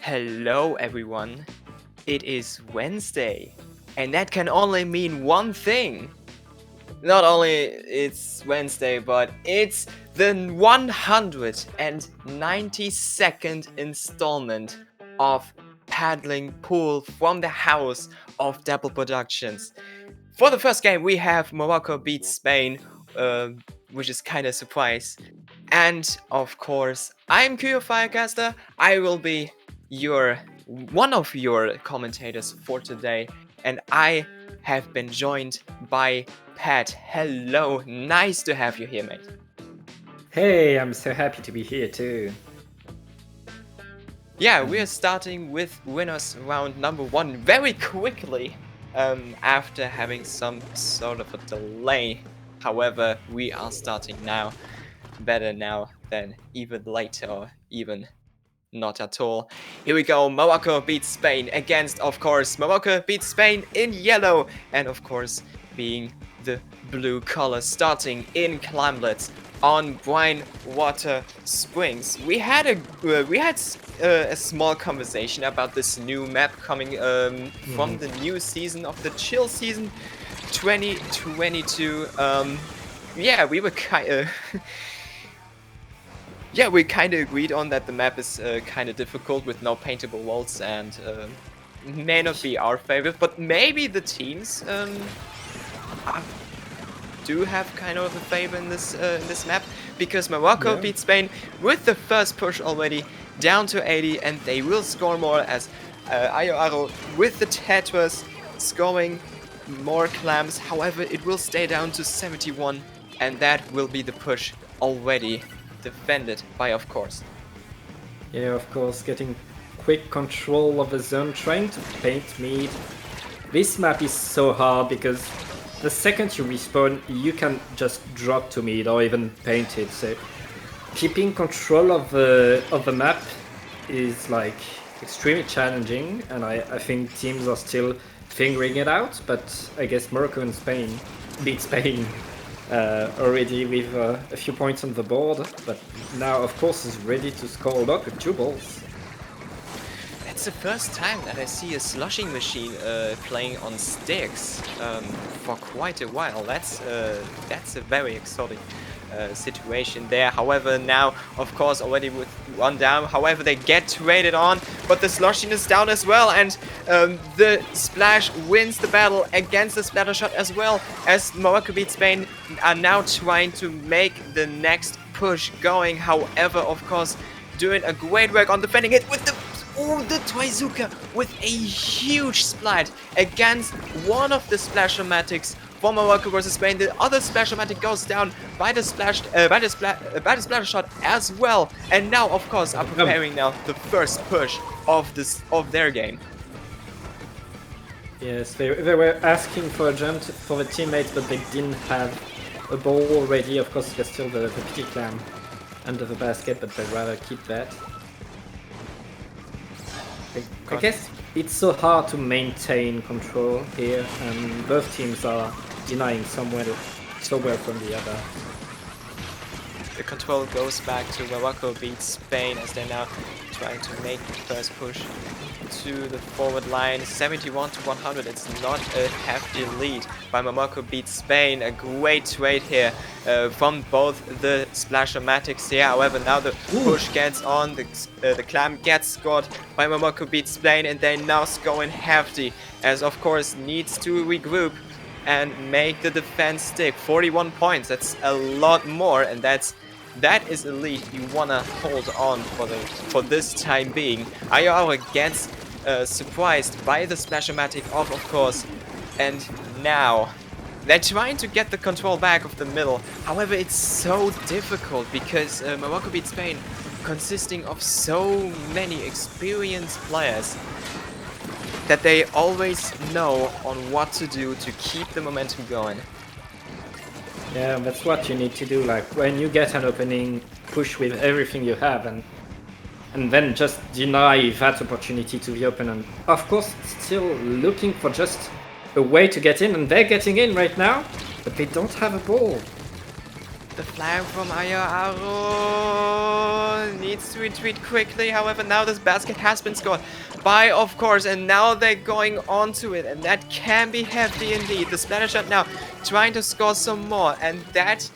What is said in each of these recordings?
Hello everyone, it is Wednesday, and that can only mean one thing. Not only it's Wednesday, but it's the 192nd installment of Paddling Pool from the house of Dapple Productions. For the first game we have Moroco beats Spain, which is kinda a surprise. And of course, I'm Kuyo Firecaster. I will be one of your commentators for today, and I have been joined by Pat. Hello, nice to have you here, mate. Hey, I'm so happy to be here too. Yeah, we are starting with winners round number 1 very quickly, after having some sort of a delay. However, we are starting now. Better now than even later or even not at all. Here we go. Moroco beats Spain against, of course, Moroco beats Spain in yellow, and of course being the blue color, starting in Climblets on Brine Water Springs. We had a small conversation about this new map coming from the new season of the chill season 2022. Yeah, we were Yeah, we kind of agreed on that the map is kind of difficult with no paintable walls and may not be our favorite, but maybe the teams do have kind of a favor in this map, because Moroco beat Spain with the first push already down to 80, and they will score more as Ayo Aro with the Tetras scoring more clams. However, it will stay down to 71, and that will be the push already defended by, of course. Yeah, of course, getting quick control of the zone, trying to paint mid. This map is so hard because the second you respawn, you can just drop to mid or even paint it. So keeping control of the map is like extremely challenging, and I think teams are still figuring it out. But I guess Morocco and Spain beat Spain already with a few points on the board, but now of course is ready to score a lot with 2 balls. It's the first time that I see a slushing machine playing on sticks for quite a while. That's a very exotic situation there. However, now of course already with 1 down, however they get traded on, but the slushing is down as well, and the splash wins the battle against the splatter shot as well, as Moroco beat Spain are now trying to make the next push going. However, of course, doing a great work on defending it with the Twizuka with a huge splat against one of the Splash-O-Matics for Moroco versus Spain. The other Splash-O-Matic goes down by the splash shot as well, and now of course are preparing now the first push of their game. Yes, they were asking for a jump for the teammates, but they didn't have a ball already. Of course, there's still the pity clam under the basket, but they'd rather keep that. I guess it's so hard to maintain control here, and both teams are denying somewhere from the other. The control goes back to Moroco beats Spain as they're now trying to make the first push to the forward line. 71 to 100. It's not a hefty lead by Moroco beats Spain. A great trade here from both the Splasher-matics here. However, now the push gets on. The clam gets scored by Moroco beats Spain, and they now scoring hefty, as of course needs to regroup and make the defense stick. 41 points. That's a lot more, and that is a lead you wanna hold on for this time being. IR gets surprised by the Splasher-matic off, of course, and now they're trying to get the control back of the middle. However, it's so difficult because Moroco beats Spain, consisting of so many experienced players, that they always know on what to do to keep the momentum going. Yeah, that's what you need to do. Like when you get an opening, push with everything you have, and then just deny that opportunity to the opponent. Of course, still looking for just a way to get in, and they're getting in right now, but they don't have a ball. The flag from Ayaro needs to retreat quickly. However, now this basket has been scored by, of course, and now they're going onto it, and that can be hefty indeed. The splatter shot now trying to score some more, and that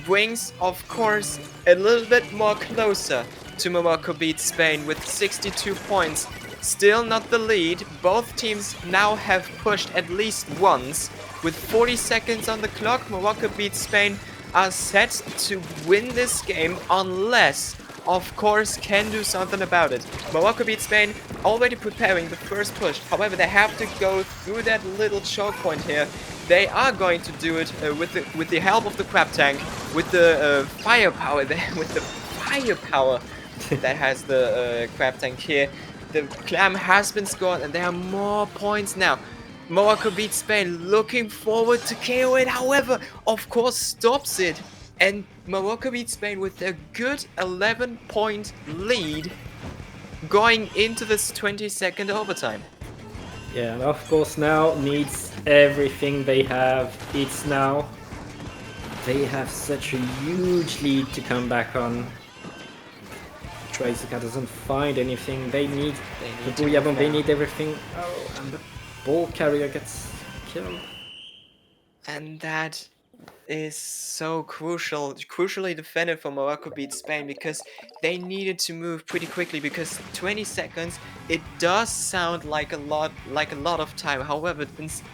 brings, of course, a little bit more closer to Moroco beats Spain with 62 points. Still not the lead. Both teams now have pushed at least once. With 40 seconds on the clock, Moroco beats Spain are set to win this game unless, of course, can do something about it. Moroco beats Spain already preparing the first push. However, they have to go through that little choke point here. They are going to do it with the help of the crab tank, with the firepower there, with the firepower that has the crab tank here. The clam has been scored, and there are more points now. Moroco beats Spain, looking forward to KO it, however, of course stops it. And Moroco beats Spain with a good 11-point lead going into this 20-second overtime. Yeah, and of course now needs everything they have. It's now. They have such a huge lead to come back on. Trazuka doesn't find anything. They need the Booyabomb, they need everything. Oh, and the ball carrier gets killed. And that is so crucially defended for Moroco beats Spain, because they needed to move pretty quickly, because 20 seconds, it does sound like a lot of time. However,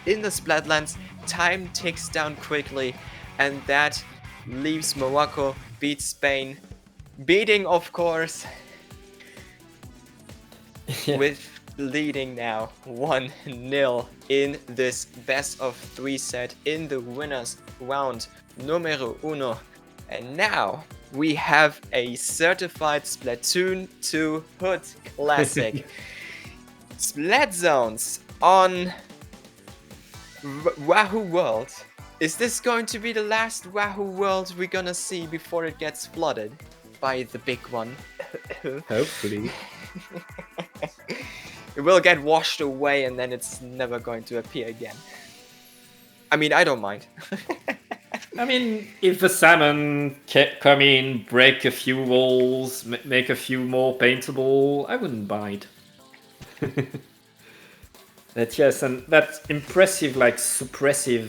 in the Splatlands, time ticks down quickly, and that leaves Moroco beats Spain beating, of course, with leading now 1-0 in this best of 3 set in the winners round numero uno. And now we have a certified Splatoon 2 Hood Classic. Splat Zones on Wahoo World. Is this going to be the last Wahoo World we're gonna see before it gets flooded by the big one? Hopefully. It will get washed away, and then it's never going to appear again. I mean, I don't mind. I mean, if the salmon come in, break a few walls, make a few more paintable, I wouldn't mind. That yes, and that impressive, like suppressive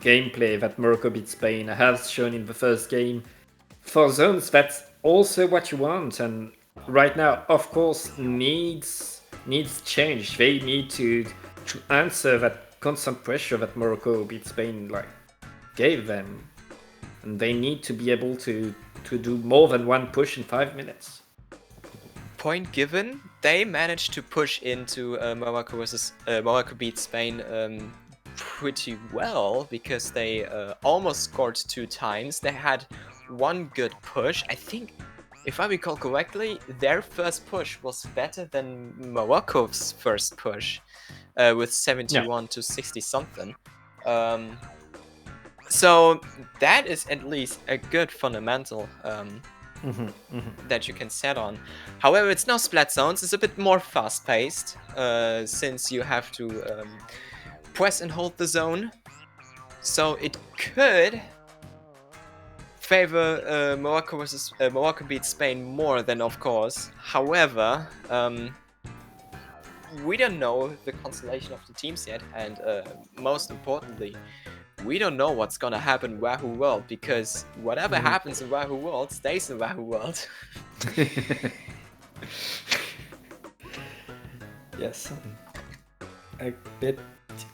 gameplay that Moroco beats Spain has shown in the first game. For zones, that's also what you want, and right now, of course, needs change. They need to answer that constant pressure that Moroco beats Spain gave them, and they need to be able to do more than one push in 5 minutes. Point given, they managed to push into Moroco beats Spain pretty well, because they almost scored 2 times. They had one good push. I think, if I recall correctly, their first push was better than Moroco's first push, with 71 to 60 something. So that is at least a good fundamental that you can set on. However, it's now Splat Zones. It's a bit more fast-paced, since you have to press and hold the zone. So it could favor Morocco beat Spain more than of course. However, we don't know the constellation of the teams yet, and most importantly, we don't know what's gonna happen in Wahoo World, because whatever happens in Wahoo World stays in Wahoo World. Yes, I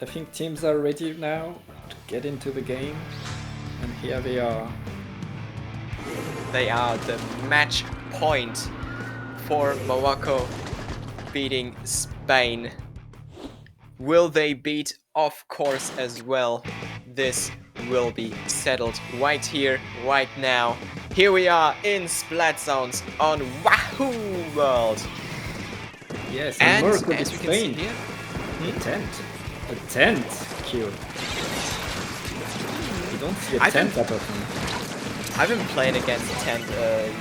think teams are ready now to get into the game, and here they are. They are the match point for Morocco beating Spain. Will they beat? Of course as well. This will be settled right here, right now. Here we are in Splat Zones on Wahoo World. Yes, and Moroco as we can see here, a tent, cute. You don't see a tent that often. I've been playing against a tent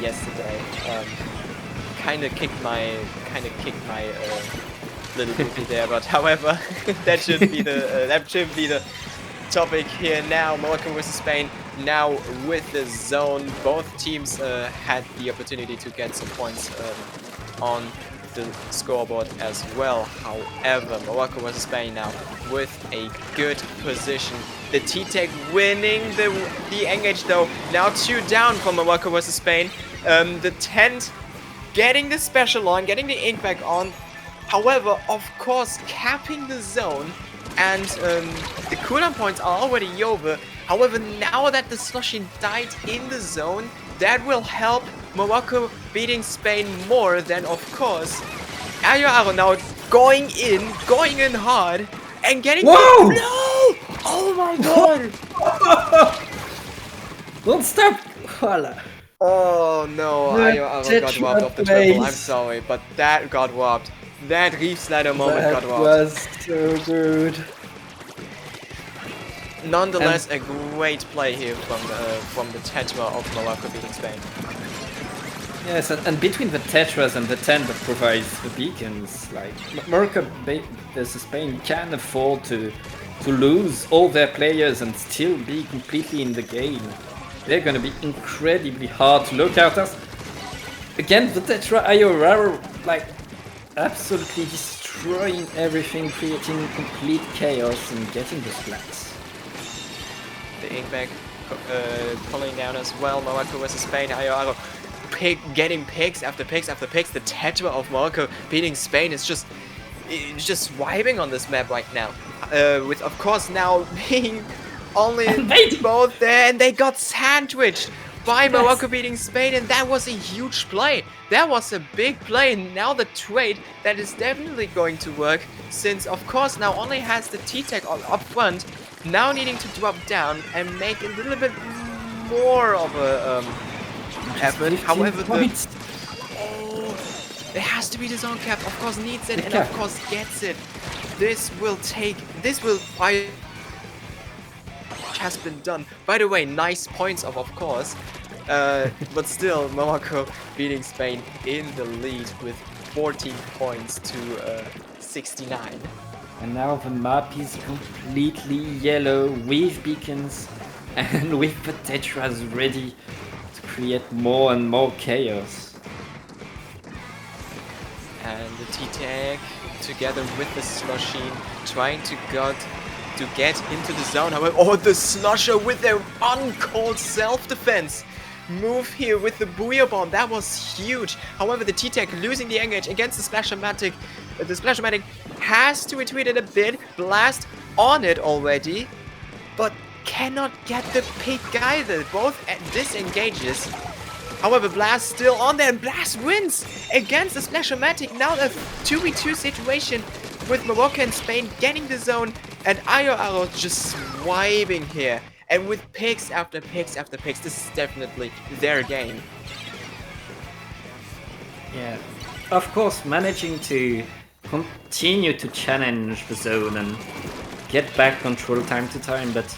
yesterday. Kind of kicked my little booty there, but however, that shouldn't be the topic here now. Morocco versus Spain now with the zone. Both teams had the opportunity to get some points on the scoreboard as well. However, Morocco versus Spain now with a good position. The T-Tech winning the engage though. Now 2 down for Morocco versus Spain. The tent getting the special on, getting the ink back on. However, of course, capping the zone, and the cooldown points are already over. However, now that the slushing died in the zone, that will help Morocco beating Spain more than, of course, Ayo now going in hard, and getting... Whoa! No! Oh my god! Don't stop! Voila. Oh no, Ayo got robbed of the triple. I'm place. sorry, but that got robbed. That Reef Slider moment That got robbed. was so good. Nonetheless, a great play here from the Tetra of Morocco beating Spain. Yes, and between the Tetras and the tent that provides the beacons, like Morocco versus Spain can afford to lose all their players and still be completely in the game. They're gonna be incredibly hard to look out as. Again, the Tetra Ayo like absolutely destroying everything, creating complete chaos and getting the splats. The Inkback pulling down as well. Morocco versus Spain. Ayo getting picks after picks after picks. The Tetra of Morocco beating Spain is just vibing on this map right now. With of course now being only both there, and they got sandwiched by Morocco beating Spain, and that was a huge play. That was a big play, and now the trade that is definitely going to work, since of course now only has the T-Tech up front, now needing to drop down and make a little bit more of a effort. However, it has to be the zone cap. Of course needs it, and of course gets it. This will has been done. By the way, nice points of course, but still Morocco beating Spain in the lead with 14 points to 69. And now the map is completely yellow with beacons and with the Tetras ready to create more and more chaos. And the T-Tech together with the Slushing trying to get into the zone. However, the Slusher with their uncalled self-defense move here with the Booyah Bomb. That was huge. However, the T-Tech losing the engage against the Splashomatic. The Splashomatic has to retreat it a bit. Blast on it already, but cannot get the pick either. Both disengages. However, Blast still on there, and Blast wins against the Splashomatic. Now a 2v2 situation with Morocco and Spain getting the zone, and Ayo just swiping here. And with picks after picks after picks, this is definitely their game. Yeah, of course, managing to continue to challenge the zone and get back control time to time, but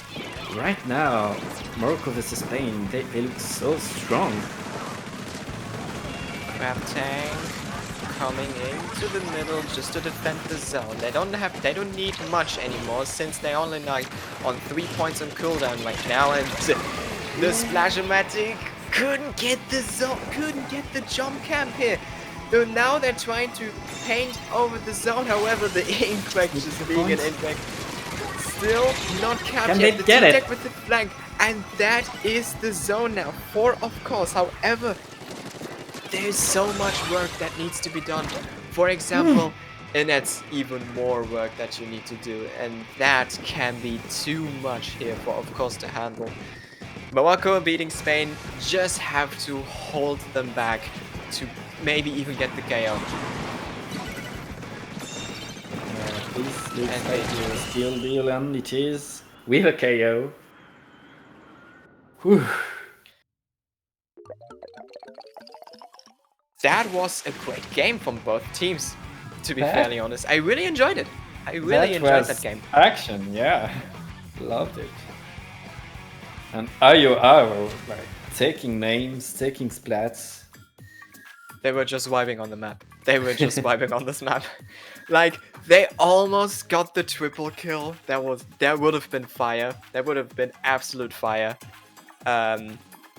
right now, Morocco versus Spain, they look so strong. Crab Tank coming into the middle just to defend the zone. They don't need much anymore, since they only like on 3 points on cooldown right now, and The Splash-O-Matic couldn't get the zone, couldn't get the jump camp here. So now they're trying to paint over the zone. However, the impact just being an impact. Still not capped Can yet. they The get it? T-Tech with the flank. And that is the zone now for of course. However, there's so much work that needs to be done. For example, and that's even more work that you need to do. And that can be too much here for of course to handle. Moroco beating Spain just have to hold them back to maybe even get the KO. This looks like a steal deal, and it is with a KO. Whew. That was a great game from both teams, to be fairly honest. I really enjoyed it. I really enjoyed that game. Action, yeah. Loved it. And Ayo, like, taking names, taking splats. They were just vibing on the map. They were just vibing on this map. Like, they almost got the triple kill. That would have been fire. That would have been absolute fire.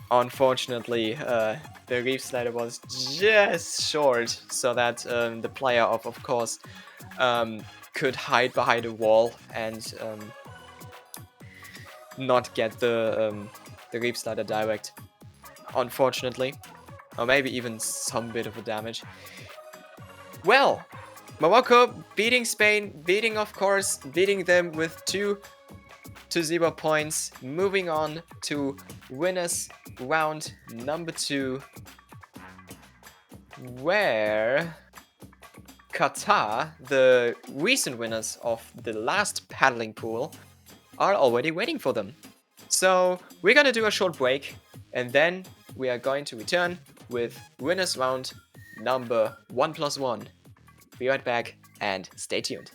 Unfortunately, the Reef Slider was just short, so that the player of course could hide behind a wall and not get the Reef Slider direct. Unfortunately, or maybe even some bit of a damage. Well, Moroco beating Spain, beating them with 2-0 points. Moving on to winners round number 2, where Qatar, the recent winners of the last paddling pool, are already waiting for them. So we're gonna do a short break, and then we are going to return with winners round number 1+1. Be right back and stay tuned.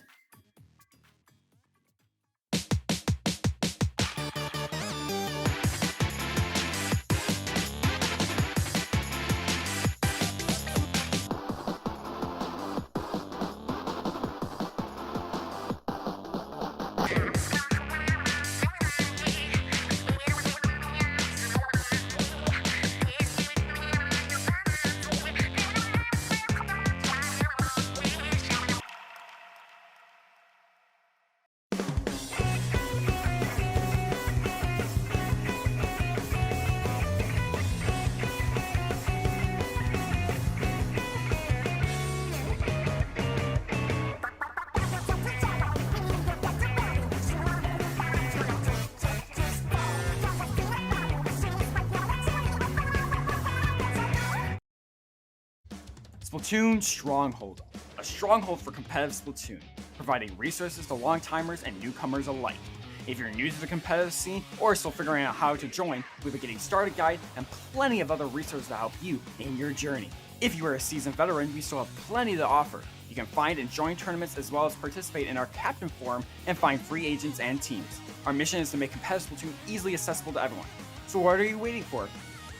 Splatoon Stronghold, a stronghold for competitive Splatoon, providing resources to long-timers and newcomers alike. If you're new to the competitive scene or still figuring out how to join, we have a getting started guide and plenty of other resources to help you in your journey. If you are a seasoned veteran, we still have plenty to offer. You can find and join tournaments as well as participate in our Captain Forum and find free agents and teams. Our mission is to make competitive Splatoon easily accessible to everyone. So what are you waiting for?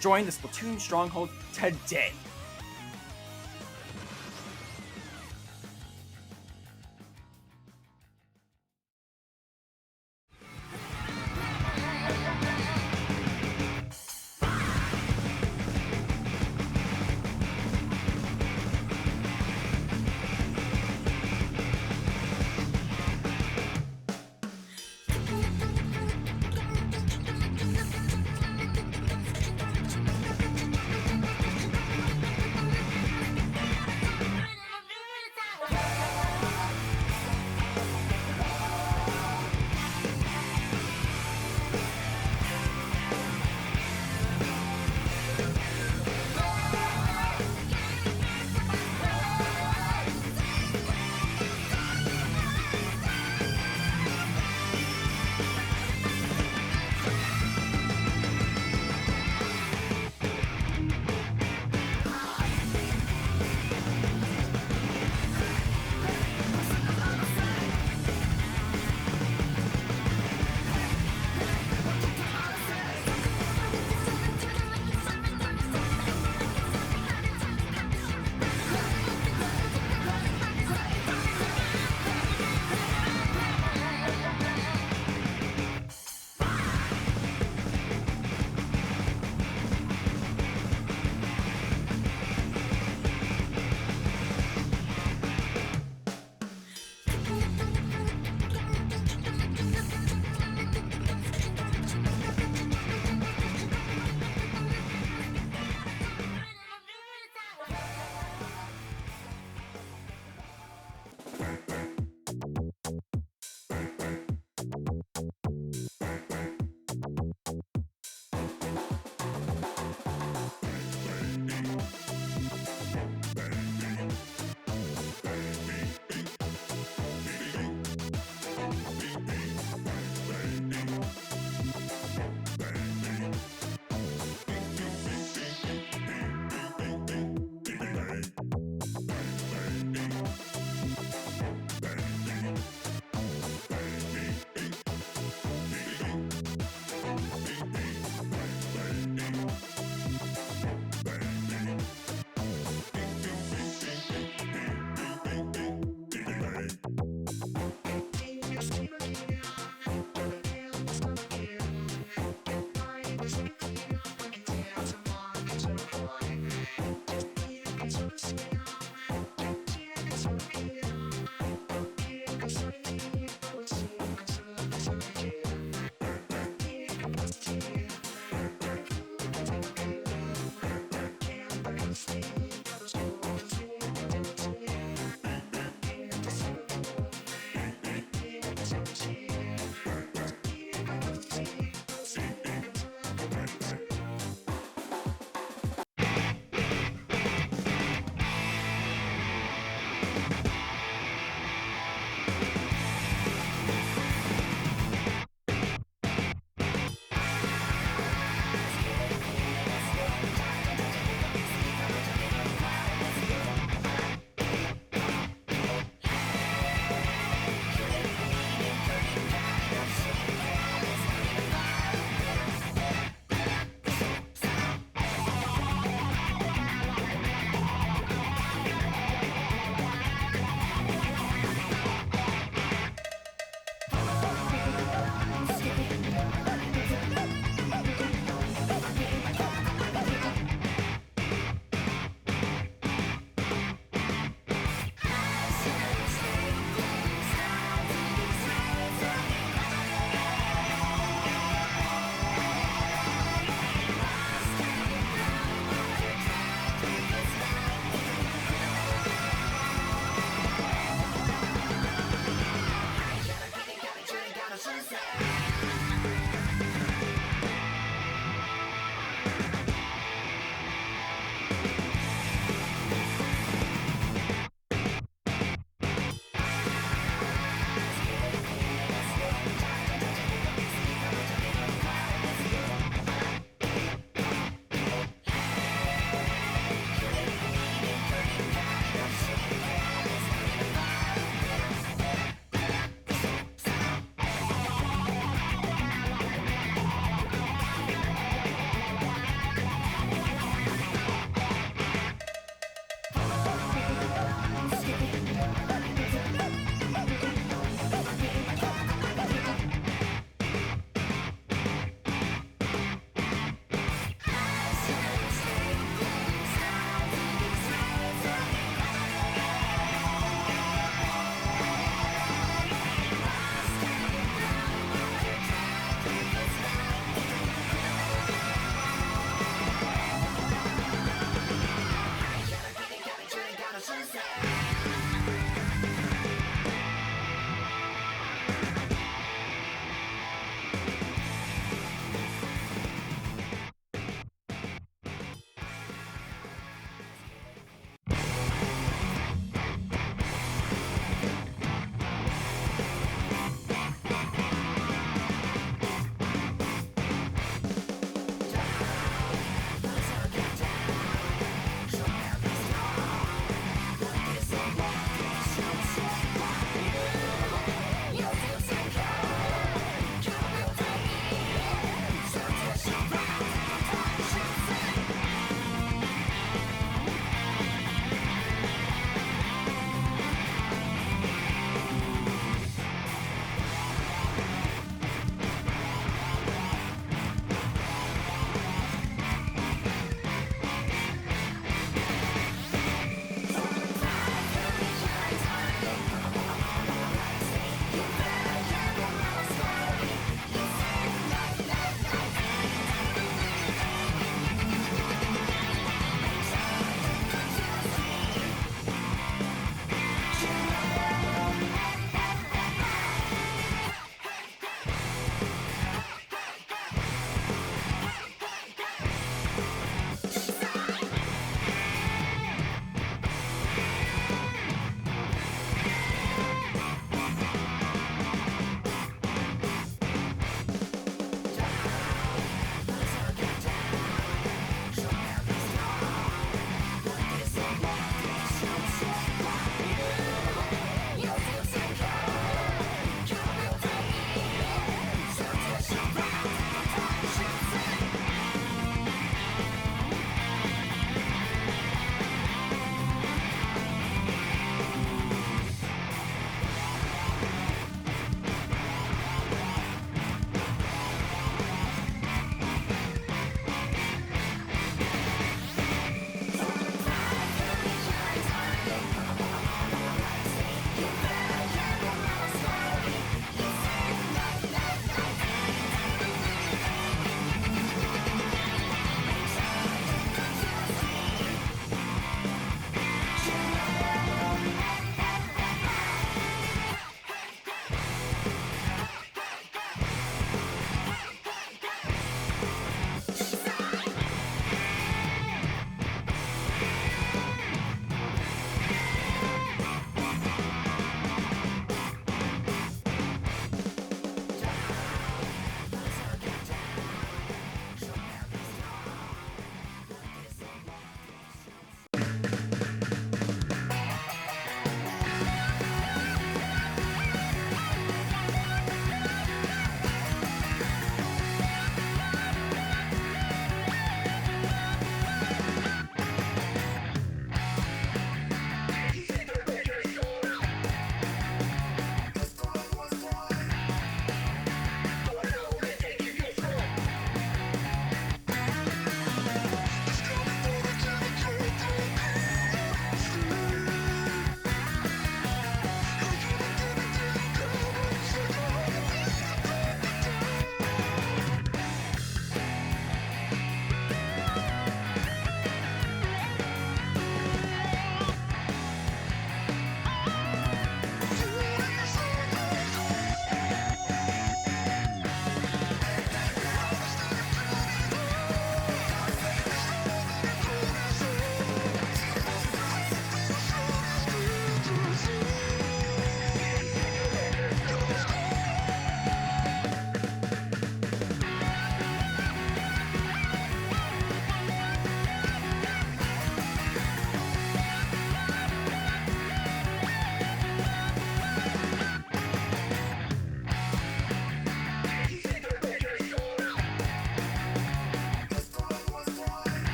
Join the Splatoon Stronghold today!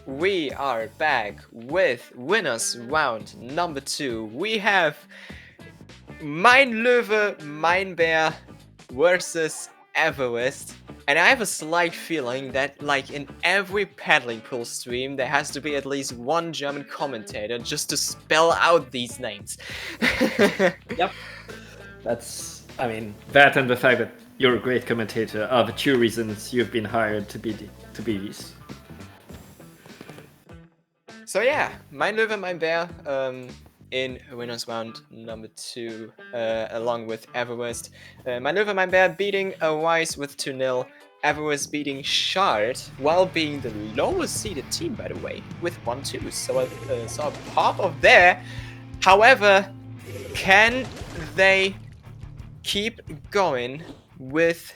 we are back with winners round number 2. We have Mein Löwe, Mein Bär versus Everest. And I have a slight feeling that, like in every paddling pool stream, there has to be at least one German commentator just to spell out these names. Yep. That's, I mean, that and the fact that you're a great commentator are the two reasons you've been hired to be this. So yeah, Mein Löwe, Mein Bär in winners round number 2, along with Everest. Mein Löwe, Mein Bär beating Wise with 2-0. Everest beating Shard while being the lowest seeded team, by the way, with 1-2. So a pop of there. However, can they keep going with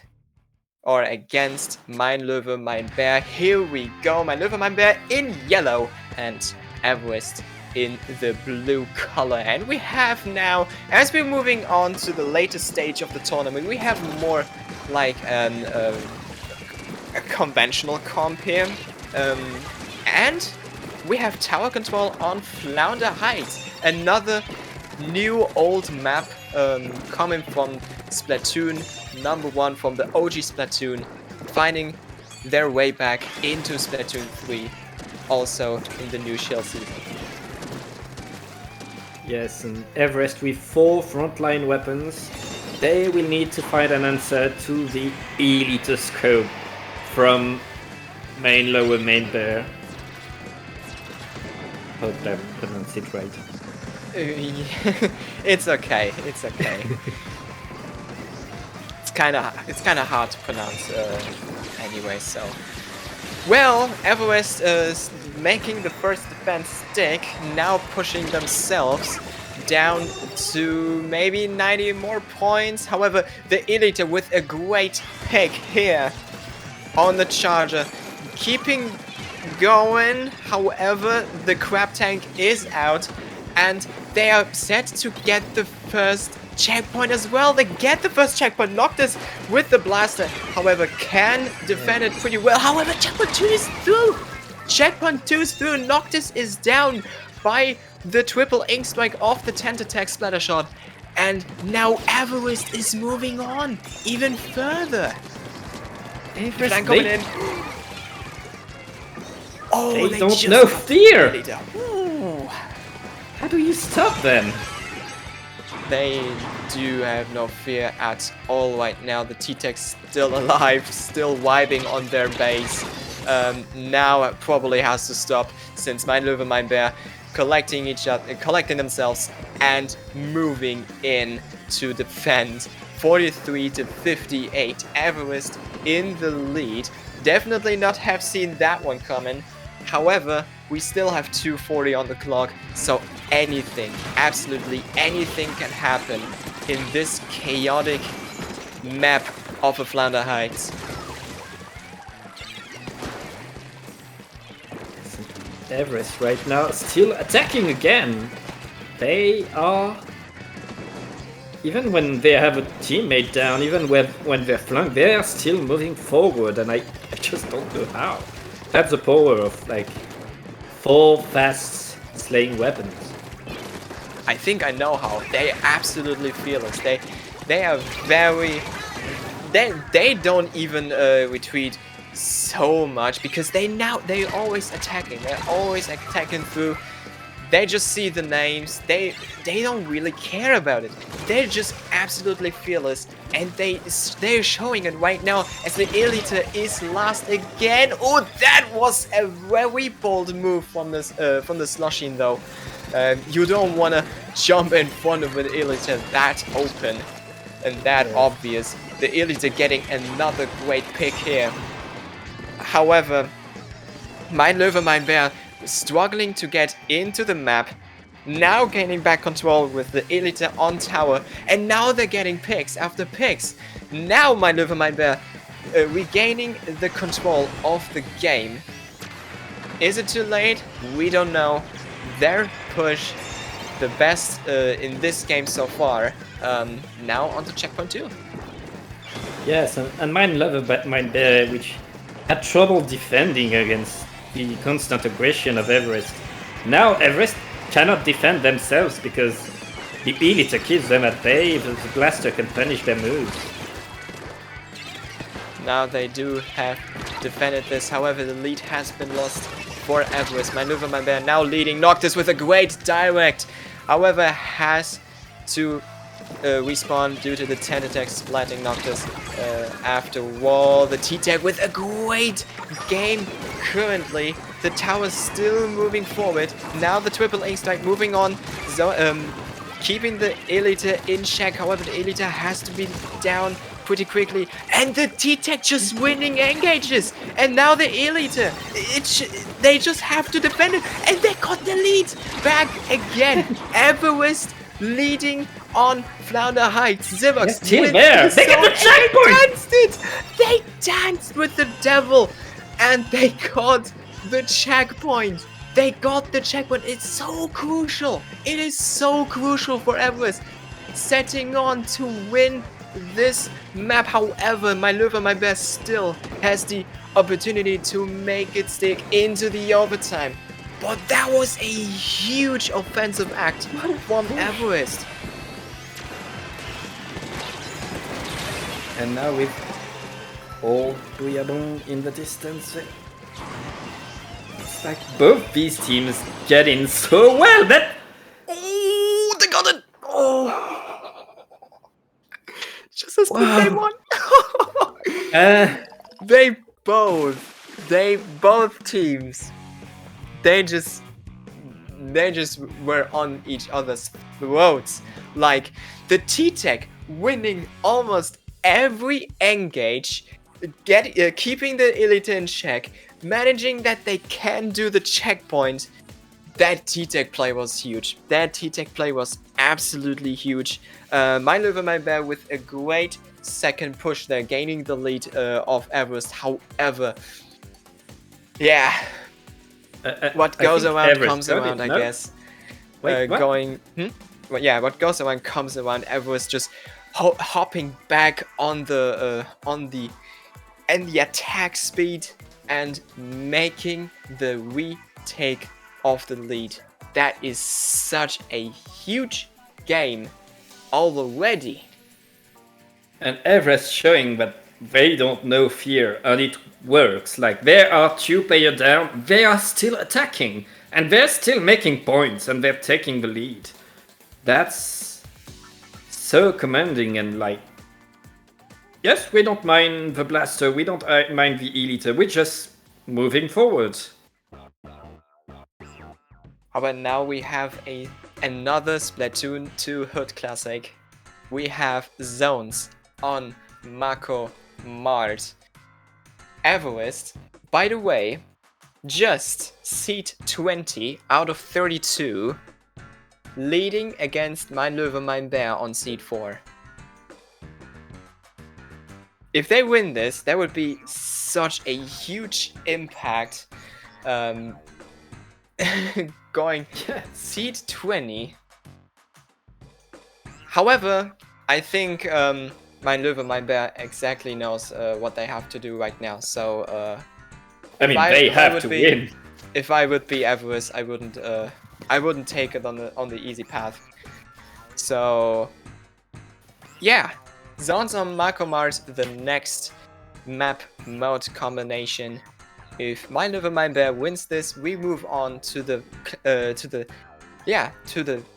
or against Mein Löwe, Mein Bär? Here we go. Mein Löwe, Mein Bär in yellow and Everest in the blue color. And we have now, as we're moving on to the later stage of the tournament, we have more like a conventional comp here. And we have tower control on Flounder Heights, another new old map coming from Splatoon number 1, from the OG Splatoon, finding their way back into Splatoon 3, also in the new shell season. Yes, and Everest with 4 frontline weapons, they will need to find an answer to the Elite scope from Mein Löwe, Mein Bär. Hope that pronounced it right. It's okay. It's okay. it's kind of hard to pronounce anyway. So, well, Everest is making the first defense stick, now pushing themselves down to maybe 90 more points. However, the Elite with a great pick here on the charger, keeping going. However, the crab tank is out, and they are set to get the first checkpoint as well. They get the first checkpoint. Noctis with the blaster, however, can defend it pretty well. However, checkpoint 2 is through. Checkpoint 2 is through. Noctis is down by the triple ink strike of the tent attack splatter shot. And now Everest is moving on even further. Everest, coming in. Oh, they don't know fear. Ooh. How do you stop them? They do have no fear at all right now. The T-Tech's still alive, still vibing on their base. Now it probably has to stop, since Mein Löwe, Mein Bär collecting themselves and moving in to defend. 43 to 58. Everest in the lead. Definitely not have seen that one coming. However, we still have 2:40 on the clock, so anything, absolutely anything can happen in this chaotic map of a Flounder Heights. Everest right now still attacking again. They are, even when they have a teammate down, even when they're flanked, they are still moving forward, and I just don't know how. That's the power of like 4 fast slaying weapons. I think I know how. They absolutely fearless. They are very. They don't even retreat so much, because they're always attacking. They're always attacking through. They just see the names. They don't really care about it. They're just absolutely fearless, and they're showing it right now as the Elite is last again. Oh, that was a very bold move from the Slushing though. You don't want to jump in front of an Elite that open and that obvious. The Elite getting another great pick here. However, Mein Löwe, Mein Bär struggling to get into the map, now gaining back control with the Elite on tower, and now they're getting picks after picks. Now Mein Löwe, Mein Bär regaining the control of the game. Is it too late? We don't know. Their push, the best in this game so far. Now on to checkpoint 2. Yes, and Mein Löwe, Mein Bär, which had trouble defending against the constant aggression of Everest. Now Everest cannot defend themselves because the Elite keeps them at bay, the Blaster can punish their moves. Now they do have defended this, however the lead has been lost for Everest. My Löwe, my bear now leading Noctis with a great direct, however has to respawn due to the 10 attacks splatting Noctis after wall. The T-Tech with a great game currently. The tower's still moving forward. Now the triple A strike moving on, keeping the Elite in check. However, the Elite has to be down pretty quickly, and the T-Tech just winning engages, and now the Elite, they just have to defend it, and they got the lead back again. Everest leading on Flounder Heights. Zivox still there. They got the checkpoint. They danced it. They danced with the devil, and they got the checkpoint. They got the checkpoint. It's so crucial. It is so crucial for Everest, setting on to win this map. However, my Löwe, my bear still has the opportunity to make it stick into the overtime. But that was a huge offensive act from Everest. And now with old Bouillabon in the distance, it's like both these teams get in so well that... Oh, they got it! Oh! Just as they won. They both teams, they just were on each other's throats. Like the T-Tech winning almost every engage, keeping the Elite in check, managing that they can do the checkpoint. That T-Tech play was huge. That T-Tech play was absolutely huge. My Löwe, my bear with a great second push there, gaining the lead of Everest. However, yeah, what goes around Everest comes around, I guess. Wait, what? Well, yeah, what goes around comes around. Everest just hopping back on the attack speed and making the retake of the lead. That is such a huge game already. And Everest showing that they don't know fear and it works. Like there are 2 players down, they are still attacking and they're still making points and they're taking the lead. That's so commanding and like, yes, we don't mind the Blaster, we don't mind the Elite, we're just moving forward. But now we have another Splatoon 2 Hood Classic. We have Zones on Mako Mart. Everest, by the way, just seed 20 out of 32, leading against my Löwe, my bear on seed 4. If they win this, that would be such a huge impact. Going seed 20. However, I think my Löwe, my bear exactly knows what they have to do right now. So I mean, they have to win. If I would be Everest, I wouldn't take it on the easy path. So yeah, Zones on Mako Mars, the next map mode combination. If my Löwe, my bear wins this, we move on to the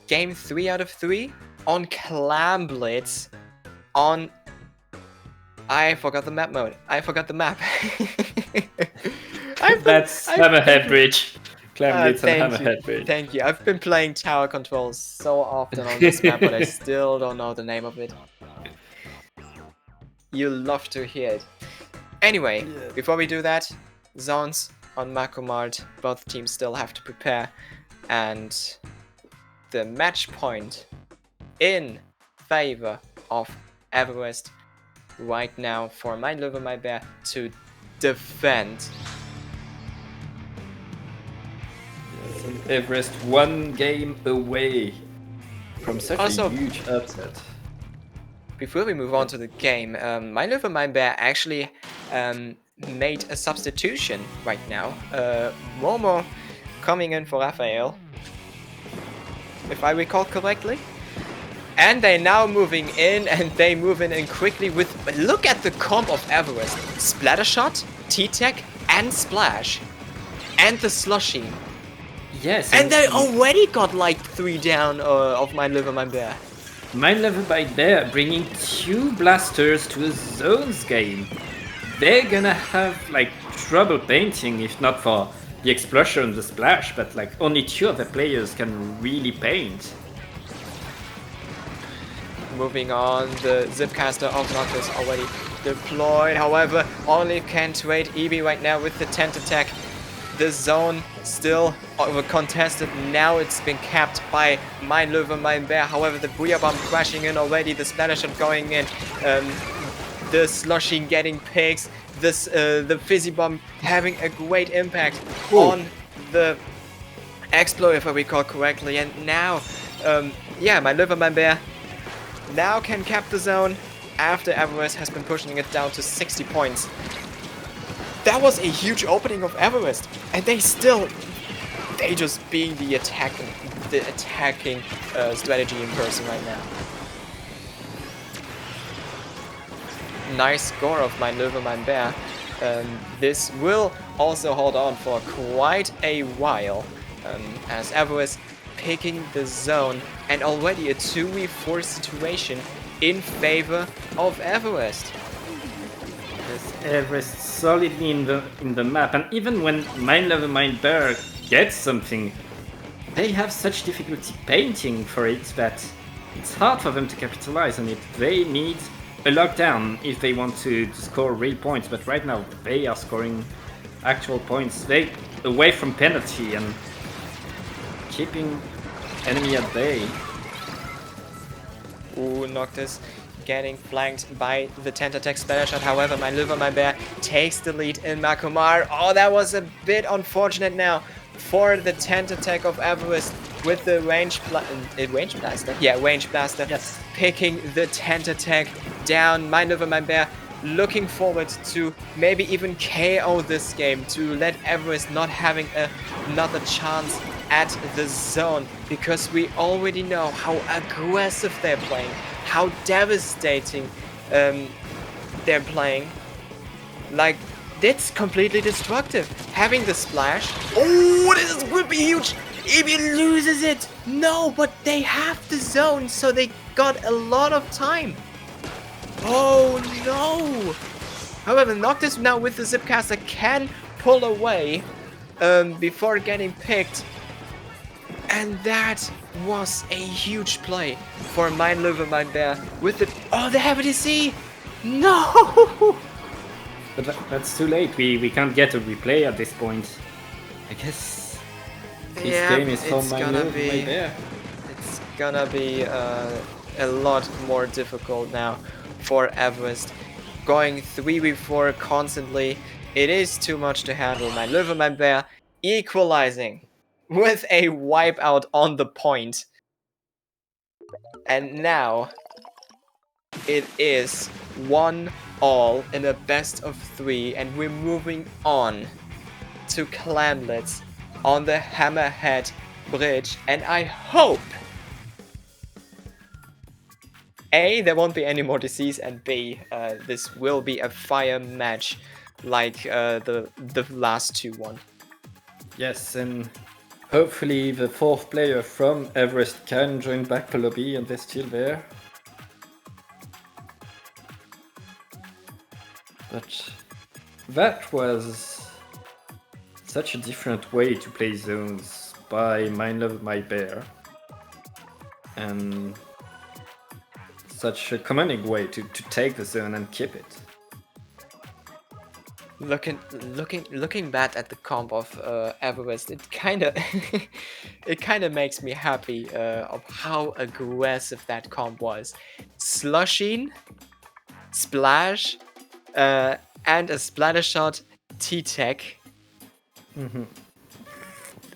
game 3 out of 3 on Clam Blitz. On I forgot the map mode. I forgot the map. That's Hammerhead Bridge. Clam Blitz and Hammerhead Bridge. Thank you. I've been playing Tower Controls so often on this map, but I still don't know the name of it. You'll love to hear it. Anyway, before we do that, Zones on Mako Mart, both teams still have to prepare, and the match point in favor of Everest right now for my Löwe, my bear to defend. Yes, and Everest 1 game away from such a huge upset. Before we move on to the game, my Löwe, my bear actually made a substitution right now. Momo coming in for Raphael, if I recall correctly. And they're now moving in, and they move in quickly with... Look at the comp of Everest. Splattershot, T-Tech, and Splash. And the Slushy. Yes. And they already got like 3 down of my Löwe, my bear. My Löwe, my bear bringing 2 blasters to a zones game. They're gonna have like trouble painting if not for the explosion and the splash, but like only 2 of the players can really paint. Moving on, the Zipcaster of Noctis already deployed. However, only can trade EB right now with the tent attack. The zone still contested. Now it's been capped by my Löwe, my bear. However, the Booyah Bomb crashing in already. The Splatter Shot going in. The Slushy getting pigs. This the Fizzy Bomb having a great impact on the Exploit, if I recall correctly. And now, yeah, my Löwe, my bear now can cap the zone after Everest has been pushing it down to 60 points. That was a huge opening of Everest, and they just being the attacking strategy in person right now. Nice score of my Löwe, my bear. This will also hold on for quite a while, as Everest picking the zone, and already a 2v4 situation in favor of Everest. Yes, Everest solidly in the map, and even when my Löwe, my bear gets something, they have such difficulty painting for it that it's hard for them to capitalize on it. They need a lockdown if they want to score real points, but right now they are scoring actual points. They away from penalty and keeping enemy at bay. Ooh, Noctis getting flanked by the tent attack Splatter Shot. However, my Löwe, my bear takes the lead in Makomar. Oh, that was a bit unfortunate now for the tent attack of Everest with the range blaster. Yeah, range blaster. Yes. Picking the tent attack down. My Löwe, my bear looking forward to maybe even KO this game to let Everest not having another chance at the zone, because we already know how aggressive they're playing, how devastating they're playing. Like, it's completely destructive. Having the splash. Oh, this would be huge. If he loses it. No, but they have the zone, so they got a lot of time. Oh no. However, Noctis now with the Zipcaster can pull away before getting picked. And that was a huge play for my Löwe, my bear with the... Oh, the Heavy DC! No! But that's too late. We can't get a replay at this point. I guess this game is for my Löwe, my bear. It's gonna be a lot more difficult now for Everest. Going 3v4 constantly, it is too much to handle. My Löwe, my bear equalizing with a wipeout on the point. And now it is 1-all in a best of 3, and we're moving on to Clamlets on the Hammerhead Bridge, and I hope A, there won't be any more disease, and B, this will be a fire match like the last 2-1. Yes, and hopefully the 4th player from Everest can join back the lobby, and they're still there. But that was such a different way to play zones by my Löwe, my bear, and such a commanding way to take the zone and keep it. Looking back at the comp of Everest, it kind of makes me happy of how aggressive that comp was. Slushing, Splash, and a Splatter Shot T-Tech.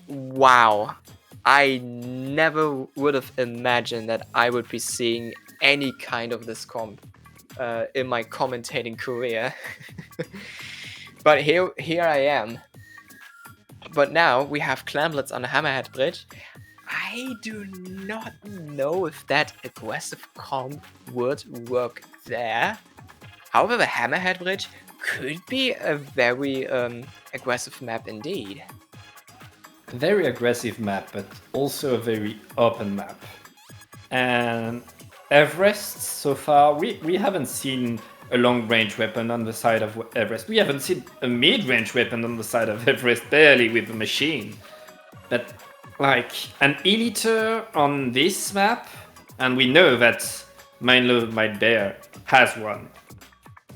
Wow, I never would have imagined that I would be seeing any kind of this comp in my commentating career. But here I am. But now we have Clamblets on the Hammerhead Bridge. I do not know if that aggressive comp would work there. However, the Hammerhead Bridge could be a very aggressive map indeed. Very aggressive map, but also a very open map. And Everest, so far, we haven't seen a long-range weapon on the side of Everest. We haven't seen a mid-range weapon on the side of Everest, barely with the machine. But like an Eliter on this map, and we know that Löwe Might Bear has one.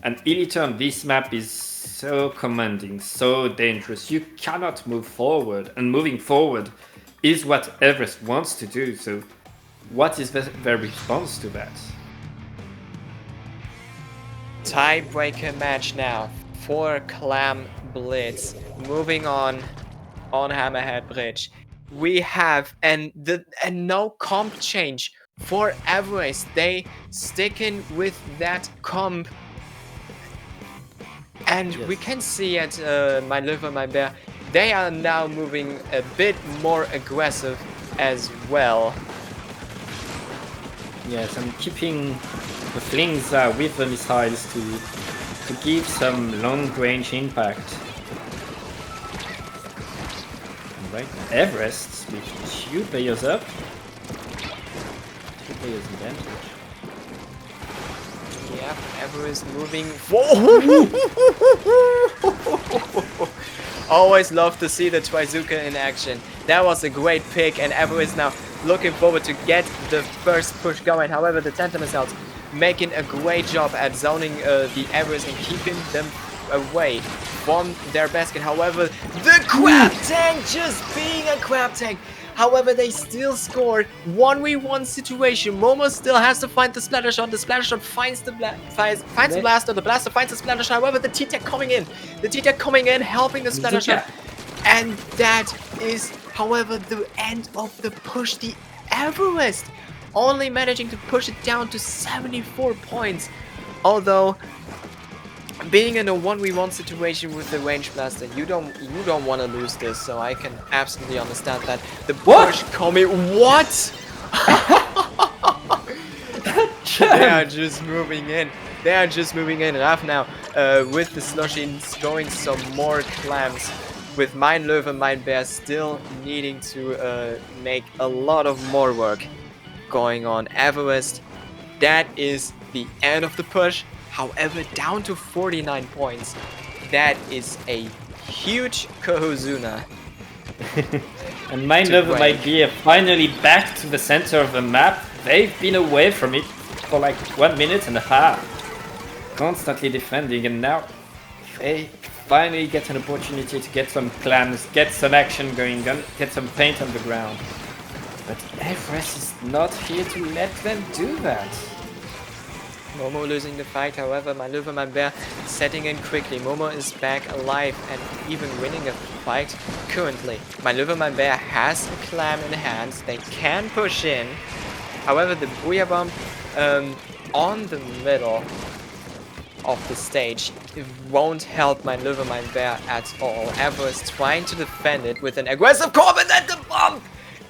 An Eliter on this map is so commanding, so dangerous. You cannot move forward, and moving forward is what Everest wants to do. So what is their response to that? Tiebreaker match now for Clam Blitz. Moving on Hammerhead Bridge. We have a no comp change for Everest. They sticking with that comp. And we can see at My Löwe Might Bear, they are now moving a bit more aggressive as well. Yes, and keeping the flings with the missiles to give some long-range impact. Right, Everest with 2 players up, 2 players advantage. Yep, Everest moving. Whoa! Always love to see the Twizuka in action. That was a great pick, and Everest now looking forward to get the first push going. However, the Tenta missiles making a great job at zoning the Everest and keeping them away from their basket. However, the Crab Tank just being a Crab Tank. However, they still scored 1v1 situation. Momo still has to find the splatter shot. The splatter shot finds the blaster. The blaster finds the splatter shot. However, the T-Tech coming in. The T-Tech coming in, helping the splatter shot. And that is, however, the end of the push. The Everest only managing to push it down to 74 points. Although, being in a 1v1 situation with the range blaster, you don't want to lose this, so I can absolutely understand that. The push coming. What? They are just moving in. They are just moving in enough now. With the slushing going some more clams. With My Löwe Might Bear still needing to make a lot of more work going on. Everest, that is the end of the push. However, down to 49 points. That is a huge Kohozuna. And My Löwe Might Bear finally back to the center of the map. They've been away from it for like 1.5 minutes. Constantly defending, and now they finally get an opportunity to get some clams, get some action going, get some paint on the ground. But Everest is not here to let them do that. Momo losing the fight, however, My Löwe Might Bear setting in quickly. Momo is back alive and even winning a fight currently. My Löwe Might Bear has a clam in hand. They can push in. However, the Booyah Bomb on the middle of the stage, it won't help My Löwe Might Bear at all. Everest trying to defend it with an aggressive combat, and the bomb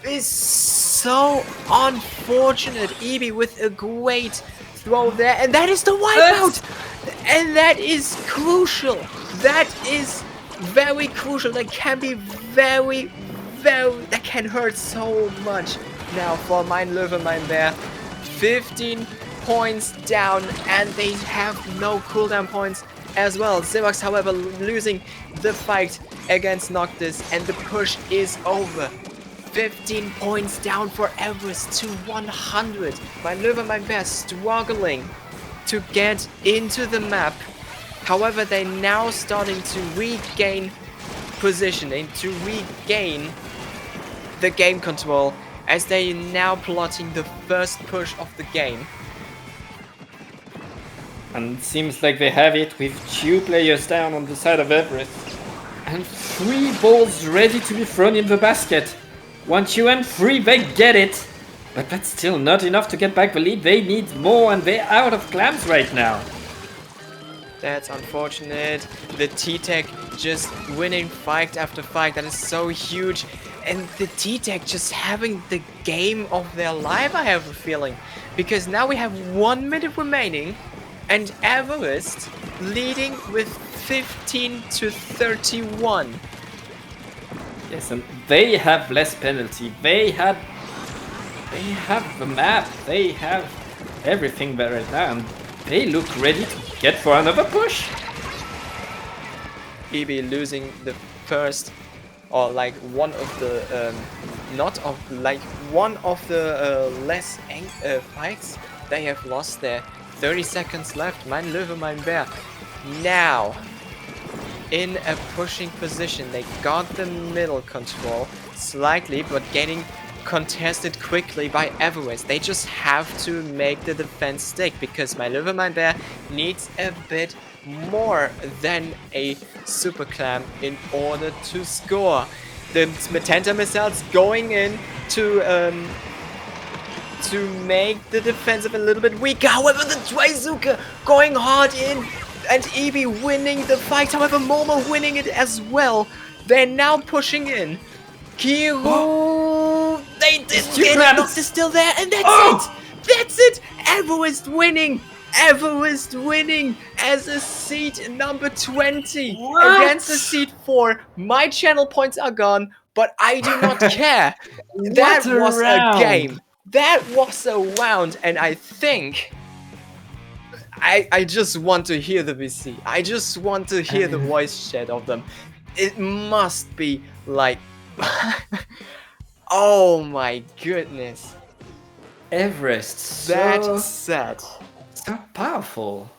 is so unfortunate. Ebi with a great throw there, and that is the wipeout, and that is crucial. That is very crucial. That can be very, that can hurt so much now for My Löwe Might Bear. 15 points down, and they have no cooldown points as well. Xerox, however, losing the fight against Noctis, and the push is over. 15 points down for Everest to 100. My Löwe Might Bear struggling to get into the map. However, they're now starting to regain positioning, to regain the game control, as they are now plotting the first push of the game. And it seems like they have it with 2 players down on the side of Everest. And 3 balls ready to be thrown in the basket. 1, 2, and 3, they get it. But that's still not enough to get back the lead. They need more, and they're out of clams right now. That's unfortunate. The T-Tech just winning fight after fight. That is so huge. And the T-Tech just having the game of their life, I have a feeling. Because now we have 1 minute remaining. And Everest leading with 15 to 31. Yes, and they have less penalty. They have the map. They have everything there right now. And they look ready to get for another push. EB losing the first, or like one of the less fights they have lost there. 30 seconds left. Mein Löwe, mein Bär. Now, in a pushing position, they got the middle control slightly, but getting contested quickly by Everest. They just have to make the defense stick because my Löwe, mein Bär needs a bit more than a super clam in order to score. The Metenta missiles going in to make the defensive a little bit weaker. However, the Dreizuke going hard in and EB winning the fight. However, Momo winning it as well. They're now pushing in. Kiru, they didn't get it. Noct is still there, and that's it. That's it. Everest winning. Everest winning as a seed number 20 against a seed 4. My channel points are gone, but I do not care. That was a game. That was a round, and I think I just want to hear the VC. I just want to hear the voice chat of them. It must be like, oh my goodness. Everest, That's sad. So powerful.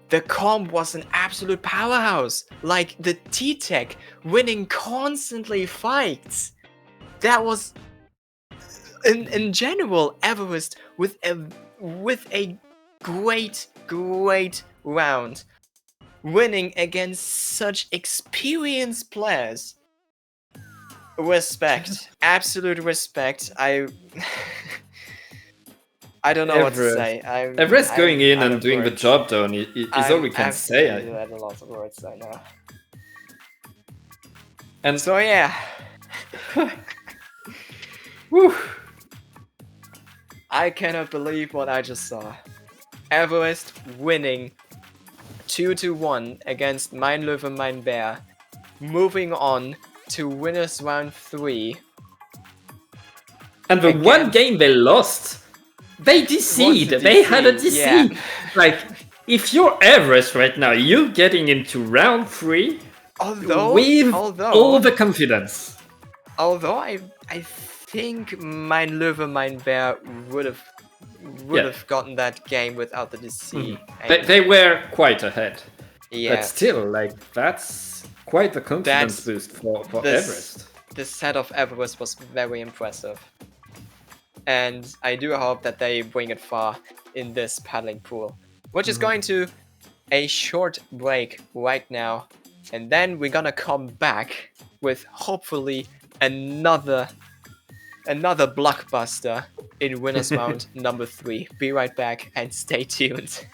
The comp was an absolute powerhouse. Like the T-Tech winning constantly fights. That was in general Everest with a great round, winning against such experienced players. Respect, absolute respect. I don't know what to say. Everest going in and doing the job done is all we can say. I'm at a lot of words right now. And So yeah. whew, I cannot believe what I just saw. Everest winning 2-1 against Mein Löwe, mein Bär. Moving on to winners round 3. and the Again. one game they lost, they decede. They had a decede. Yeah. Like, if you're Everest right now, you're getting into round 3 with all the confidence. Although I think Mein Löwe, mein Bär would have gotten that game without the deceit. They were quite ahead. Yeah. But still, like, that's quite the confidence boost for Everest. The set of Everest was very impressive. And I do hope that they bring it far in this paddling pool. We're just going to a short break right now. And then we're gonna come back with hopefully another blockbuster in winners round number 3. Be right back and stay tuned.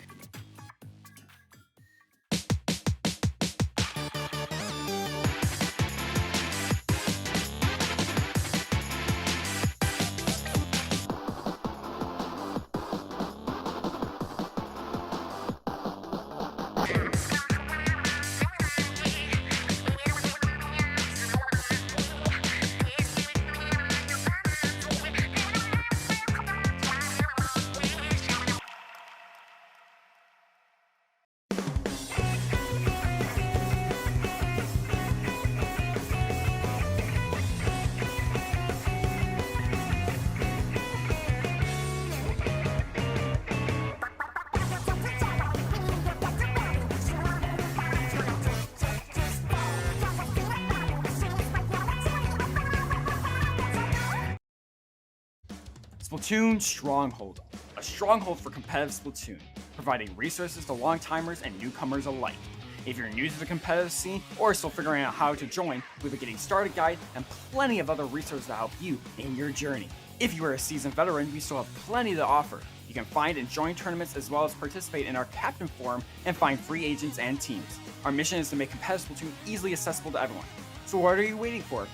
Splatoon Stronghold, a stronghold for competitive Splatoon, providing resources to long-timers and newcomers alike. If you're new to the competitive scene or still figuring out how to join, we have a getting started guide and plenty of other resources to help you in your journey. If you are a seasoned veteran, we still have plenty to offer. You You can find and join tournaments as well as participate in our Captain Forum and find free agents and teams. Our mission is to make competitive Splatoon easily accessible to everyone. So what are you waiting for?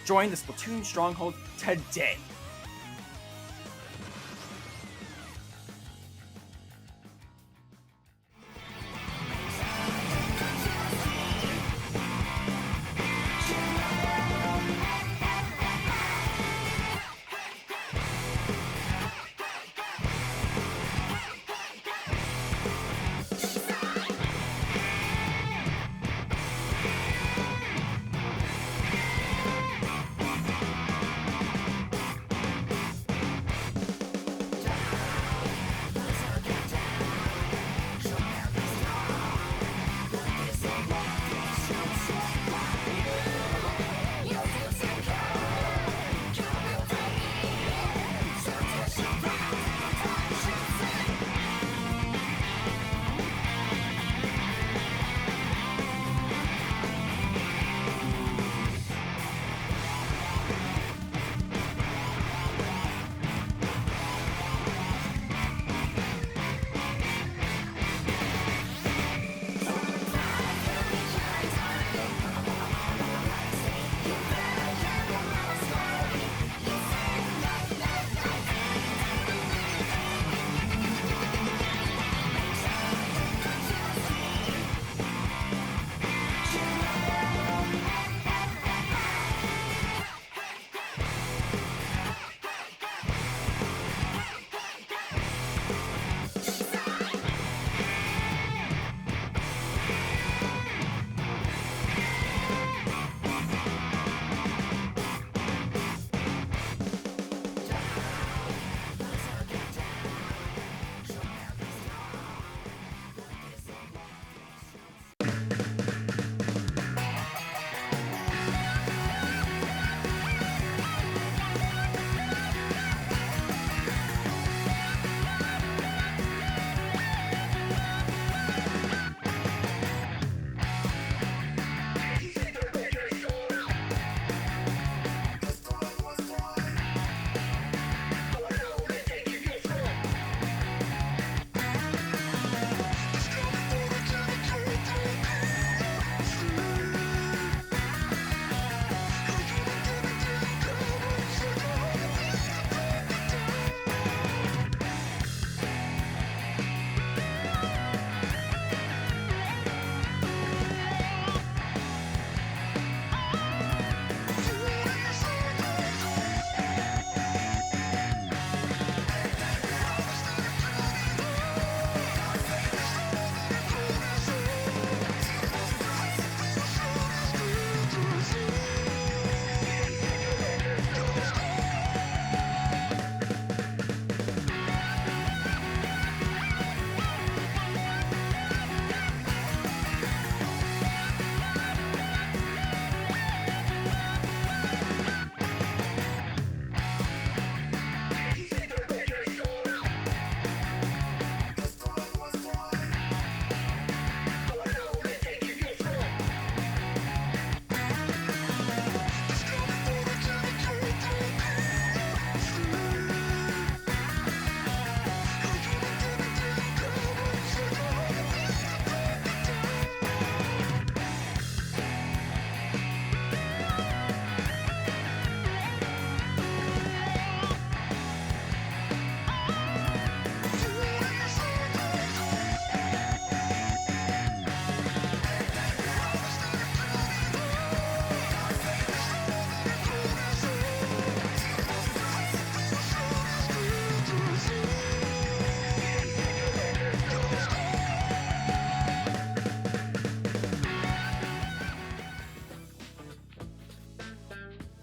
Join the Splatoon Stronghold today!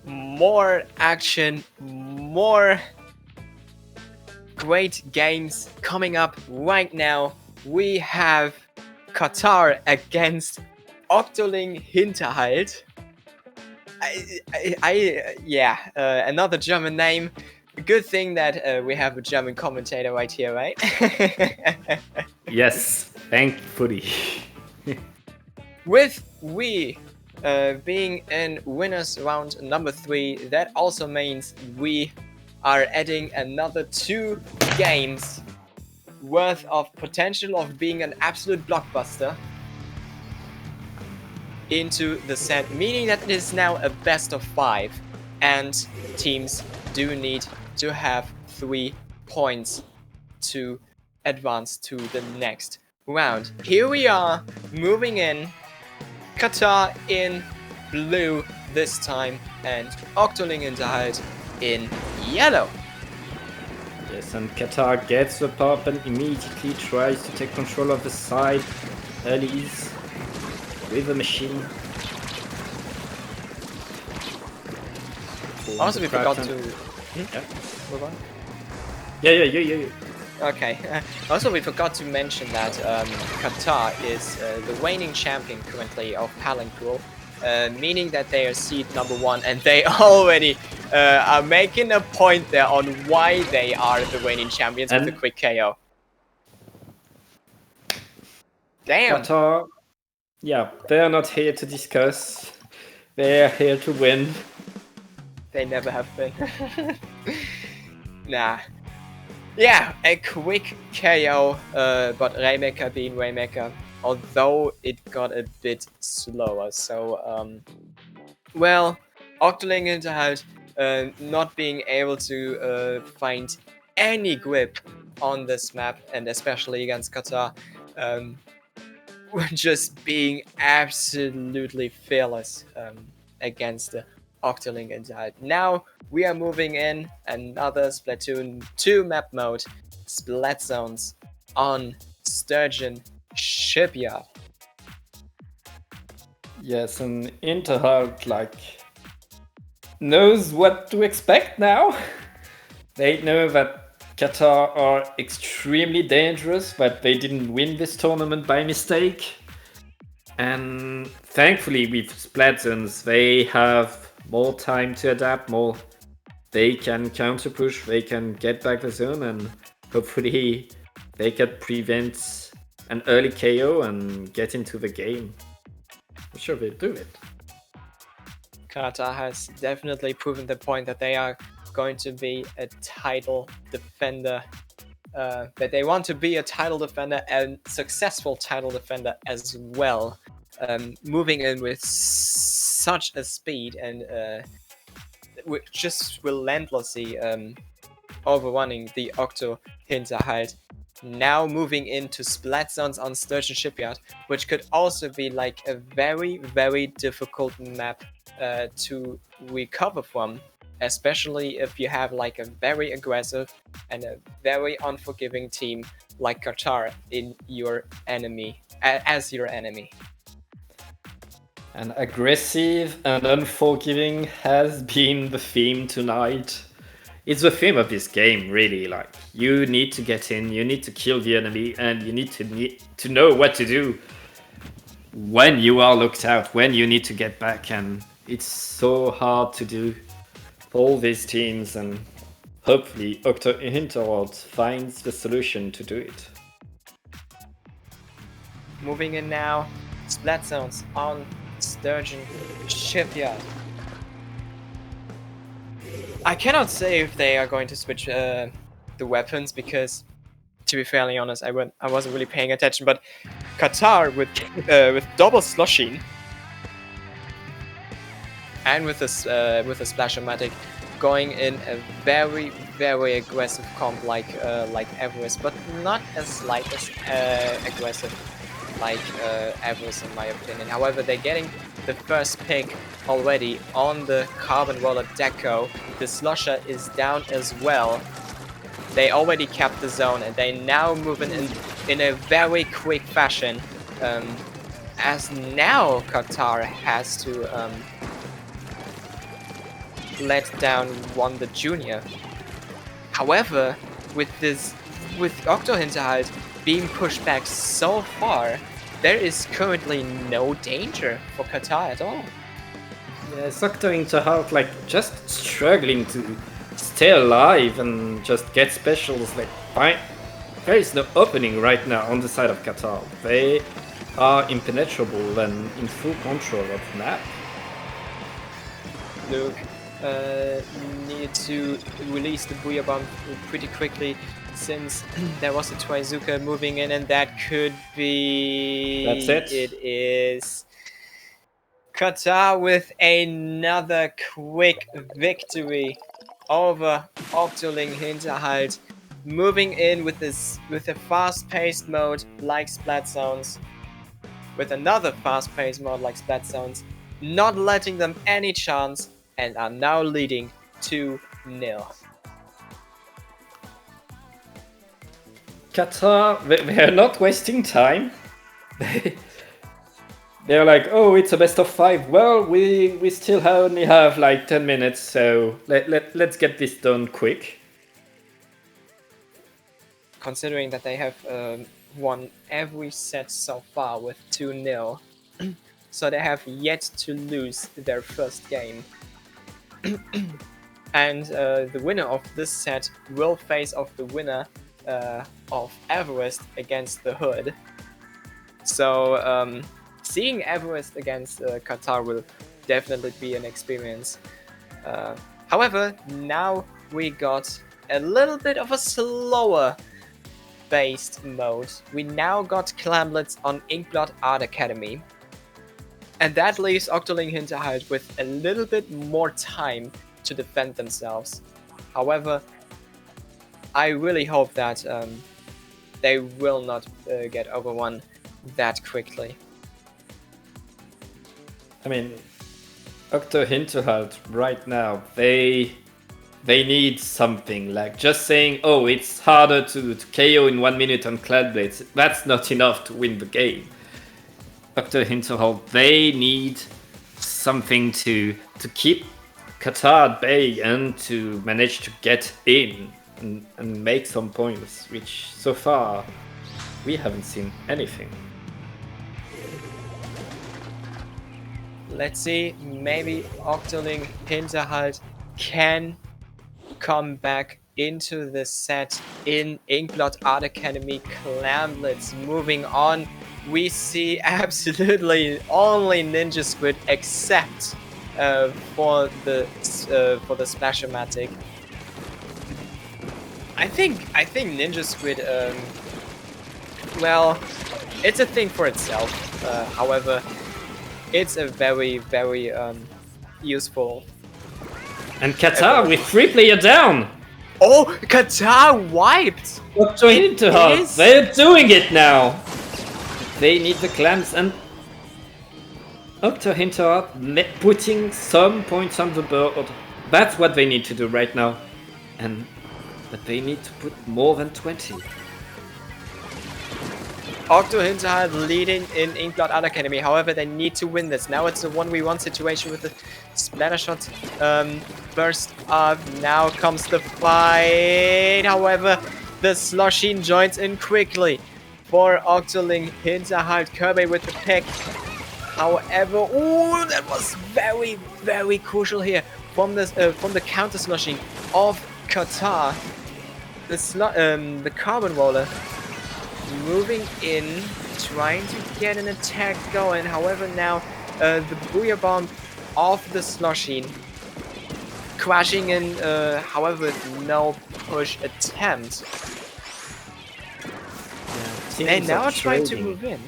More action, more great games coming up right now. We have Qatar against Oktoling Hinterhalt. Another German name. Good thing that we have a German commentator right here, right? Yes, thankfully. With we being in winners round number 3, that also means we are adding another 2 games worth of potential of being an absolute blockbuster into the sand, meaning that it is now a best of 5, and teams do need to have 3 points to advance to the next round. Here we are, moving in, Qatar in blue this time, and Okto Hinterhalt in yellow. Yes, and Qatar gets the pop and immediately tries to take control of the side. Early's with the machine. Also, we forgot to... Yeah. Move on. Yeah. Okay. Also, we forgot to mention that Qatar is the reigning champion currently of Palanpool, meaning that they are seed number 1, and they already are making a point there on why they are the reigning champions with a quick KO. Damn. Qatar, yeah, they're not here to discuss. They're here to win. They never have been. Nah. Yeah, a quick KO, but Rainmaker being Rainmaker, although it got a bit slower. So, well, Okto Hinterhalt not being able to find any grip on this map, and especially against Qatar, just being absolutely fearless against the Okto Hinterhalt. Now we are moving in another Splatoon 2 map mode, Splat Zones on Sturgeon Shipyard. Yes, and Hinterhalt knows what to expect now. They know that Qatar are extremely dangerous, but they didn't win this tournament by mistake. And thankfully with Splat Zones, they have more time to adapt, they can counter push, they can get back the zone, and hopefully they can prevent an early KO and get into the game. I'm sure they'll do it. Qatar has definitely proven the point that they are going to be a title defender, that they want to be a title defender and successful title defender as well. Moving in with such a speed and just relentlessly overrunning the Okto Hinterhalt. Now moving into Splat Zones on Sturgeon Shipyard, which could also be like a very, very difficult map to recover from, especially if you have like a very aggressive and a very unforgiving team like Qatar in your enemy, as your enemy. And aggressive and unforgiving has been the theme tonight. It's the theme of this game, really. Like, you need to get in, you need to kill the enemy, and you need to know what to do when you are looked out, when you need to get back, and it's so hard to do for all these teams, and hopefully Okto Hinterhalt finds the solution to do it. Moving in now, Splat Zones on Sturgeon Shipyard. I cannot say if they are going to switch the weapons, because, to be fairly honest, I wasn't really paying attention. But Qatar with double slushing and with a Splash-O-Matic going in a very, very aggressive comp like Everest, but not as light as aggressive like Everest in my opinion. However, they're getting the first pick already on the Carbon Roller Deco. The Slusher is down as well. They already capped the zone, and they now moving in a very quick fashion. As now Qatar has to let down one the Junior. However, with Okto Hinterhalt being pushed back so far, there is currently no danger for Qatar at all. Yeah, Okto Hinterhalt just struggling to stay alive and just get specials. There is no opening right now on the side of Qatar. They are impenetrable and in full control of the map. Luke needed to release the Booyah Bomb pretty quickly since there was a Twizuka moving in, and that could be... That's it. It is Qatar with another quick victory over Octoling Hinterhalt, moving in with a fast-paced mode like Splat Zones, with another fast-paced mode like Splat Zones, not letting them any chance, and are now leading 2-0. Qatar, they're not wasting time. They're like, oh, it's a best of 5. Well, we still only have like 10 minutes, so let's get this done quick. Considering that they have won every set so far with 2-0, so they have yet to lose their first game. And the winner of this set will face off the winner of Everest against the Hood. So seeing Everest against Qatar will definitely be an experience. However, now we got a little bit of a slower based mode. We now got Clamblets on Inkblot Art Academy, and that leaves Octoling Hinterhalt with a little bit more time to defend themselves. However, I really hope that they will not get overrun that quickly. I mean, Okto Hinterhalt right now, they need something, like just saying, oh, it's harder to KO in 1 minute on Cloudblades. That's not enough to win the game. Okto Hinterhalt, they need something to keep Qatar at bay and to manage to get in and make some points, which so far we haven't seen anything. Let's see, maybe Octoling Hinterhalt can come back into the set in Inkblot Art Academy. Clamblets moving on. We see absolutely only Ninja Squid except for the Splashomatic. I think Ninja Squid, well, it's a thing for itself. However, it's a very, very useful. And Qatar with 3 players down! Oh, Qatar wiped! Okto Hinterhalt, they're doing it now! They need the clans, and Okto Hinterhalt putting some points on the board. That's what they need to do right now. But they need to put more than 20. Okto Hinterhalt leading in Inkblot Art Academy. However, they need to win this. Now it's a 1v1 situation with the splatter shot burst up. Now comes the fight. However, the Sloshin joins in quickly for Octoling Hinterhalt. Kirby with the pick. However, ooh, that was very, very crucial here from the counter Sloshin of Qatar. The carbon roller moving in, trying to get an attack going. However, now the Booyah Bomb of the Sloshin crashing in, however, with no push attempt. Yeah, they now try to move in.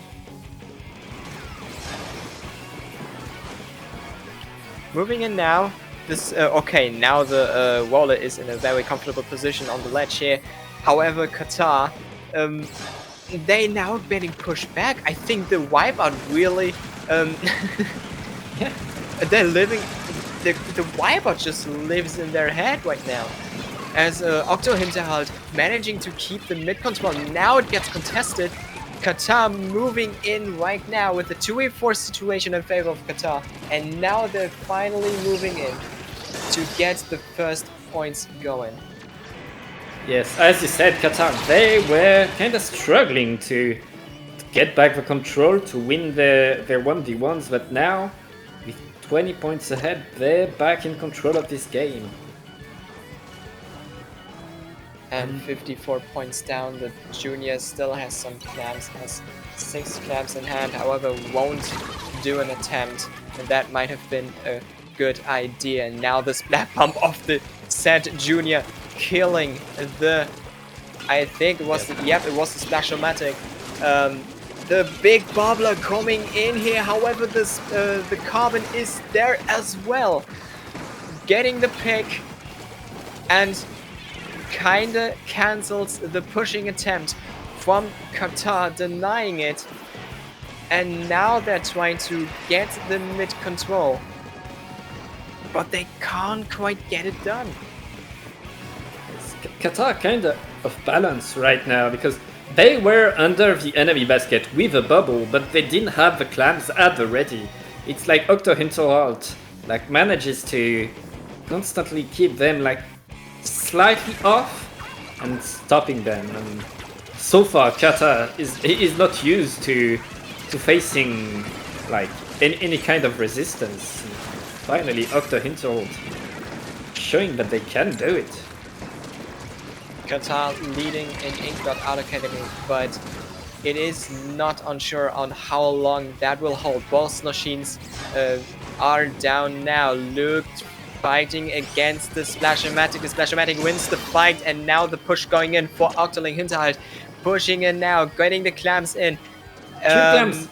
Moving in now. This okay, now the roller is in a very comfortable position on the ledge here. However, Qatar, they now getting pushed back. I think the wipeout really, yeah, they're living. The wipeout just lives in their head right now. As Okto Hinterhalt managing to keep the mid control. Now it gets contested. Qatar moving in right now with the 2v4 situation in favor of Qatar, and now they're finally moving in to get the first points going. Yes, as you said, Qatar, they were kind of struggling to get back the control, to win their 1v1s, but now, with 20 points ahead, they're back in control of this game. And 54 points down, the junior still has some clamps, has 6 clamps in hand, however won't do an attempt, and that might have been a good idea. Now the splat pump of the said junior killing the I think it was the, yep, it was the Splash-O-Matic. The big bubbler coming in here, however the Carbon is there as well. Getting the pick and kinda cancels the pushing attempt from Qatar, denying it. And now they're trying to get the mid control, but they can't quite get it done. Qatar kinda off balance right now because they were under the enemy basket with a bubble, but they didn't have the clams at the ready. It's like Okto Hinterhalt like manages to constantly keep them like slightly off and stopping them. And so far, Qatar is not used to facing like any kind of resistance. Finally, Okto Hinterhalt showing that they can do it. Qatar leading in Inkdot Art Academy, but it is not unsure on how long that will hold. Both machines are down now. Luke fighting against the Splash-O-Matic. The Splash-O-Matic wins the fight, and now the push going in for Octoling Hinterhalt. Pushing in now, getting the clams in. Two clams.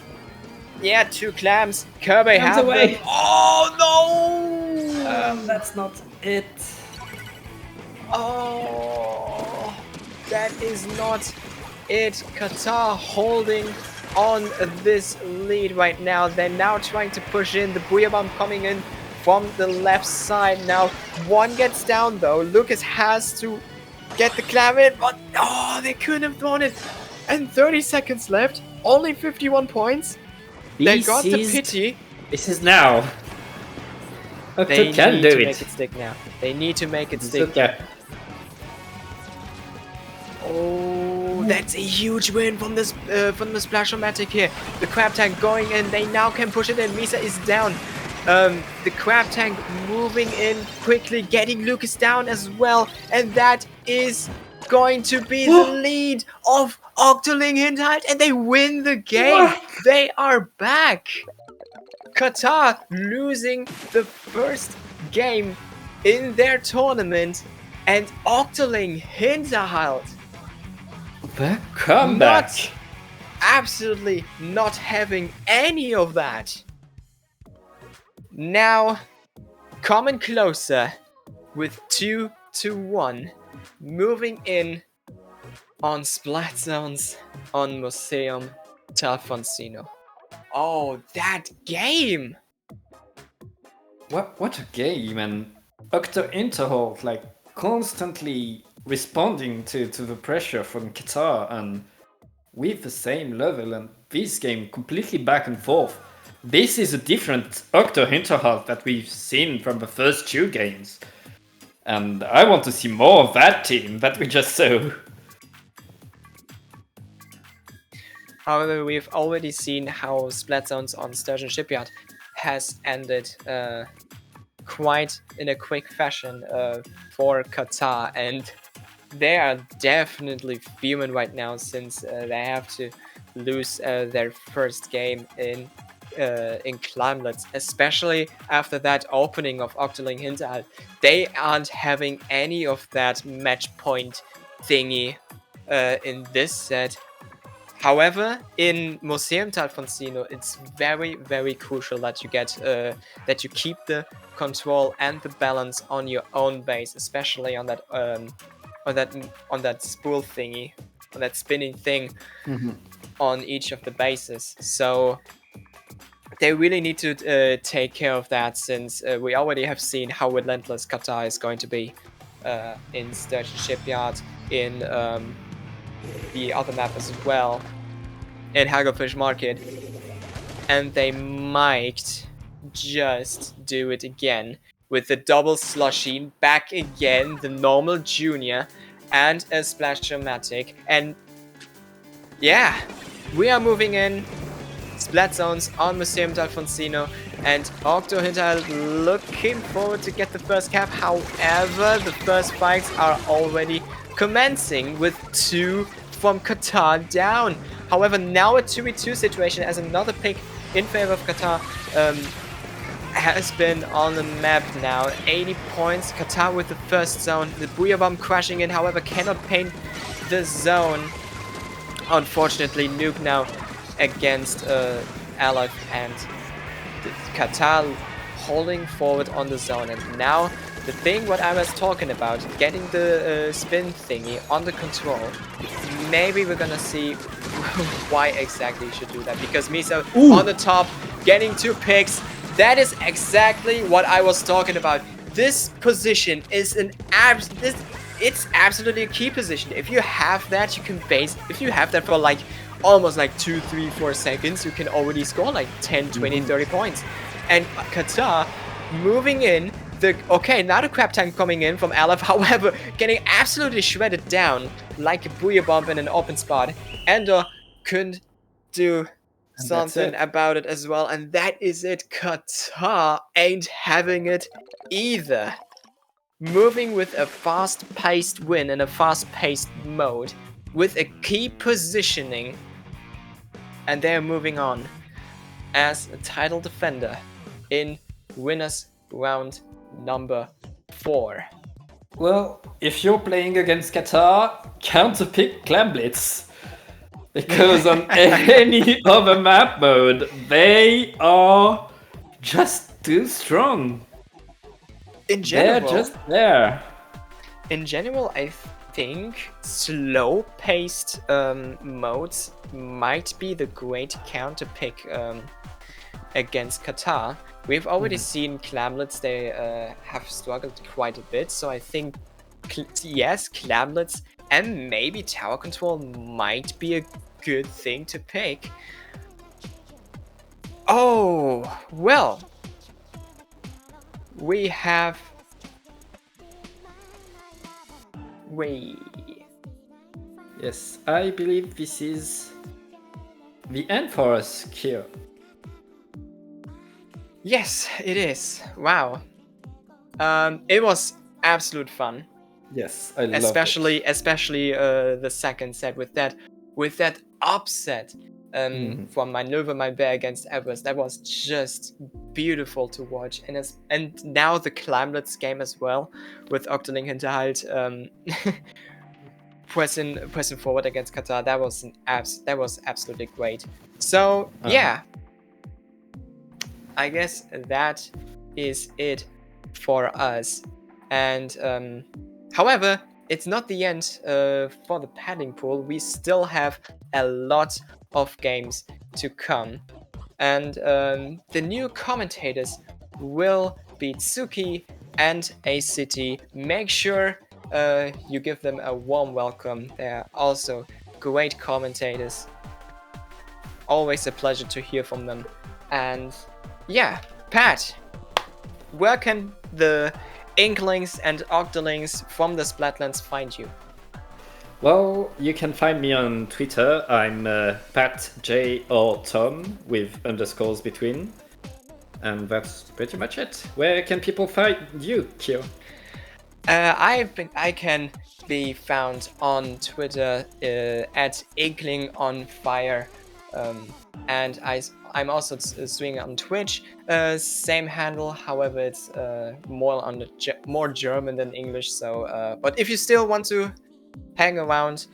Yeah, 2 clams. Kirby has away. them. Oh no! That's not it. Oh, that is not it. Qatar holding on this lead right now. They're now trying to push in. The Booyah Bomb coming in from the left side. Now, one gets down though. Lucas has to get the clam in, but oh, they couldn't have done it. And 30 seconds left. Only 51 points. They got the pity. This is now. They can need do to it. make it stick now. They need to make it It's stick. okay. Oh, that's a huge win from the Splash-O-Matic here. The Crab Tank going in. They now can push it in. Misa is down. The Crab Tank moving in quickly, getting Lucas down as well. And that is going to be the lead of Octoling Hinterhalt, and they win the game. What? They are back. Qatar losing the first game in their tournament, and Octoling Hinterhalt The comeback. absolutely not having any of that. Now, coming closer with 2-1, moving in on Splat Zones on Museum Talfoncino. Oh, that game! What a game, and Okto Hinterhalt like constantly responding to the pressure from Qatar and with the same level, and this game completely back and forth. This is a different Okto Hinterhalt that we've seen from the first 2 games. And I want to see more of that team that we just saw. However, we've already seen how Splat Zones on Sturgeon Shipyard has ended quite in a quick fashion for Qatar, and they are definitely fuming right now since they have to lose their first game in Climelets, especially after that opening of Octoling Hinterhalt. They aren't having any of that match point thingy in this set. However, in Museum Talfoncino, it's very, very crucial that you get that you keep the control and the balance on your own base, especially on that spool thingy, on that spinning thing on each of the bases. So they really need to take care of that, since we already have seen how relentless Qatar is going to be in Sturgeon Shipyard, in the other map as well, in Hagglefish Market, and they might just do it again with the double slushie, back again, the normal junior, and a Splash-O-Matic. And yeah, we are moving in Splat Zones on Museum Talfoncino, and Okto Hinterhalt looking forward to get the first cap. However, the first fights are already commencing with 2 from Qatar down. However, now a 2v2 situation as another pick in favor of Qatar has been on the map now. 80 points, Qatar with the first zone. The Booyah Bomb crashing in, however, cannot the zone. Unfortunately, Nuke now against Aleph and Qatar holding forward on the zone. And now the thing what I was talking about, getting the spin thingy under control. Maybe we're gonna see why exactly you should do that. Because Miso on the top, getting 2 picks. That is exactly what I was talking about. This position is it's absolutely a key position. If you have that, you can base. If you have that for like almost like 2, 3, 4 seconds, you can already score like 10, 20, 30 points. And Qatar moving in. Okay, now the crab tank coming in from Aleph, however, getting absolutely shredded down like a booyah bomb in an open spot. Ender couldn't do something about it as well, and that is it. Qatar ain't having it either. Moving with a fast-paced win in a fast-paced mode with a key positioning, and they're moving on as a title defender in winners round number 4. Well, if you're playing against Qatar, counterpick Clam Blitz. Because on any other map mode, they are just too strong. In general, they're just there. In general, I think slow-paced modes might be the great counterpick against Qatar. We've already seen Clamlets, they have struggled quite a bit, so I think, yes, Clamlets and maybe Tower Control might be a good thing to pick. Oh, well, we have... Yes, I believe this is the end for us here. Yes, it is. Wow. It was absolute fun. Yes, I love it. Especially the second set with that upset from my Löwe, my bear against Everest. That was just beautiful to watch. And now the Climelets game as well with Okto Hinterhalt pressing forward against Qatar. That was absolutely great. So yeah. I guess that is it for us. And however, it's not the end for the padding pool. We still have a lot of games to come. And the new commentators will be Tsuki and A City. Make sure you give them a warm welcome. They're also great commentators. Always a pleasure to hear from them. And yeah, Pat, where can the Inklings and Octolings from the Splatlands find you? Well, you can find me on Twitter. I'm Pat J or Tom with underscores between. And that's pretty much it. Where can people find you, Kyo? I can be found on Twitter at InklingOnFire. And I'm also streaming on Twitch, same handle. However, it's more on the more German than English. So, but if you still want to hang around,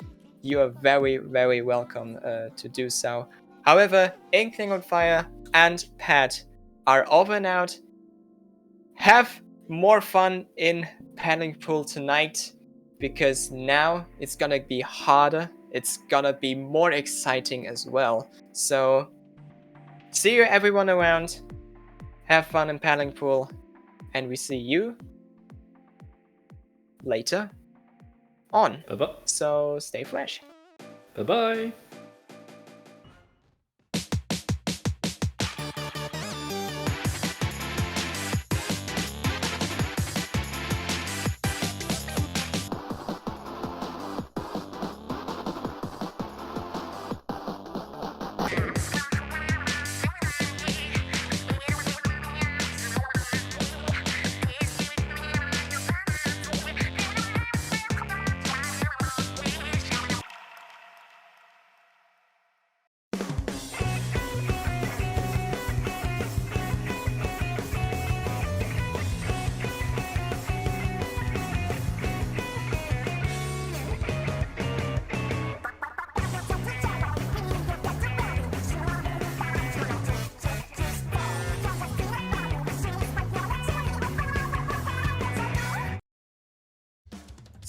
you are very, very welcome to do so. However, Inkling on Fire and Pat are over and out. Have more fun in paddling pool tonight, because now it's gonna be harder. It's gonna be more exciting as well. So, see you everyone around. Have fun in paddling pool, and we see you later on. Bye-bye. So stay fresh. Bye-bye.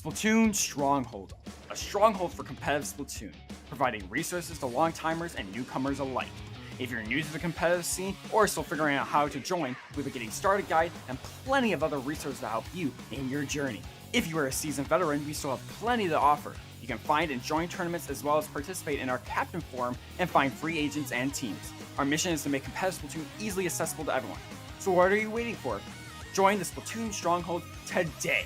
Splatoon Stronghold, a stronghold for competitive Splatoon, providing resources to long-timers and newcomers alike. If you're new to the competitive scene or still figuring out how to join, we have a getting started guide and plenty of other resources to help you in your journey. If you are a seasoned veteran, we still have plenty to offer. You can find and join tournaments as well as participate in our Captain Forum and find free agents and teams. Our mission is to make competitive Splatoon easily accessible to everyone. So what are you waiting for? Join the Splatoon Stronghold today!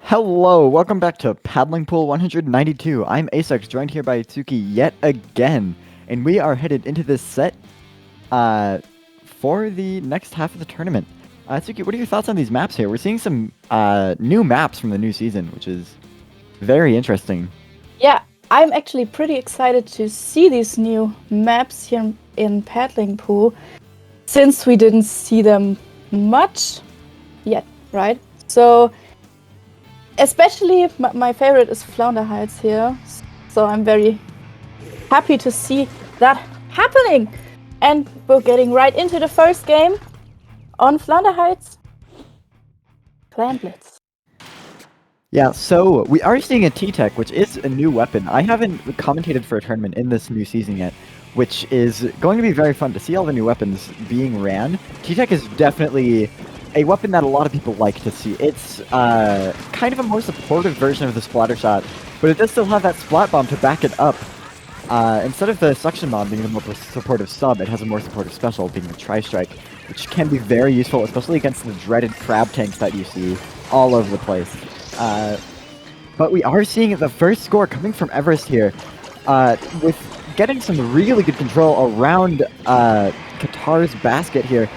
Hello, welcome back to Paddling Pool 192. I'm Asex, joined here by Itsuki yet again, and we are headed into this set for the next half of the tournament. Itsuki, what are your thoughts on these maps here? We're seeing some new maps from the new season, which is very interesting. Yeah, I'm actually pretty excited to see these new maps here in Paddling Pool, since we didn't see them much yet, right? So especially my favorite is Flounder Heights here, so I'm very happy to see that happening. And we're getting right into the first game on Flounder Heights. Clan Blitz. Yeah, so we are seeing a T-Tech, which is a new weapon. I haven't commentated for a tournament in this new season yet. which is going to be very fun to see all the new weapons being ran. T-Tech is definitely a weapon that a lot of people like to see. It's kind of a more supportive version of the splatter shot, but it does still have that splat bomb to back it up. Instead of the suction bomb being the more supportive sub, it has a more supportive special, being the tri-strike, which can be very useful, especially against the dreaded crab tanks that you see all over the place. But we are seeing the first score coming from Everest here, with getting some really good control around Qatar's basket here,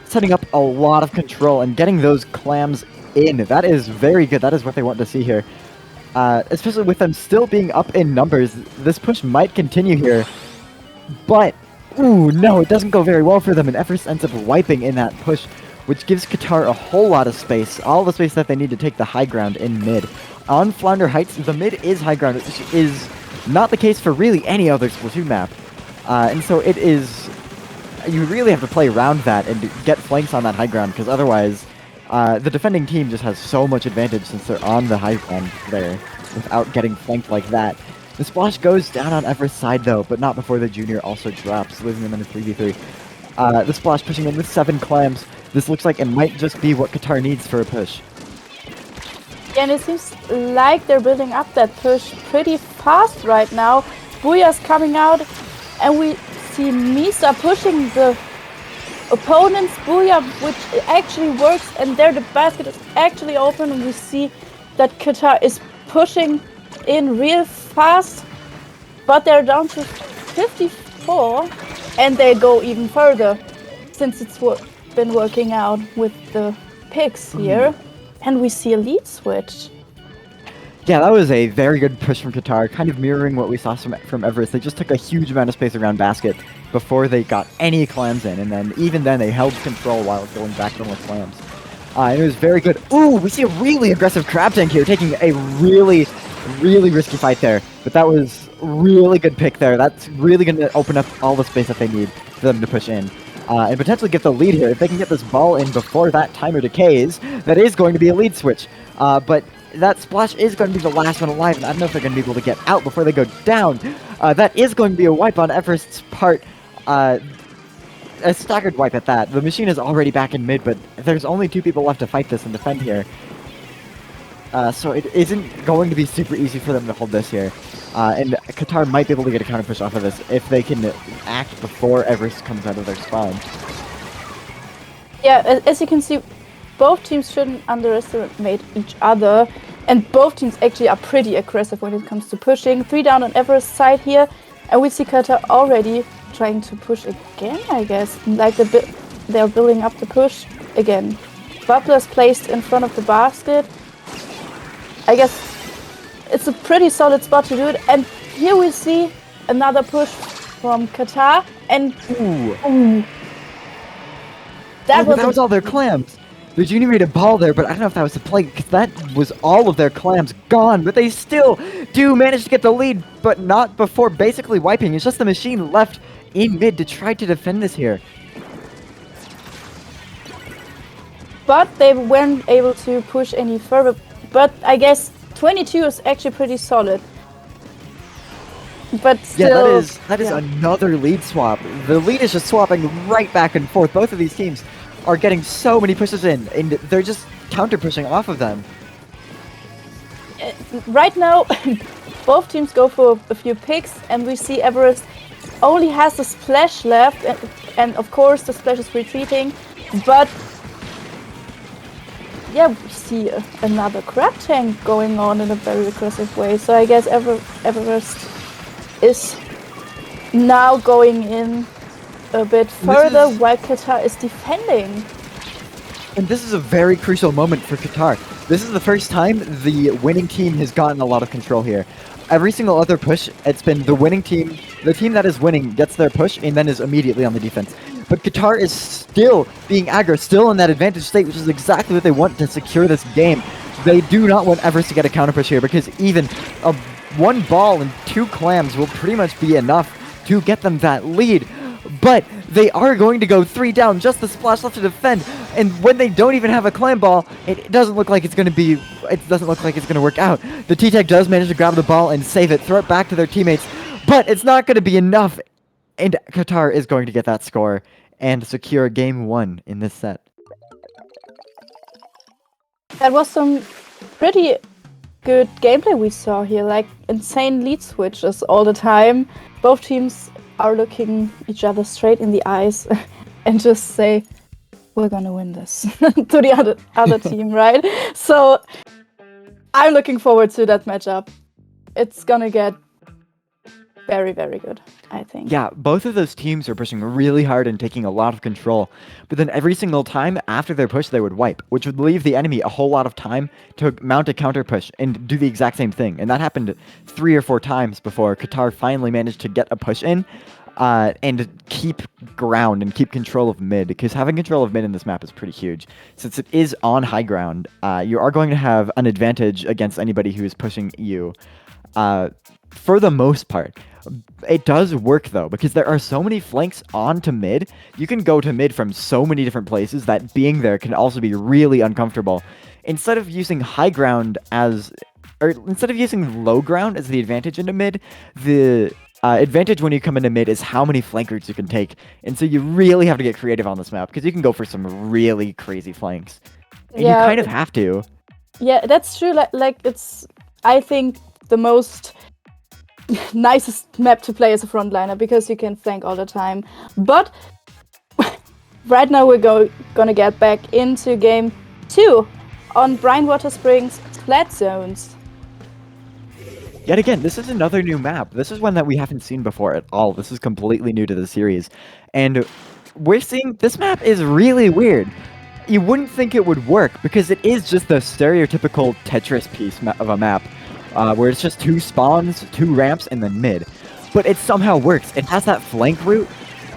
setting up a lot of control and getting those clams in. That is very good. That is what they want to see here. Especially with them still being up in numbers, this push might continue here, but ooh, no, it doesn't go very well for them, and Everest ends up wiping in that push, which gives Qatar a whole lot of space, all the space that they need to take the high ground in mid. On Flounder Heights, the mid is high ground, which is not the case for really any other Splatoon map, and so it is, you really have to play around that and get flanks on that high ground, because otherwise the defending team just has so much advantage since they're on the high ground there without getting flanked like that. The splash goes down on Everest's side though, but not before the junior also drops, losing them in a 3v3. The splash pushing in with 7 clams. This looks like it might just be what Qatar needs for a push. Yeah, and it seems like they're building up that push pretty fast right now. Booyah's coming out, and we see Misa pushing the opponent's Booyah, which actually works, and there the basket is actually open, and we see that Qatar is pushing in real fast, but they're down to 54, and they go even further since it's been working out with the picks here, and we see a lead switch. Yeah, that was a very good push from Qatar, kind of mirroring what we saw from Everest. They just took a huge amount of space around basket before they got any clams in, and then even then they held control while going back to them with clams. And it was very good. Ooh, we see a really aggressive crab tank here, taking a really risky fight there. But that was really good pick there. That's really going to open up all the space that they need for them to push in. And potentially get the lead here. If they can get this ball in before that timer decays, that is going to be a lead switch. But that splash is going to be the last one alive, and I don't know if they're going to be able to get out before they go down. That is going to be a wipe on Everest's part. A staggered wipe at that. The machine is already back in mid, but there's only 2 people left to fight this and defend here. So it isn't going to be super easy for them to hold this here. And Qatar might be able to get a counter push off of this if they can act before Everest comes out of their spawn. Yeah, as you can see, both teams shouldn't underestimate each other, and both teams actually are pretty aggressive when it comes to pushing. 3 down on Everest's side here, and we see Qatar already trying to push again, I guess. Like they're building up the push again. Bubbler's placed in front of the basket. I guess it's a pretty solid spot to do it. And here we see another push from Qatar. And ooh, that was all their clams. The junior made a ball there, but I don't know if that was the play, because that was all of their clams gone. But they still do manage to get the lead, but not before basically wiping. It's just the machine left in mid to try to defend this here. But they weren't able to push any further. But I guess 22 is actually pretty solid. But still, yeah, that is another lead swap. The lead is just swapping right back and forth. Both of these teams are getting so many pushes in, and they're just counter pushing off of them. Right now, both teams go for a few picks, and we see Everest only has a splash left, and of course the splash is retreating. But yeah, we see another crab tank going on in a very aggressive way. So I guess Everest is now going in a bit further while Qatar is defending. And this is a very crucial moment for Qatar. This is the first time the winning team has gotten a lot of control here. Every single other push, it's been the winning team, the team that is winning gets their push and then is immediately on the defense. But Qatar is still being aggro, still in that advantage state, which is exactly what they want to secure this game. They do not want Everest to get a counter push here, because even one ball and 2 clams will pretty much be enough to get them that lead. But they are going to go 3 down, just the splash left to defend. And when they don't even have a clam ball, it doesn't look like it's going to work out. The T-Tech does manage to grab the ball and save it, throw it back to their teammates. But it's not going to be enough, and Qatar is going to get that score and secure game 1 in this set. That was some pretty good gameplay we saw here, like insane lead switches all the time. Both teams are looking each other straight in the eyes and just say, we're gonna win this to the other team, right? So I'm looking forward to that matchup. It's gonna get very, very good, I think. Yeah, both of those teams are pushing really hard and taking a lot of control, but then every single time after their push they would wipe, which would leave the enemy a whole lot of time to mount a counter push and do the exact same thing. And that happened 3 or 4 times before Qatar finally managed to get a push in and keep ground and keep control of mid, because having control of mid in this map is pretty huge. Since it is on high ground, you are going to have an advantage against anybody who is pushing you for the most part. It does work though, because there are so many flanks onto mid. You can go to mid from so many different places that being there can also be really uncomfortable. Instead of using high ground instead of using low ground as the advantage into mid, the advantage when you come into mid is how many flankers you can take. And so you really have to get creative on this map, because you can go for some really crazy flanks. And you kind of have to. Yeah, that's true. Like it's, I think, the most nicest map to play as a frontliner, because you can flank all the time. But right now we're gonna get back into game 2 on Brine-Water Springs Splat Zones. Yet again, this is another new map. This is one that we haven't seen before at all. This is completely new to the series. And we're seeing this map is really weird. You wouldn't think it would work, because it is just the stereotypical Tetris piece of a map. Where it's just 2 spawns, 2 ramps, and then mid. But it somehow works. It has that flank route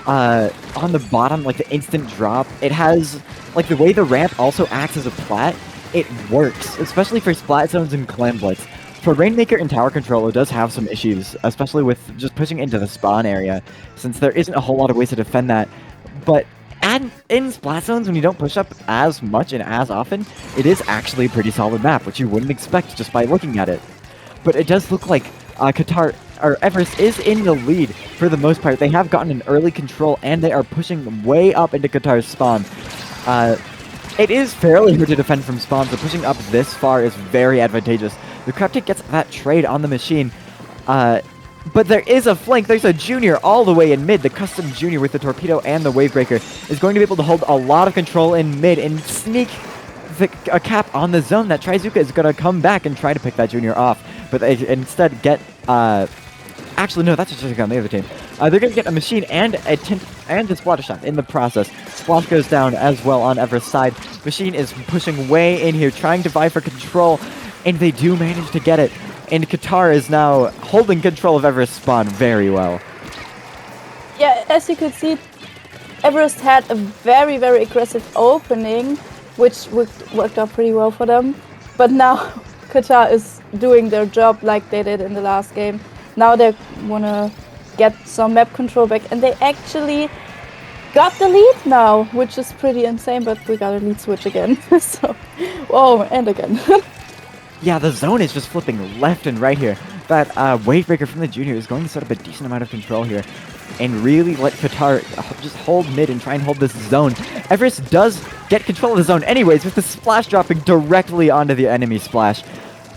on the bottom, like the instant drop. It has, like, the way the ramp also acts as a plat. It works, especially for splat zones and clan blitz. For Rainmaker and tower control, it does have some issues, especially with just pushing into the spawn area, since there isn't a whole lot of ways to defend that. But in splat zones, when you don't push up as much and as often, it is actually a pretty solid map, which you wouldn't expect just by looking at it. But it does look like Qatar, or Everest, is in the lead for the most part. They have gotten an early control, and they are pushing way up into Qatar's spawn. It is fairly hard to defend from spawn, so pushing up this far is very advantageous. The Cryptic gets that trade on the machine, but there is a flank. There's a junior all the way in mid. The custom junior with the torpedo and the wavebreaker is going to be able to hold a lot of control in mid and sneak a cap on the zone that Trizuka is going to come back and try to pick that junior off. But they instead get... actually, no, that's just on the other team. They're going to get a machine and a splatter shot in the process. Splash goes down as well on Everest's side. Machine is pushing way in here, trying to vie for control, and they do manage to get it. And Qatar is now holding control of Everest's spawn very well. Yeah, as you could see, Everest had a very, very aggressive opening, which worked out pretty well for them. But now Qatar is doing their job like they did in the last game. Now they want to get some map control back, and they actually got the lead now, which is pretty insane, but we got a lead switch again. So, oh, and again. Yeah, the zone is just flipping left and right here. That wavebreaker from the junior is going to set up a decent amount of control here and really let Qatar just hold mid and try and hold this zone. Everest does get control of the zone anyways, with the splash dropping directly onto the enemy splash.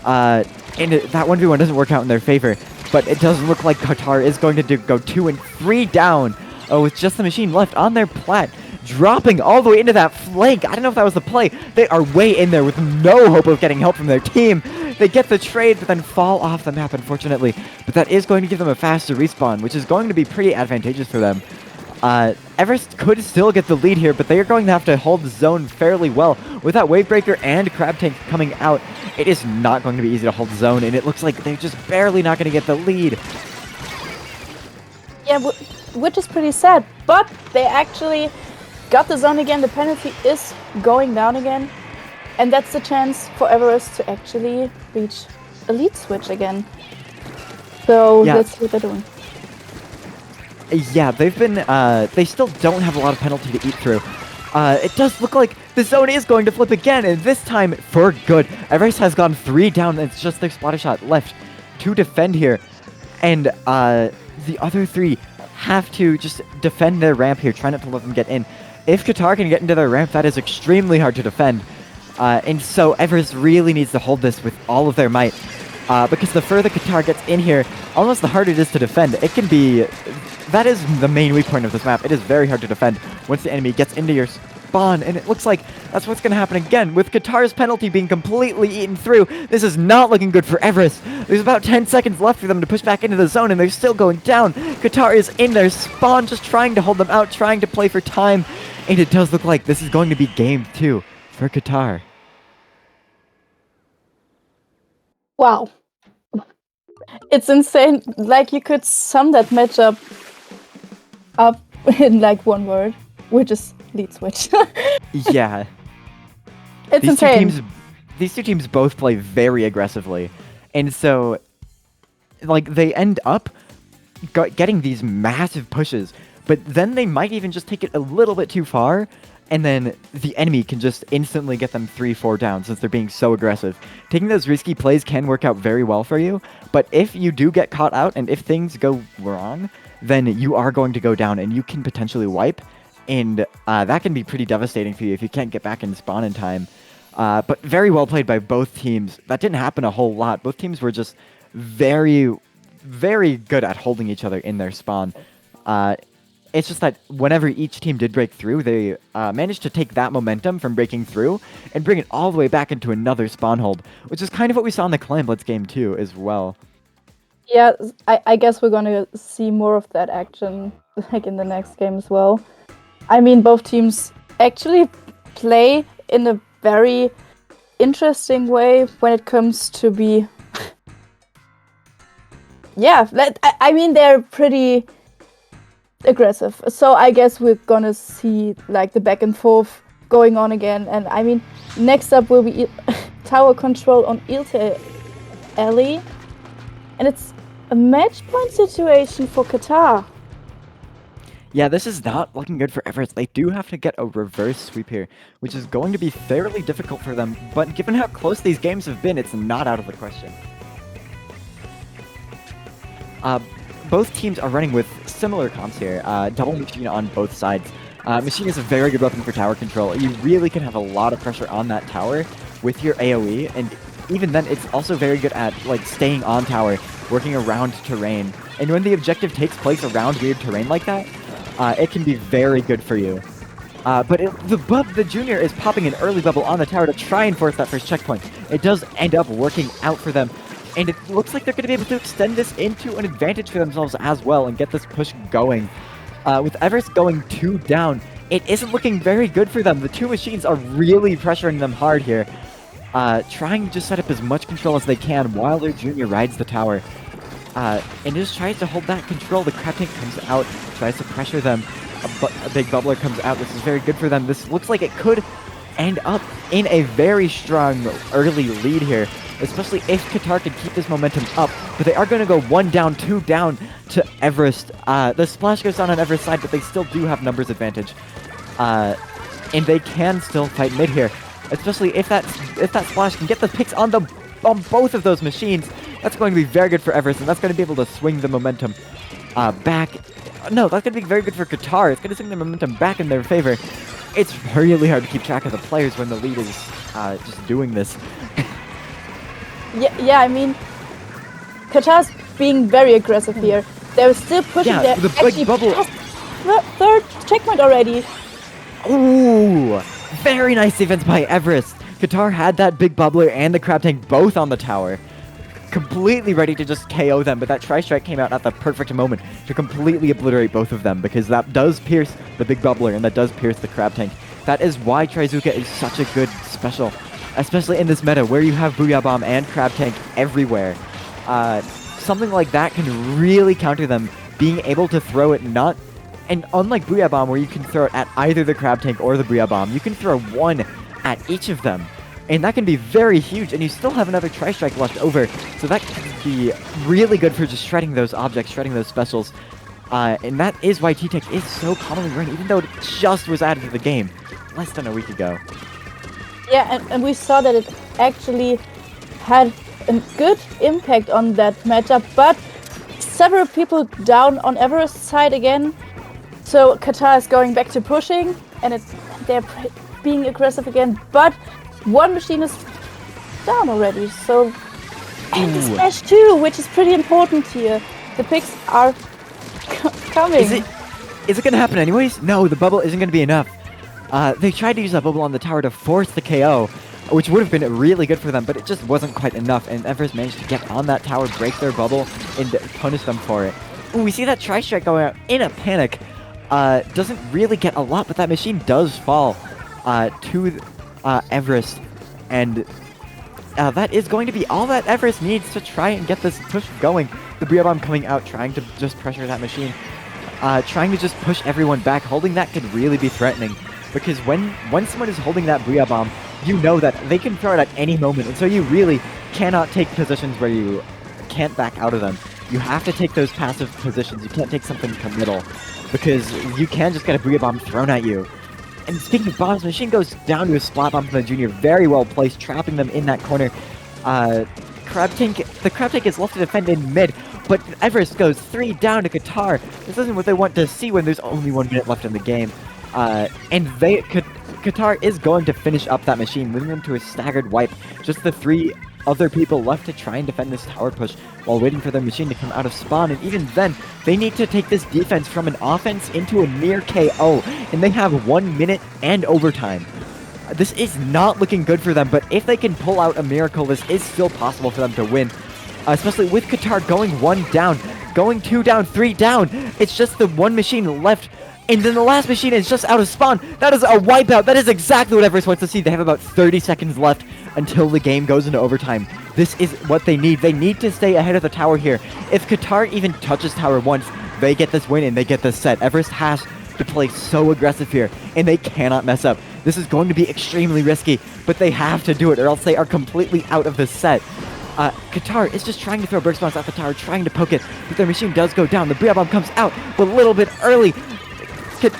And that 1v1 doesn't work out in their favor, but it does look like Qatar is going to go 2 and 3 down with just the machine left on their plat, dropping all the way into that flank. I don't know if that was the play. They are way in there with no hope of getting help from their team. They get the trade, but then fall off the map, unfortunately. But that is going to give them a faster respawn, which is going to be pretty advantageous for them. Everest could still get the lead here, but they are going to have to hold the zone fairly well. With that Wavebreaker and Crab Tank coming out, it is not going to be easy to hold the zone, and it looks like they're just barely not going to get the lead. Yeah, which is pretty sad, but they actually got the zone again. The penalty is going down again, and that's the chance for Everest to actually reach a lead switch again. So yeah. Let's see what they're doing. Yeah, they've been, they still don't have a lot of penalty to eat through. It does look like the zone is going to flip again, and this time for good. Everest has gone 3 down, and it's just their splatter shot left to defend here. And the other three have to just defend their ramp here, try not to let them get in. If Qatar can get into their ramp, that is extremely hard to defend. And so Everest really needs to hold this with all of their might. Because the further Qatar gets in here, almost the harder it is to defend. It can be... That is the main weak point of this map. It is very hard to defend once the enemy gets into your spawn, and it looks like that's what's going to happen again, with Qatar's penalty being completely eaten through. This is not looking good for Everest. There's about 10 seconds left for them to push back into the zone, and they're still going down. Qatar is in their spawn, just trying to hold them out, trying to play for time, and it does look like this is going to be game 2 for Qatar. Wow. It's insane. Like, you could sum that matchup up in like one word, which is lead switch. Yeah. It's insane. These two teams both play very aggressively, and so like they end up getting these massive pushes, but then they might even just take it a little bit too far, and then the enemy can just instantly get them 3-4 down since they're being so aggressive. Taking those risky plays can work out very well for you, but if you do get caught out and if things go wrong, then you are going to go down and you can potentially wipe, and that can be pretty devastating for you if you can't get back in spawn in time. But very well played by both teams. That didn't happen a whole lot. Both teams were just very, very good at holding each other in their spawn. It's just that whenever each team did break through, they managed to take that momentum from breaking through and bring it all the way back into another spawn hold, which is kind of what we saw in the Clan Blitz game too, as well. Yeah, I guess we're gonna see more of that action like in the next game as well. I mean, both teams actually play in a very interesting way when it comes to be... yeah, I mean, they're pretty aggressive. So I guess we're gonna see like the back and forth going on again. And I mean, next up will be tower control on Ilte Alley. And it's a match point situation for Qatar. Yeah, this is not looking good for Everest. They do have to get a reverse sweep here, which is going to be fairly difficult for them, but given how close these games have been, it's not out of the question. Both teams are running with similar comps here, double Machine on both sides. Machine is a very good weapon for tower control. You really can have a lot of pressure on that tower with your AoE, and even then, it's also very good at like staying on tower, working around terrain. And when the objective takes place around weird terrain like that, it can be very good for you. But the Junior is popping an early bubble on the tower to try and force that first checkpoint. It does end up working out for them, and it looks like they're going to be able to extend this into an advantage for themselves as well and get this push going. With Everest going 2 down, it isn't looking very good for them. The two machines are really pressuring them hard here. Trying to just set up as much control as they can while their Junior rides the tower. And just tries to hold that control. The crab tank comes out, tries to pressure them. A big bubbler comes out. This is very good for them. This looks like it could end up in a very strong early lead here, especially if Qatar can keep this momentum up. But they are going to go 1 down, 2 down to Everest. The splash goes down on Everest's side, but they still do have numbers advantage. And they can still fight mid here. Especially if that splash can get the picks on both of those machines, that's going to be very good for Everest, and that's going to be able to swing the momentum back. No, that's going to be very good for Qatar. It's going to swing the momentum back in their favor. It's really hard to keep track of the players when the lead is just doing this. Yeah, I mean, Qatar's being very aggressive here. They're still pushing their the big bubble. Third checkpoint already. Ooh! Very nice defense by Everest. Qatar had that big bubbler and the crab tank both on the tower. Completely ready to just KO them, but that tri-strike came out at the perfect moment to completely obliterate both of them, because that does pierce the big bubbler and that does pierce the crab tank. That is why Trizuka is such a good special, especially in this meta where you have Booyah Bomb and crab tank everywhere. Something like that can really counter them, being able to throw it not... And unlike Booyah Bomb, where you can throw it at either the crab tank or the Booyah Bomb, you can throw one at each of them. And that can be very huge, and you still have another tri-strike left over, so that can be really good for just shredding those objects, shredding those specials. And that is why T-Tech is so commonly run, even though it just was added to the game less than a week ago. Yeah, and we saw that it actually had a good impact on that matchup, but several people down on Everest side again. So Qatar is going back to pushing, and they're being aggressive again. But one machine is down already. So and the smash too, which is pretty important here. The picks are coming. Is it going to happen anyways? No, the bubble isn't going to be enough. They tried to use that bubble on the tower to force the KO, which would have been really good for them, but it just wasn't quite enough, and Everest managed to get on that tower, break their bubble, and punish them for it. Ooh, we see that Tri-Strike going out in a panic. Doesn't really get a lot, but that machine does fall to Everest, and that is going to be all that Everest needs to try and get this push going. The Booyah Bomb coming out, trying to just pressure that machine. Trying to just push everyone back. Holding that could really be threatening, because when someone is holding that Booyah Bomb, you know that they can throw it at any moment, and so you really cannot take positions where you can't back out of them. You have to take those passive positions. You can't take something committal, because you can just get a Booyah Bomb thrown at you. And speaking of bombs, the machine goes down to a Splat Bomb from the Junior, very well placed, trapping them in that corner. The Crab Tank is left to defend in mid, but Everest goes 3 down to Qatar. This isn't what they want to see when there's only 1 minute left in the game. And Qatar is going to finish up that machine, moving them to a staggered wipe. Just the 3 other people left to try and defend this tower push while waiting for their machine to come out of spawn, and even then, they need to take this defense from an offense into a near KO, and they have 1 minute and overtime. This is not looking good for them, but if they can pull out a miracle, this is still possible for them to win. Especially with Qatar going 1 down, going 2 down, 3 down. It's just the 1 machine left, and then the last machine is just out of spawn. That is a wipeout. That is exactly what Everest wants to see. They have about 30 seconds left until the game goes into overtime. This is what they need. They need to stay ahead of the tower here. If Qatar even touches tower once, they get this win and they get this set. Everest has to play so aggressive here, and they cannot mess up. This is going to be extremely risky, but they have to do it, or else they are completely out of this set. Qatar is just trying to throw burst bombs at the tower, trying to poke it, but their machine does go down. The Booyah Bomb comes out, but a little bit early.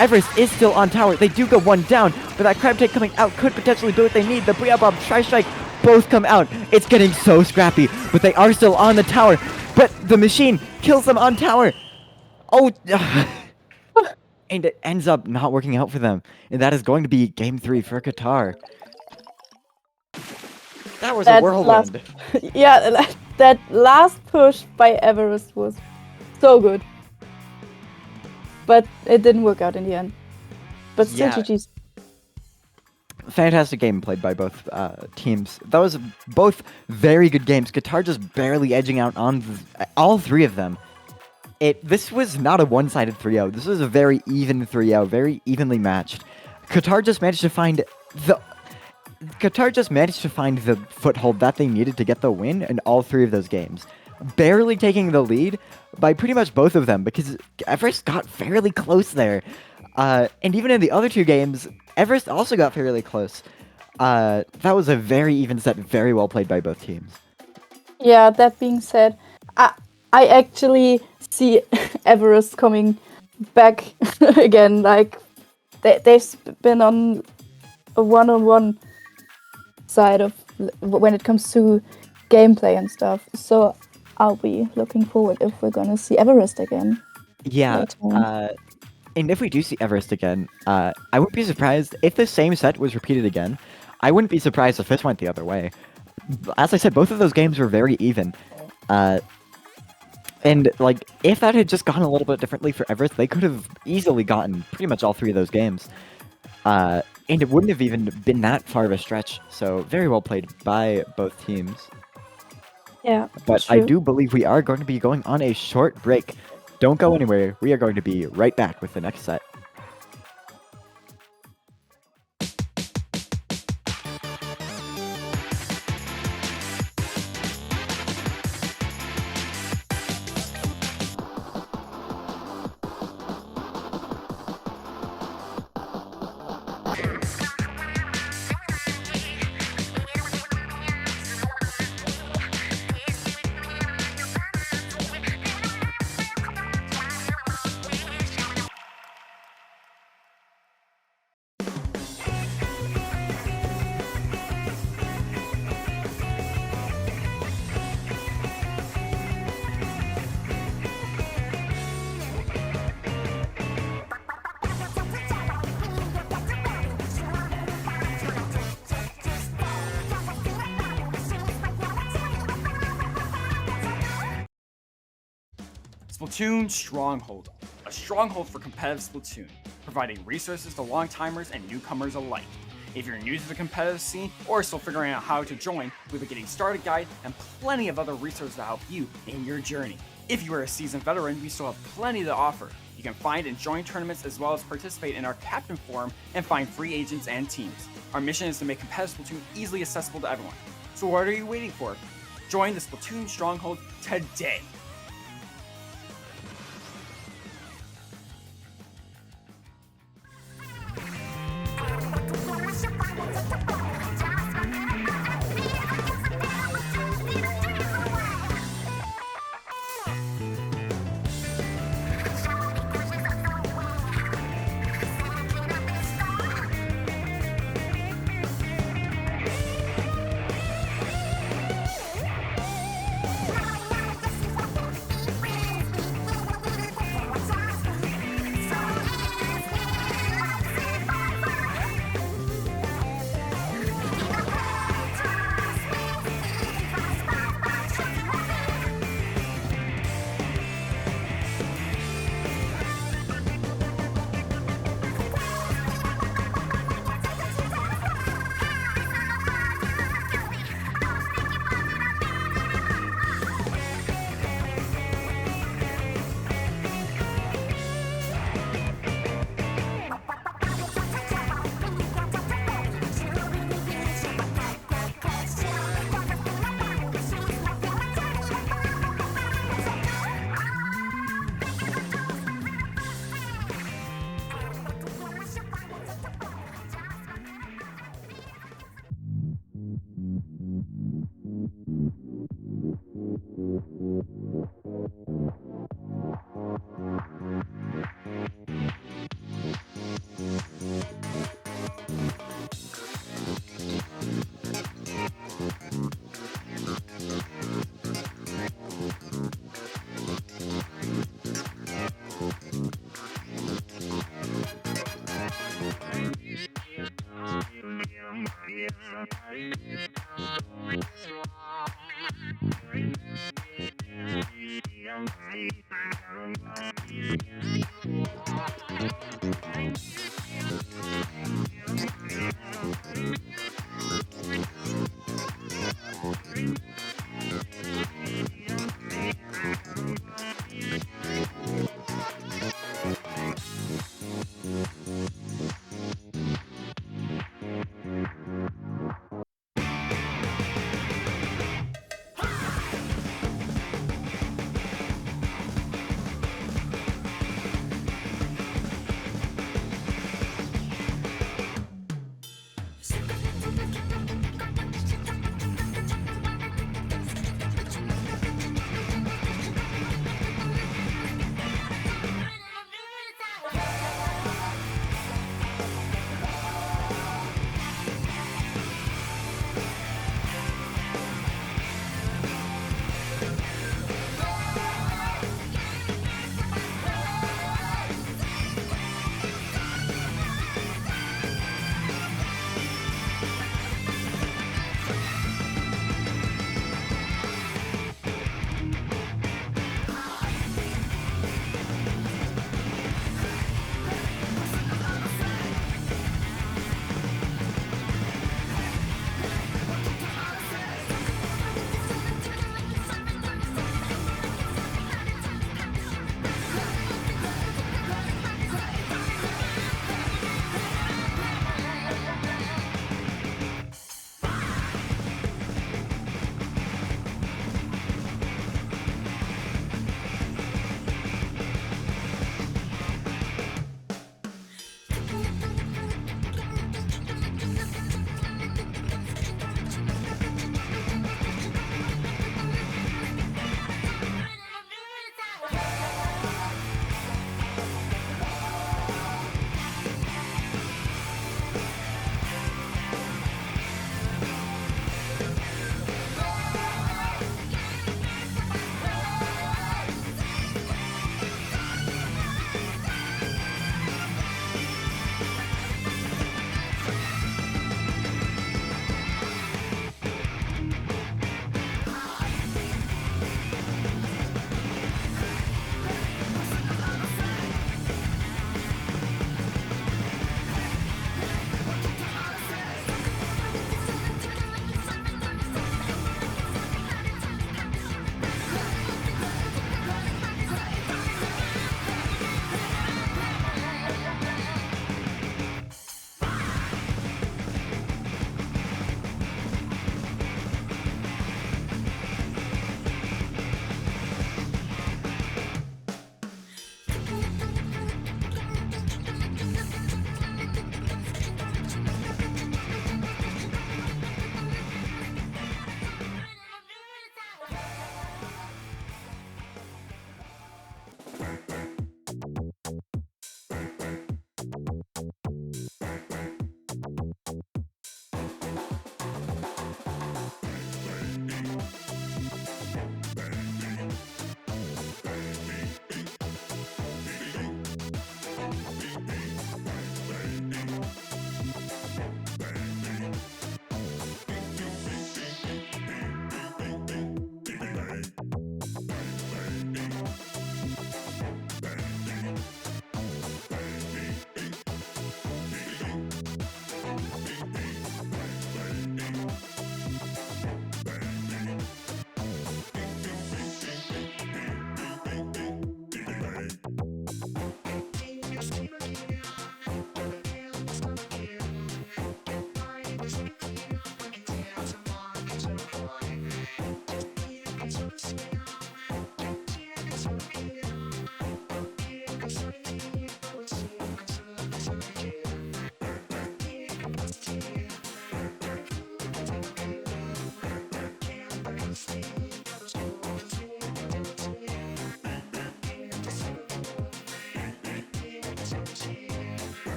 Everest is still on tower. They do go 1 down, but that Crab Tank coming out could potentially do what they need. The Booyah Bomb, Tri-Strike, both come out. It's getting so scrappy, but they are still on the tower. But the machine kills them on tower. Oh, and it ends up not working out for them. And that is going to be game 3 for Qatar. That was a whirlwind. Yeah, that last push by Everest was so good. But it didn't work out in the end. But still, GG's. Fantastic game played by both teams. That was both very good games. Qatar just barely edging out on all 3 of them. This was not a one-sided 3-0. This was a very even 3-0, very evenly matched. Qatar just managed to find the foothold that they needed to get the win in all 3 of those games. Barely taking the lead by pretty much both of them, because Everest got fairly close there. And even in the other 2 games, Everest also got fairly close. That was a very even set, very well played by both teams. Yeah, that being said, I actually see Everest coming back again. Like, they've been on a one-on-one side of when it comes to gameplay and stuff. So I'll be looking forward if we're gonna see Everest again. Yeah, and if we do see Everest again, I wouldn't be surprised if the same set was repeated again. I wouldn't be surprised if this went the other way. As I said, both of those games were very even. And, like, if that had just gone a little bit differently for Everest, they could have easily gotten pretty much all 3 of those games. And it wouldn't have even been that far of a stretch. So, very well played by both teams. Yeah, but true. I do believe we are going to be going on a short break. Don't go anywhere. We are going to be right back with the next set. Splatoon Stronghold, a stronghold for competitive Splatoon, providing resources to long-timers and newcomers alike. If you're new to the competitive scene or still figuring out how to join, we have a getting started guide and plenty of other resources to help you in your journey. If you are a seasoned veteran, we still have plenty to offer. You can find and join tournaments as well as participate in our Captain Forum and find free agents and teams. Our mission is to make competitive Splatoon easily accessible to everyone. So what are you waiting for? Join the Splatoon Stronghold today!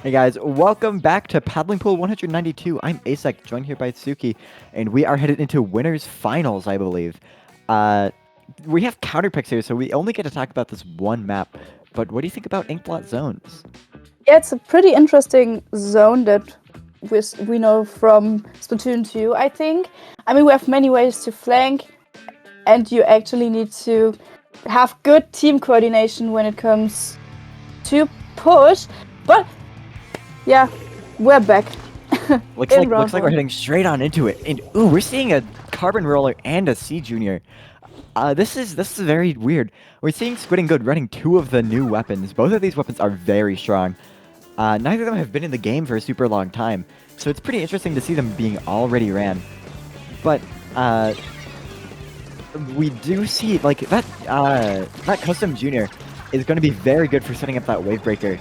Hey guys, welcome back to Paddling Pool 192. I'm Asek, joined here by Suki, and we are headed into winners finals, I believe. We have counter picks here, so we only get to talk about this one map. But what do you think about Inkblot zones? Yeah, it's a pretty interesting zone that we know from Splatoon 2, I think. I mean, we have many ways to flank, and you actually need to have good team coordination when it comes to push. But yeah, we're back. Looks like we're heading straight on into it. And ooh, we're seeing a Carbon Roller and a C Junior. This is very weird. We're seeing Squidding Good running 2 of the new weapons. Both of these weapons are very strong. Neither of them have been in the game for a super long time, so it's pretty interesting to see them being already ran. But we do see like that Custom Junior is going to be very good for setting up that Wavebreaker.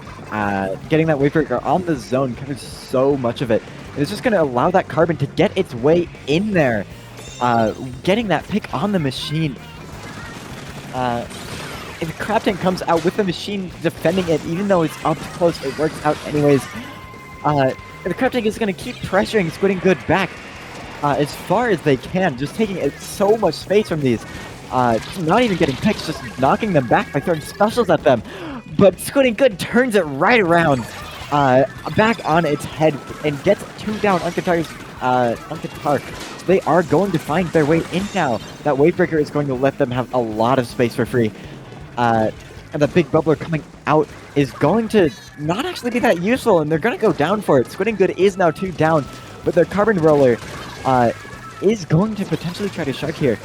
Getting that Wavebreaker on the zone covers so much of it. And it's just going to allow that Carbon to get its way in there. Getting that pick on the machine. If the Crab Tank comes out with the machine defending it, even though it's up close, it works out anyways. The Crab Tank is going to keep pressuring Squidding Good back as far as they can, just taking so much space from these. Not even getting picks, just knocking them back by throwing specials at them. But Squidding Good turns it right around, back on its head, and gets 2 down on Qatar. They are going to find their way in now. That Wavebreaker is going to let them have a lot of space for free. And the big bubbler coming out is going to not actually be that useful, and they're going to go down for it. Squidding Good is now 2 down, but their Carbon Roller is going to potentially try to shark here.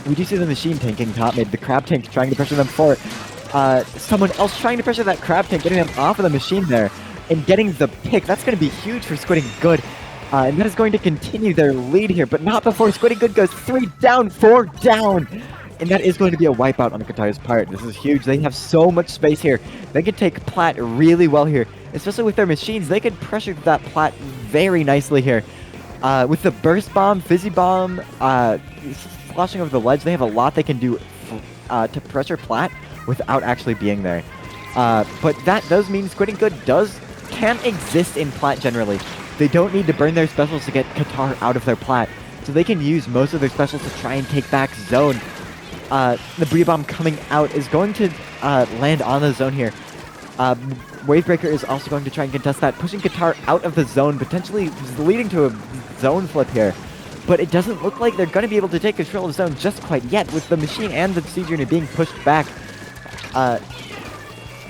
We do see the machine tanking top mid, the Crab Tank trying to pressure them for someone else trying to pressure that Crab Tank, getting them off of the machine there, and getting the pick. That's going to be huge for Squidding Good. And that is going to continue their lead here, but not before Squidding Good goes 3 down, 4 down. And that is going to be a wipeout on the Qatar's part. This is huge. They have so much space here. They can take Plat really well here, especially with their machines. They could pressure that Plat very nicely here. With the Burst Bomb, Fizzy Bomb, sloshing over the ledge, they have a lot they can do to pressure Plat without actually being there. But that does mean Squidding Good can exist in Plat generally. They don't need to burn their specials to get Qatar out of their Plat, so they can use most of their specials to try and take back zone. The Bria Bomb coming out is going to land on the zone here. Wavebreaker is also going to try and contest that, pushing Qatar out of the zone, potentially leading to a zone flip here. But it doesn't look like they're going to be able to take control of the zone just quite yet, with the machine and the Sea Junior being pushed back.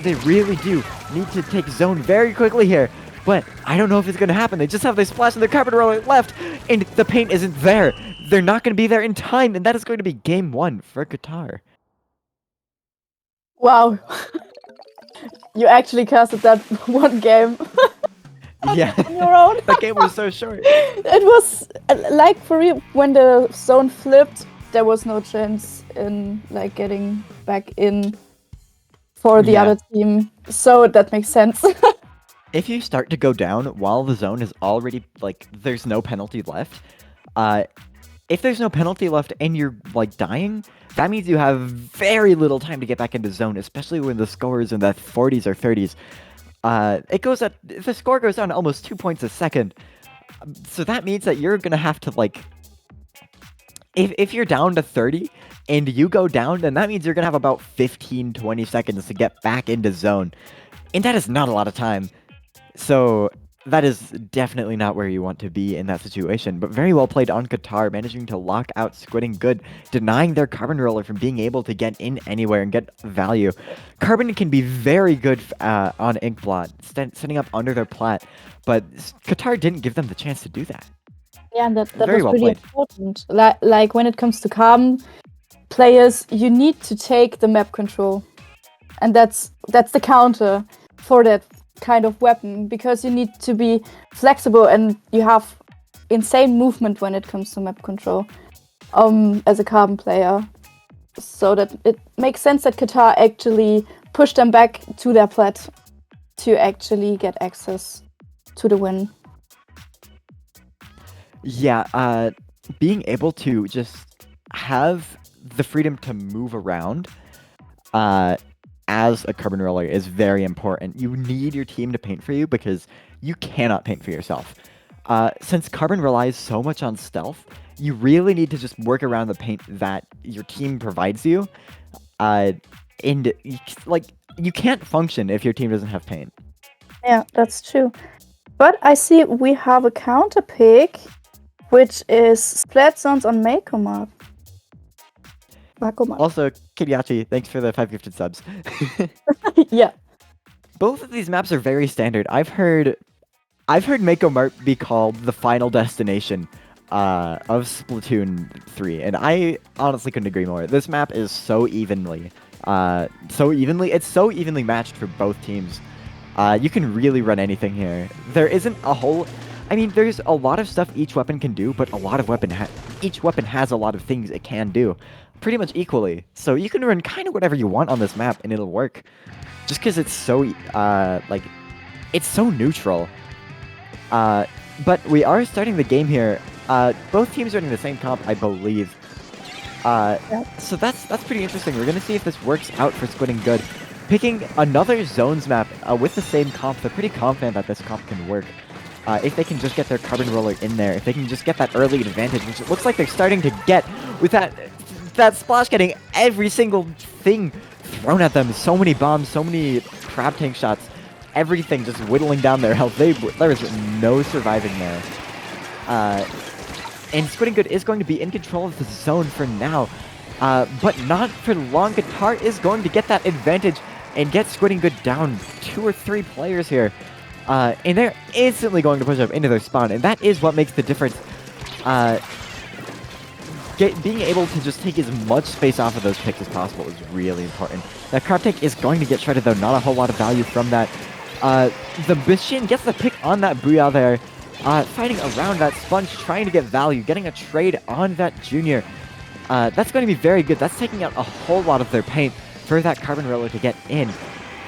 They really do need to take zone very quickly here. But I don't know if it's going to happen. They just have their splash and their Carbon Roller left, and the paint isn't there. They're not going to be there in time, and that is going to be game 1 for Qatar. Wow. You actually casted that one game. Yeah, on your own. That game was so short. It was like for real, when the zone flipped, there was no chance in like getting back in for the other team. So that makes sense. If you start to go down while the zone is already, like, there's no penalty left, if there's no penalty left and you're, like, dying, that means you have very little time to get back into zone, especially when the score is in the 40s or 30s. The score goes down almost 2 points a second. So that means that you're going to have to, like, if you're down to 30 and you go down, then that means you're going to have about 15, 20 seconds to get back into zone. And that is not a lot of time. So that is definitely not where you want to be in that situation. But very well played on Qatar, managing to lock out Squidding Good, denying their Carbon Roller from being able to get in anywhere and get value. Carbon can be very good on Inkblot, setting up under their Plat, but Qatar didn't give them the chance to do that. Yeah, and that Very was well really played. important. Like when it comes to Carbon players, you need to take the map control. And that's the counter for that kind of weapon, because you need to be flexible and you have insane movement when it comes to map control as a Carbon player. So that it makes sense that Qatar actually pushed them back to their Plat to actually get access to the win. Yeah, being able to just have the freedom to move around as a carbon roller is very important. You need your team to paint for you because you cannot paint for yourself. Since carbon relies so much on stealth, you really need to just work around the paint that your team provides you. And like, you can't function if your team doesn't have paint. Yeah, that's true. But I see we have a counter pick, which is Splat Zones on Mako map. Also, Kiriachi, thanks for the 5 gifted subs. Yeah. Both of these maps are very standard. I've heard Mako Mart be called the final destination of Splatoon 3, and I honestly couldn't agree more. This map is it's so evenly matched for both teams. You can really run anything here. There isn't a whole... I mean, there's a lot of stuff each weapon can do, but each weapon has a lot of things it can do, pretty much equally. So you can run kind of whatever you want on this map, and it'll work. Just because it's so, it's so neutral. But we are starting the game here. Both teams are running the same comp, I believe. So that's pretty interesting. We're gonna see if this works out for Squidding Good. Picking another zones map with the same comp, they're pretty confident that this comp can work. If they can just get their carbon roller in there, if they can just get that early advantage, which it looks like they're starting to get with that splash getting every single thing thrown at them. So many bombs, so many crab tank shots, everything just whittling down their health. There is no surviving there. And Squidding Good is going to be in control of the zone for now, but not for long. Qatar is going to get that advantage and get Squidding Good down 2 or 3 players here. And they're instantly going to push up into their spawn, and that is what makes the difference. Being able to just take as much space off of those picks as possible is really important. That crab tank is going to get shredded, though. Not a whole lot of value from that. The Bishin gets the pick on that Booyah there. Fighting around that Sponge, trying to get value, getting a trade on that Junior. That's going to be very good. That's taking out a whole lot of their paint for that Carbon Roller to get in.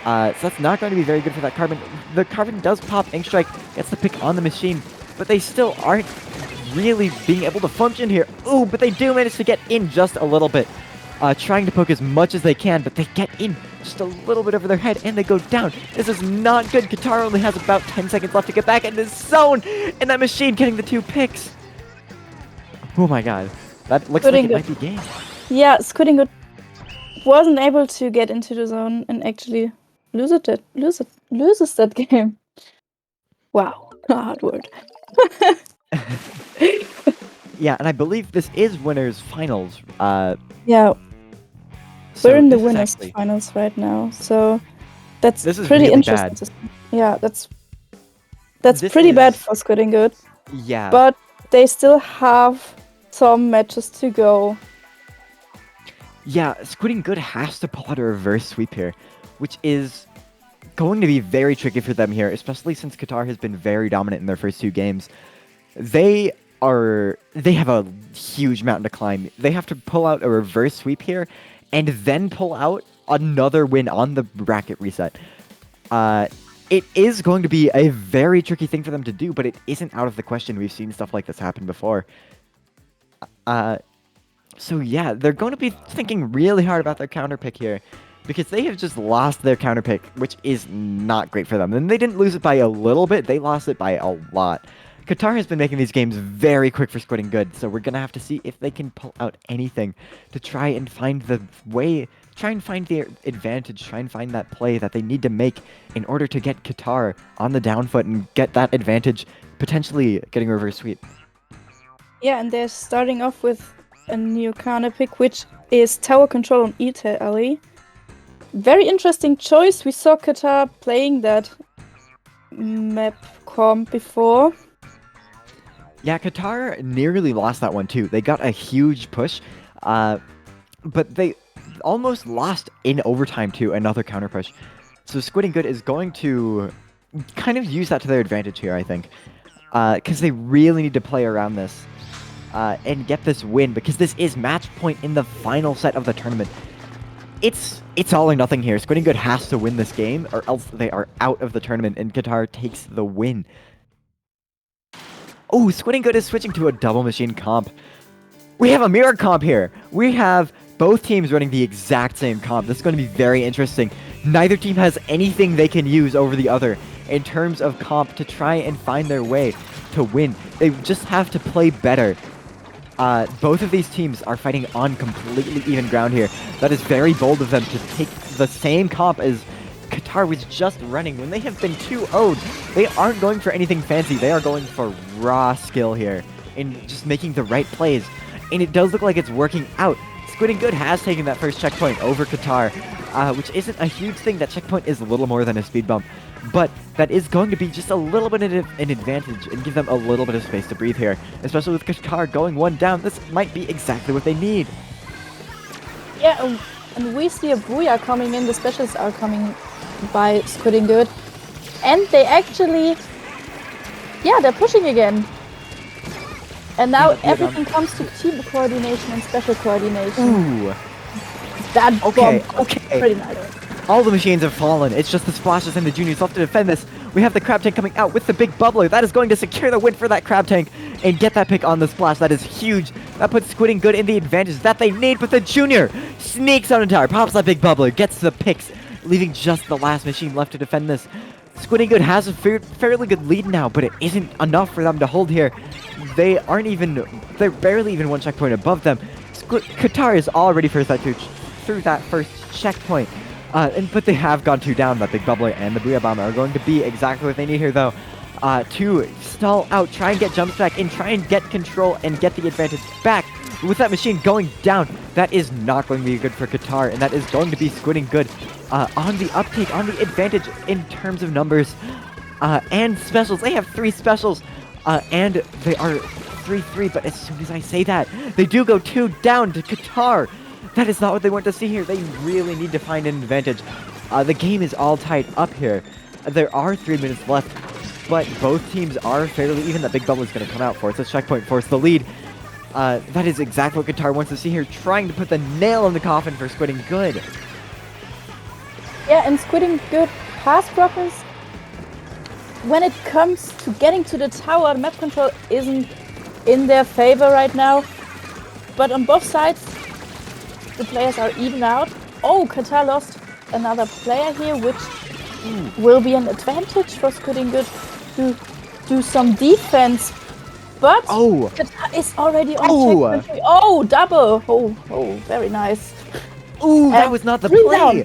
So that's not going to be very good for that Carbon. The Carbon does pop. Ink Strike gets the pick on the machine, but they still aren't really being able to function here. Ooh, but they do manage to get in just a little bit. Trying to poke as much as they can, but they get in just a little bit over their head, and they go down. This is not good. Qatar only has about 10 seconds left to get back in this zone, and that machine getting the 2 picks. Oh my god. That looks like it might be game. Yeah, Squidding Good wasn't able to get into the zone and actually loses that game. Wow, hard word. Yeah, and I believe this is winners finals. Yeah, So we're in the this is winners actually- finals right now, so that's This is pretty really interesting. bad. To see. Yeah, that's This pretty bad is- for Squidding Good, Yeah. but they still have some matches to go. Yeah, Squidding Good has to pull out a reverse sweep here, which is going to be very tricky for them here, especially since Qatar has been very dominant in their first 2 games. They have a huge mountain to climb. They have to pull out a reverse sweep here and then pull out another win on the bracket reset. It is going to be a very tricky thing for them to do, but it isn't out of the question. We've seen stuff like this happen before. So yeah, they're going to be thinking really hard about their counter pick here, because they have just lost their counter pick, which is not great for them. And they didn't lose it by a little bit, they lost it by a lot. Qatar has been making these games very quick for Squidding Good, so we're going to have to see if they can pull out anything to try and find the way, try and find their advantage, try and find that play that they need to make in order to get Qatar on the down foot and get that advantage, potentially getting a reverse sweep. Yeah, and they're starting off with a new counter pick, which is Tower Control on Italy. Very interesting choice. We saw Qatar playing that map comp before. Yeah, Qatar nearly lost that one too. They got a huge push, but they almost lost in overtime to another counter push. So Squidding Good is going to kind of use that to their advantage here, I think, because they really need to play around this and get this win, because this is match point in the final set of the tournament. It's all or nothing here. Squidding Good has to win this game, or else they are out of the tournament, and Qatar takes the win. Oh, Squidding Good is switching to a double machine comp. We have a mirror comp here. We have both teams running the exact same comp. This is going to be very interesting. Neither team has anything they can use over the other in terms of comp to try and find their way to win. They just have to play better. Both of these teams are fighting on completely even ground here. That is very bold of them to take the same comp as Qatar was just running. When they have been 2-0'd, they aren't going for anything fancy. They are going for raw skill here and just making the right plays. And it does look like it's working out. Squidding Good has taken that first checkpoint over Qatar, which isn't a huge thing. That checkpoint is a little more than a speed bump, but that is going to be just a little bit of an advantage and give them a little bit of space to breathe here, especially with Qatar going one down. This might be exactly what they need. Yeah, and we see a Booyah coming in. The specials are coming by Squidding Good, and they actually, yeah, they're pushing again. And now everything comes to team coordination and special coordination. Ooh. That Okay, bomb was pretty nice. All the machines have fallen. It's just the splashes and the juniors left to defend this. We have the crab tank coming out with the big bubbler. That is going to secure the win for that crab tank and get that pick on the splash. That is huge. That puts Squidding Good in the advantage that they need, but the junior sneaks out in tower, pops that big bubbler, gets the picks, leaving just the last machine left to defend this. Squidding Good has a fairly good lead now, but it isn't enough for them to hold here. They're barely even one checkpoint above them. Qatar is already through that first checkpoint. But they have gone 2 down. That big bubbler and the Booyah Bomber are going to be exactly what they need here, though. To stall out, try and get jumps back, and try and get control and get the advantage back. With that machine going down, that is not going to be good for Qatar, and that is going to be Squidding Good on the uptake, on the advantage in terms of numbers. And specials. They have 3 specials, and they are 3-3, but as soon as I say that, they do go 2 down to Qatar. That is not what they want to see here. They really need to find an advantage. The game is all tied up here. There are 3 minutes left, but both teams are fairly even. That big bubble is going to come out for us. This checkpoint force the lead. That is exactly what Qatar wants to see here, trying to put the nail in the coffin for Squidding Good. Yeah, and Squidding Good has problems. When it comes to getting to the tower, map control isn't in their favor right now. But on both sides, the players are even out. Oh, Qatar lost another player here, which will be an advantage for Squidding Good to do some defense. But Qatar is already on checkpoint. Oh, double! Oh, very nice. Ooh, that was not the play! Down.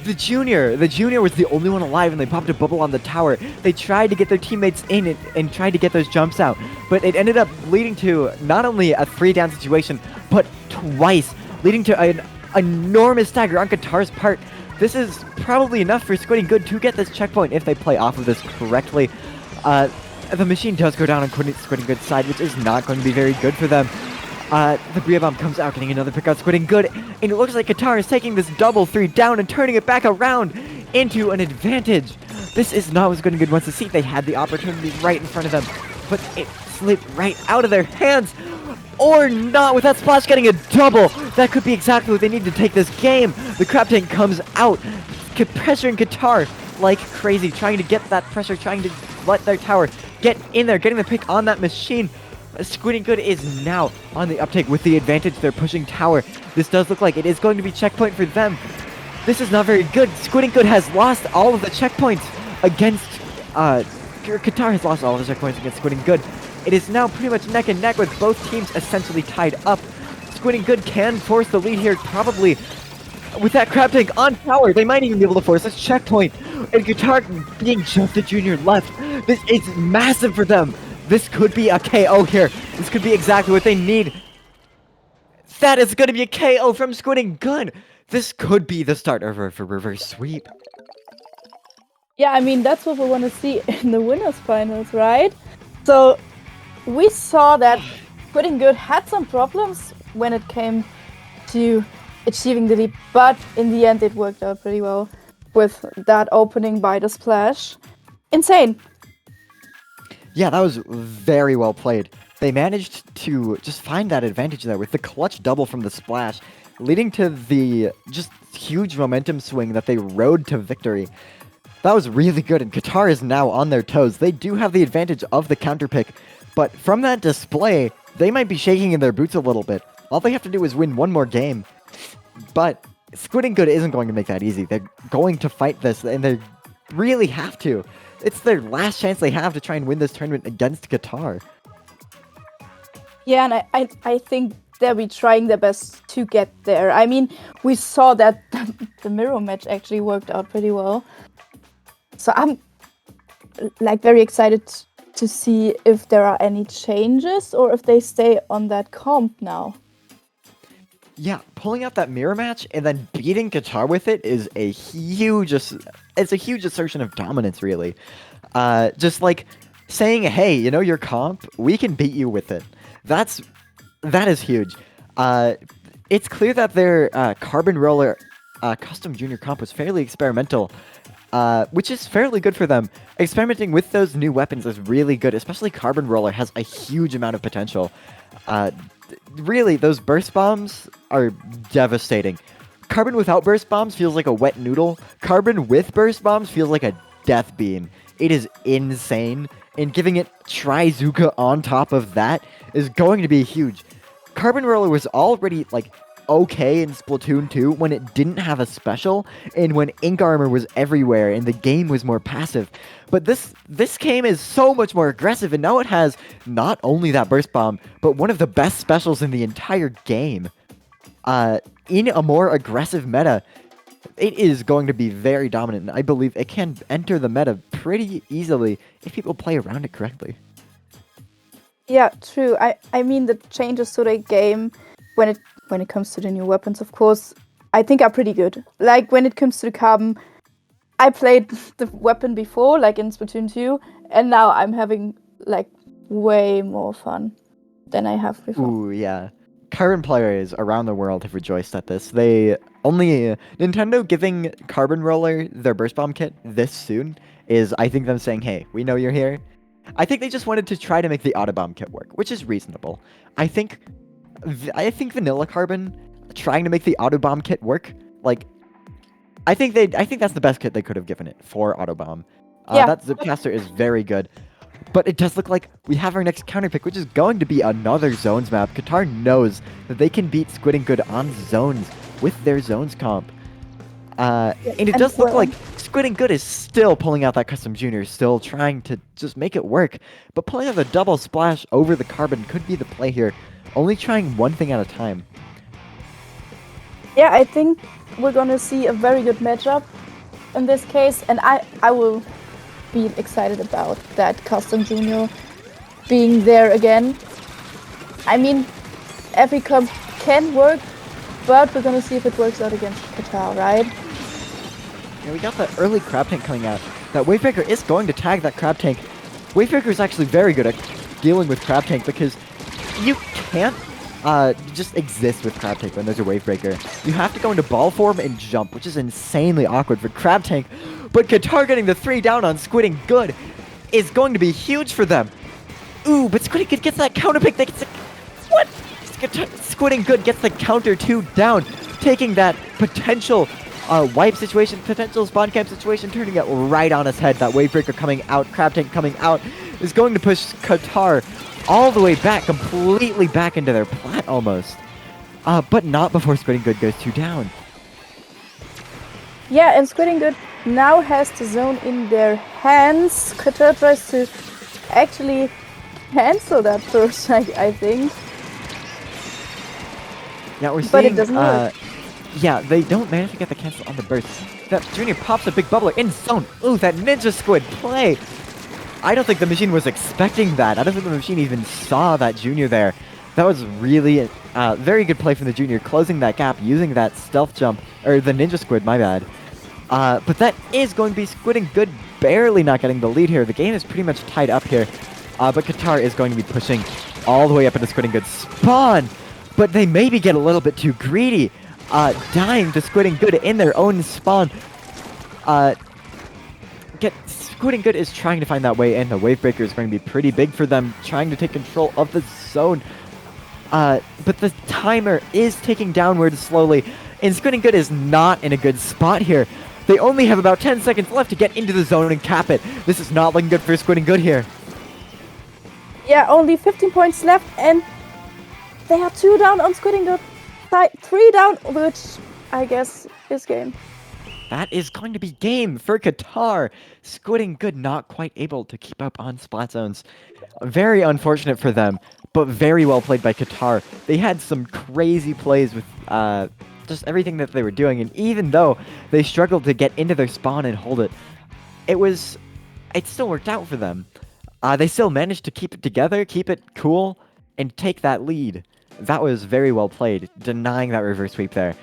The junior was the only one alive, and they popped a bubble on the tower. They tried to get their teammates in and tried to get those jumps out, but it ended up leading to not only a 3-down situation, but twice, leading to an enormous stagger on Qatar's part. This is probably enough for Squidding Good to get this checkpoint if they play off of this correctly. The machine does go down on Squidding Good's side, which is not going to be very good for them. The Booyah Bomb comes out, getting another pick on Squidding Good, and it looks like Qatar is taking this double 3 down and turning it back around into an advantage. This is not what Squidding Good wants to see. They had the opportunity right in front of them, but it slipped right out of their hands. Or not, with that splash getting a double. That could be exactly what they need to take this game. The crab tank comes out, pressuring Qatar like crazy, trying to get that pressure, trying to let their tower get in there, getting the pick on that machine. Squidding Good is now on the uptake with the advantage. They're pushing tower. This does look like it is going to be checkpoint for them. This is not very good. Squidding Good has lost all of the checkpoints against Qatar has lost all of the checkpoints against Squidding Good. It is now pretty much neck and neck with both teams essentially tied up. Squidding Good can force the lead here, probably. With that crab tank on tower, they might even be able to force this checkpoint. And Qatar being just a junior left. This is massive for them. This could be a KO here. This could be exactly what they need. That is going to be a KO from Squidding Good. This could be the start of a reverse sweep. Yeah, I mean, that's what we want to see in the winners finals, right? So we saw that Squidding Good had some problems when it came to achieving the lead, but in the end it worked out pretty well with that opening by the splash. Insane. Yeah, that was very well played. They managed to just find that advantage there with the clutch double from the splash, leading to the just huge momentum swing that they rode to victory. That was really good, and Qatar is now on their toes. They do have the advantage of the counter pick, but from that display, they might be shaking in their boots a little bit. All they have to do is win one more game. But Squidding Good isn't going to make that easy. They're going to fight this, and they really have to. It's their last chance they have to try and win this tournament against Qatar. Yeah, and I think they'll be trying their best to get there. I mean, we saw that the mirror match actually worked out pretty well. So I'm like very excited to see if there are any changes or if they stay on that comp now. Yeah, pulling out that mirror match and then beating Qatar with it is a huge, it's a huge assertion of dominance, really. Just like saying, hey, you know your comp, we can beat you with it. That is huge. It's clear that their Carbon Roller custom junior comp was fairly experimental, which is fairly good for them. Experimenting with those new weapons is really good, especially Carbon Roller has a huge amount of potential. Really, those burst bombs are devastating. Carbon without burst bombs feels like a wet noodle. Carbon with burst bombs feels like a death beam. It is insane, and giving it Trizuka on top of that is going to be huge. Carbon Roller was already, like, okay in Splatoon 2 when it didn't have a special, and when Ink Armor was everywhere and the game was more passive. But this game is so much more aggressive, and now it has not only that burst bomb, but one of the best specials in the entire game. In a more aggressive meta, it is going to be very dominant, and I believe it can enter the meta pretty easily if people play around it correctly. Yeah, true. I mean, the changes to the game when it comes to the new weapons, of course, I think are pretty good. Like, when it comes to the Carbon, I played the weapon before, like in Splatoon 2, and now I'm having, like, way more fun than I have before. Ooh, yeah. Current players around the world have rejoiced at this. Nintendo giving Carbon Roller their Burst Bomb kit this soon is, I think, them saying, hey, we know you're here. I think they just wanted to try to make the Auto Bomb kit work, which is reasonable. I think Vanilla Carbon trying to make the Auto Bomb kit work, like, I think that's the best kit they could have given it for Auto Bomb. Yeah. That Zipcaster is very good. But it does look like we have our next counter pick, which is going to be another Zones map. Qatar knows that they can beat Squidding Good on Zones with their Zones comp. And it does look like Squidding Good is still pulling out that custom junior, still trying to just make it work. But pulling out the double splash over the Carbon could be the play here. Only trying one thing at a time. Yeah, I think we're gonna see a very good matchup in this case, and I will be excited about that custom junior being there again. I mean, every comp can work, but we're gonna see if it works out against Qatar, right? Yeah, we got that early Crab Tank coming out. That Wavebreaker is going to tag that Crab Tank. Wavebreaker is actually very good at dealing with Crab Tank because you can't just exist with Crab Tank when there's a Wavebreaker. You have to go into ball form and jump, which is insanely awkward for Crab Tank. But Qatar getting the 3 down on Squidding Good is going to be huge for them. Ooh, but Squidding Good gets that counter pick. What? Squidding Good gets the counter 2 down, taking that potential wipe situation, potential spawn camp situation, turning it right on its head. That Wavebreaker coming out, Crab Tank coming out, is going to push Qatar all the way back, completely back into their plat almost. But not before Squidding Good goes 2 down. Yeah, and Squidding Good now has the zone in their hands. Qatar tries to actually cancel that first, I think. Yeah, we're seeing, But it doesn't work. Yeah, they don't manage to get the cancel on the burst. That Junior pops a big bubbler in zone. Ooh, that Ninja Squid play. I don't think the machine was expecting that. I don't think the machine even saw that Junior there. That was really very good play from the Junior, closing that gap, using that stealth jump, or the Ninja Squid, my bad. But that is going to be Squidding Good barely not getting the lead here. The game is pretty much tied up here. But Qatar is going to be pushing all the way up into Squidding Good's spawn. But they maybe get a little bit too greedy, dying to Squidding Good in their own spawn. Squidding Good is trying to find that way in. The Wavebreaker is going to be pretty big for them, trying to take control of the zone. But the timer is ticking downwards slowly, and Squidding Good is not in a good spot here. They only have about 10 seconds left to get into the zone and cap it. This is not looking good for Squidding Good here. Yeah, only 15 points left, and they are 2 down on Squidding, 3 down, which I guess is game. That is going to be game for Qatar. Squidding Good not quite able to keep up on Splat Zones. Very unfortunate for them, but very well played by Qatar. They had some crazy plays with just everything that they were doing, and even though they struggled to get into their spawn and hold it, it still worked out for them. They still managed to keep it together, keep it cool, and take that lead. That was very well played, denying that reverse sweep there.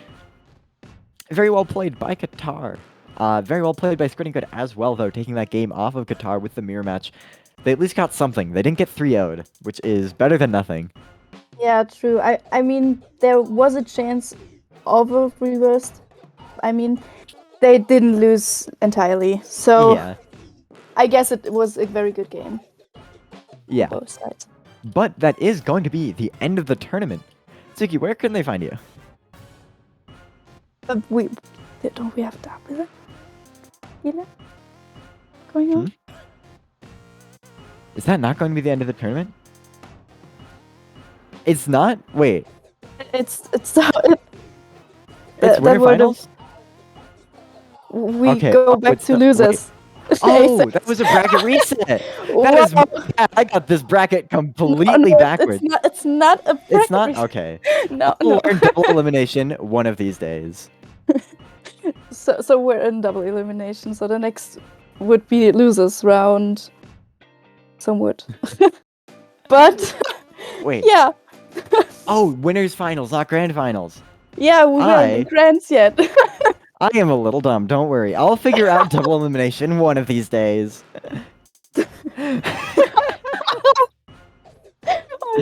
Very well played by Qatar. Very well played by Squidding Good as well, though, taking that game off of Qatar with the mirror match. They at least got something. They didn't get 3-0'd, which is better than nothing. Yeah, true. I mean, there was a chance of a reverse. I mean, they didn't lose entirely. So Yeah. I guess it was a very good game. Yeah. On both sides. But that is going to be the end of the tournament. Suki, where can they find you? Don't we have Dapple going on? Is that not going to be the end of the tournament? It's not? Wait. It's Winter finals? We Okay, go back to wait. losers. Oh, that was a bracket reset. That is bad. I got this bracket completely backwards. It's not a bracket. It's not? reset. Okay. No, We'll no. learn double elimination one of these days. So we're in double elimination. So the next would be losers round. Some would. But Wait. yeah. Oh, winners finals, not grand finals. Yeah, we haven't in grands yet. I am a little dumb, don't worry. I'll figure out double elimination one of these days. I'm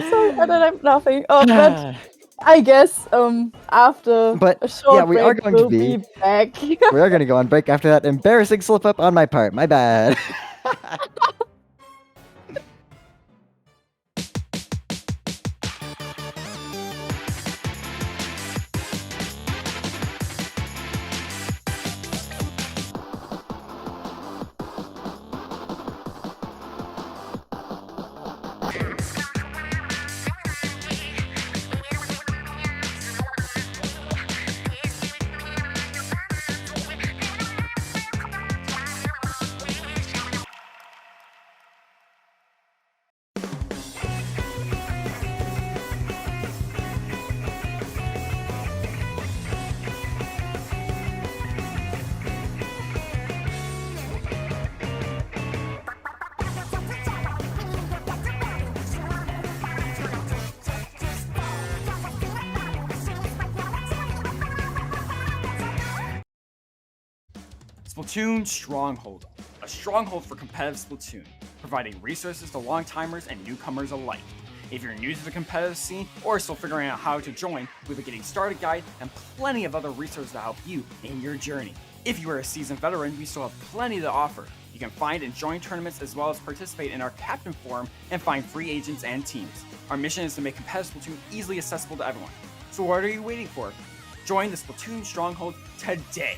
sorry, I don't have nothing. Oh, but I guess after a short we break, are going we'll to be back. We are going to go on break after that embarrassing slip up on my part. My bad. Splatoon Stronghold, a stronghold for competitive Splatoon, providing resources to long-timers and newcomers alike. If you're new to the competitive scene or still figuring out how to join, we have a getting started guide and plenty of other resources to help you in your journey. If you are a seasoned veteran, we still have plenty to offer. You can find and join tournaments as well as participate in our Captain Forum and find free agents and teams. Our mission is to make competitive Splatoon easily accessible to everyone. So what are you waiting for? Join the Splatoon Stronghold today!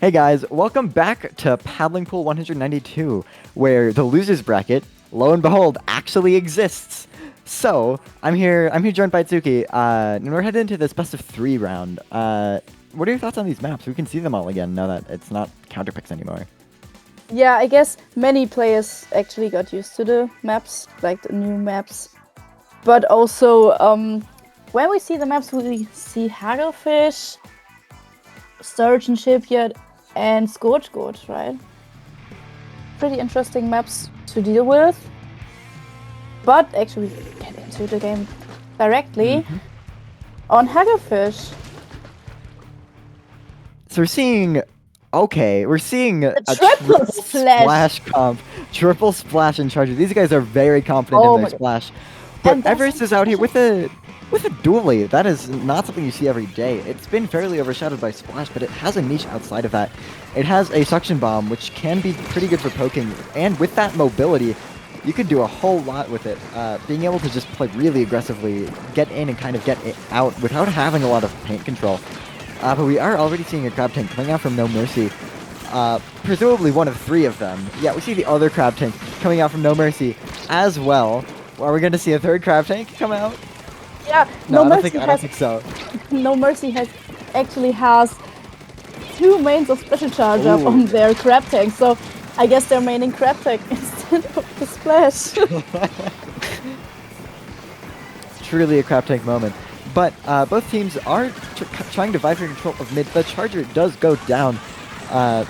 Hey guys, welcome back to Paddling Pool 192, where the losers bracket, lo and behold, actually exists. So, I'm here joined by Tsuki, and we're headed into this best of 3 round. What are your thoughts on these maps? We can see them all again now that it's not counterpicks anymore. Yeah, I guess many players actually got used to the maps, like the new maps. But also, when we see the maps, we see Hagelfish, Sturgeon Shipyard, and Scourge, right? Pretty interesting maps to deal with. But actually, we get into the game directly on Hagelfish. So we're seeing a triple splash comp, triple splash and charger. These guys are very confident in their splash. But Everest is out here with a dually. That is not something you see every day. It's been fairly overshadowed by splash, but it has a niche outside of that. It has a suction bomb, which can be pretty good for poking, and with that mobility, you could do a whole lot with it. Being able to just play really aggressively, get in and kind of get it out without having a lot of paint control. But we are already seeing a crab tank coming out from No Mercy. Presumably one of 3 of them. Yeah, we see the other crab tank coming out from No Mercy as well. Are we going to see a 3rd crab tank come out? Yeah, No, I don't think so. No Mercy actually has 2 mains of special charge up on their crab tank, so I guess they're maining crab tank instead of the splash. Truly a crab tank moment. But both teams are trying to vie for control of mid. The charger does go down, and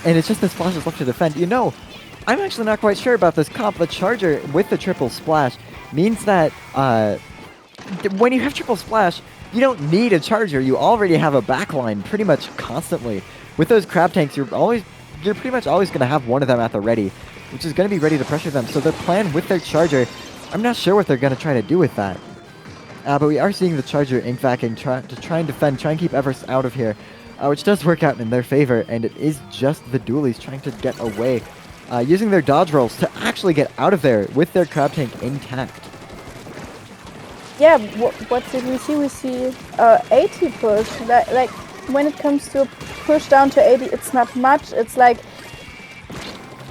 it's just the splash is left to defend. You know, I'm actually not quite sure about this comp. The charger with the triple splash means that when you have triple splash, you don't need a charger. You already have a backline pretty much constantly. With those crab tanks, you're pretty much always going to have one of them at the ready, which is going to be ready to pressure them. So their plan with their charger, I'm not sure what they're going to try to do with that. But we are seeing the charger ink vacuum to try and defend, try and keep Everest out of here, which does work out in their favor, and it is just the dualies trying to get away, using their dodge rolls to actually get out of there with their crab tank intact. Yeah, what did we see? We see 80 push. Like when it comes to push down to 80, it's not much. It's like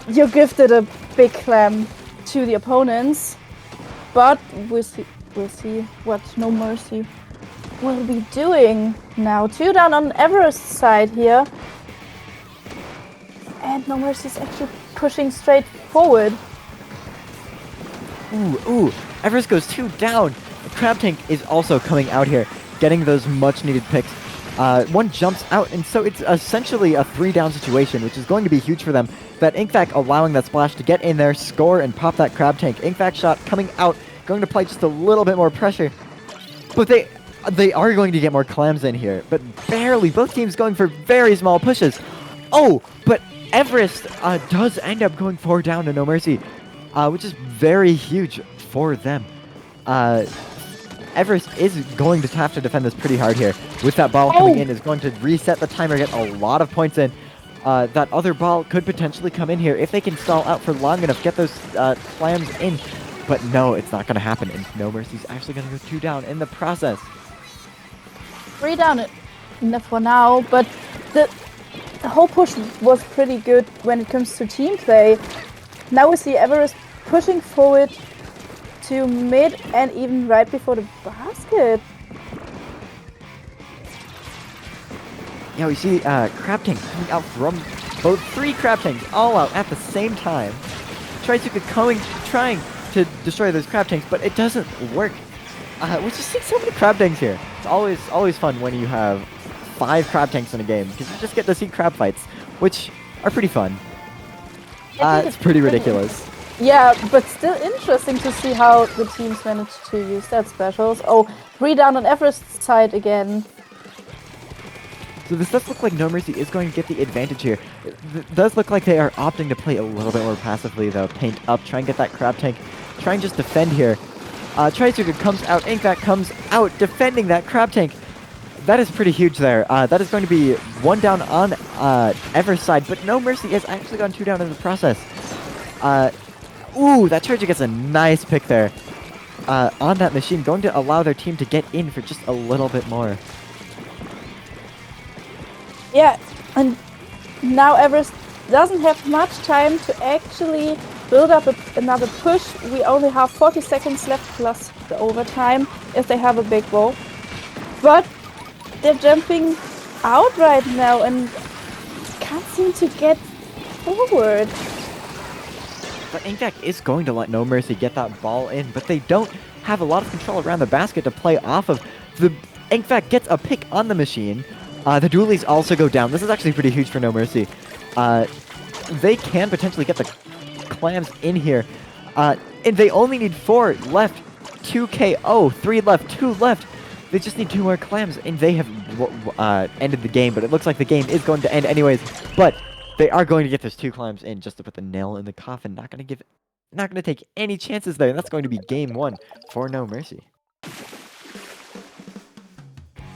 you gifted a big clam to the opponents, but we'll see what No Mercy will be doing now. 2 down on Everest's side here, and No Mercy is actually pushing straight forward. Ooh, Everest goes 2 down. The crab tank is also coming out here, getting those much needed picks. One jumps out, and so it's essentially a 3-down situation, which is going to be huge for them. That Inkvac allowing that splash to get in there, score, and pop that crab tank. Inkvac shot coming out, going to apply just a little bit more pressure. But they are going to get more clams in here, but barely. Both teams going for very small pushes. Oh, but Everest does end up going 4 down to No Mercy, which is very huge for them. Everest is going to have to defend this pretty hard here. With that ball coming in, is going to reset the timer, get a lot of points in. That other ball could potentially come in here if they can stall out for long enough, get those clams in. But no, it's not going to happen, and No Mercy's actually going to go 2 down in the process. 3 down enough for now, but the whole push was pretty good when it comes to team play. Now we see Everest pushing forward to mid and even right before the basket. Yeah, we see crab tank coming out from both 3 crab tanks all out at the same time. Trysuka trying to destroy those crab tanks, but it doesn't work. We just see so many crab tanks here. It's always fun when you have 5 crab tanks in a game, because you just get to see crab fights, which are pretty fun. It's pretty ridiculous. Yeah, but still interesting to see how the teams managed to use that specials. Oh, 3 down on Everest's side again. So this does look like No Mercy is going to get the advantage here. It does look like they are opting to play a little bit more passively, though. Paint up, try and get that crab tank, try and just defend here. Trysuka comes out, Inkvac comes out, defending that crab tank. That is pretty huge there. That is going to be 1 down on Ever's side, but No Mercy has actually gone 2 down in the process. Ooh, that charger gets a nice pick there on that machine, going to allow their team to get in for just a little bit more. Yeah, and now Everest doesn't have much time to actually build up another push. We only have 40 seconds left plus the overtime if they have a big wall. But they're jumping out right now and can't seem to get forward. But Inkdeck is going to let No Mercy get that ball in, but they don't have a lot of control around the basket to play off of. The Inkdeck gets a pick on the machine. The dualies also go down. This is actually pretty huge for No Mercy. They can potentially get the clams in here. And they only need 4 left. 2 KO, 3 left, 2 left. They just need 2 more clams, and they have ended the game. But it looks like the game is going to end anyways. But they are going to get those 2 clams in just to put the nail in the coffin. Not going to take any chances there. And that's going to be game 1 for No Mercy.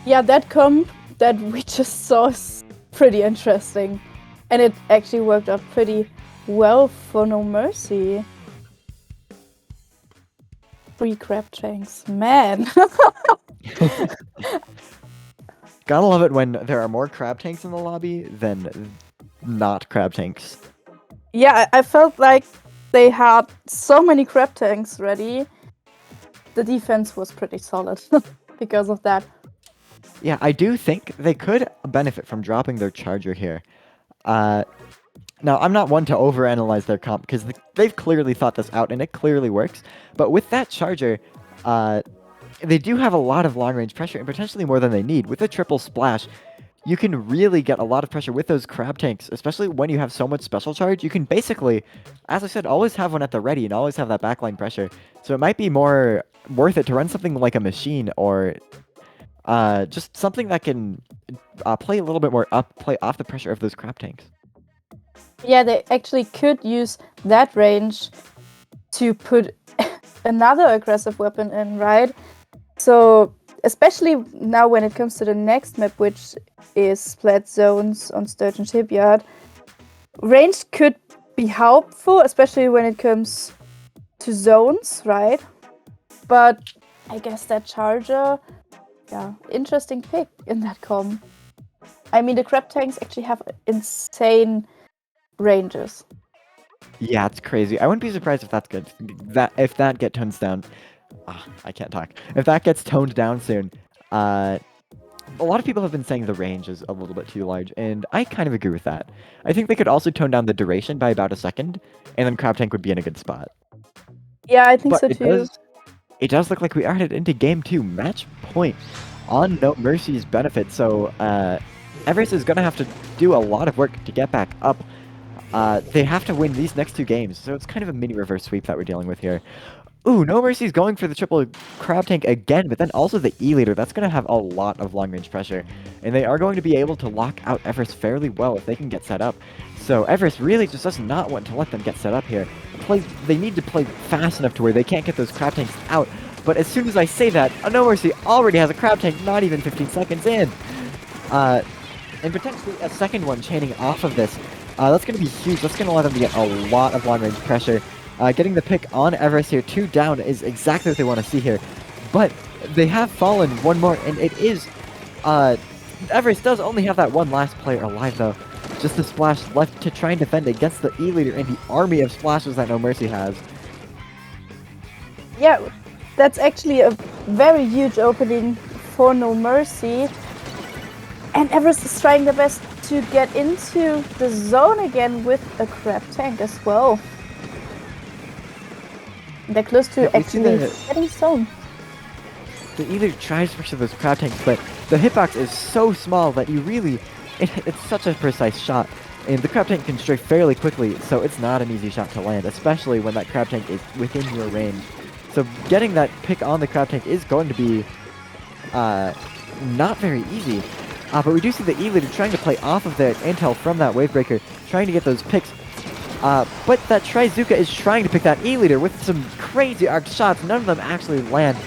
Yeah, that comp that we just saw is pretty interesting. And it actually worked out pretty well for No Mercy. 3 crab tanks, man. Gotta love it when there are more crab tanks in the lobby than not crab tanks. Yeah, I felt like they had so many crab tanks ready. The defense was pretty solid because of that. Yeah, I do think they could benefit from dropping their charger here. Now, I'm not one to overanalyze their comp because they've clearly thought this out and it clearly works. But with that charger, they do have a lot of long-range pressure and potentially more than they need. With a triple splash, you can really get a lot of pressure with those crab tanks, especially when you have so much special charge. You can basically, as I said, always have one at the ready and always have that backline pressure. So it might be more worth it to run something like a machine or just something that can play a little bit more up, play off the pressure of those crab tanks. Yeah, they actually could use that range to put another aggressive weapon in, right? So, especially now when it comes to the next map, which is Splat Zones on Sturgeon Shipyard, range could be helpful, especially when it comes to zones, right? But I guess that charger, yeah, interesting pick in that comp. I mean, the crab tanks actually have insane ranges. Yeah, it's crazy. I wouldn't be surprised if that's good. If that gets toned down, I can't talk. If that gets toned down soon, a lot of people have been saying the range is a little bit too large, and I kind of agree with that. I think they could also tone down the duration by about a second, and then Crab Tank would be in a good spot. Yeah, I think But so too. It does look like we are headed into game 2, match point on No Mercy's benefit. So Everest is going to have to do a lot of work to get back up. They have to win these next 2 games, so it's kind of a mini reverse sweep that we're dealing with here. Ooh, No Mercy's going for the triple crab tank again, but then also the E-leader. That's going to have a lot of long-range pressure, and they are going to be able to lock out Everest fairly well if they can get set up. So Everest really just does not want to let them get set up here. They need to play fast enough to where they can't get those crab tanks out, but as soon as I say that, No Mercy already has a crab tank not even 15 seconds in. And potentially a second one chaining off of this. That's going to be huge. That's going to let them get a lot of long-range pressure. Getting the pick on Everest here, 2 down, is exactly what they want to see here. But they have fallen one more, and it is... Everest does only have that one last player alive, though. Just the splash left to try and defend against the E-leader and the army of splashes that No Mercy has. Yeah, that's actually a very huge opening for No Mercy. And Everest is trying their best to get into the zone again with a crab tank as well. They're close to actually getting zone. The E-leader tries to pressure those crab tanks, but the hitbox is so small that you really... It's such a precise shot, and the crab tank can strafe fairly quickly, so it's not an easy shot to land, especially when that crab tank is within your range. So getting that pick on the crab tank is going to be not very easy. But we do see the E-leader trying to play off of the intel from that Wavebreaker, trying to get those picks. But that Trizuka is trying to pick that E-leader with some crazy arced shots. None of them actually land,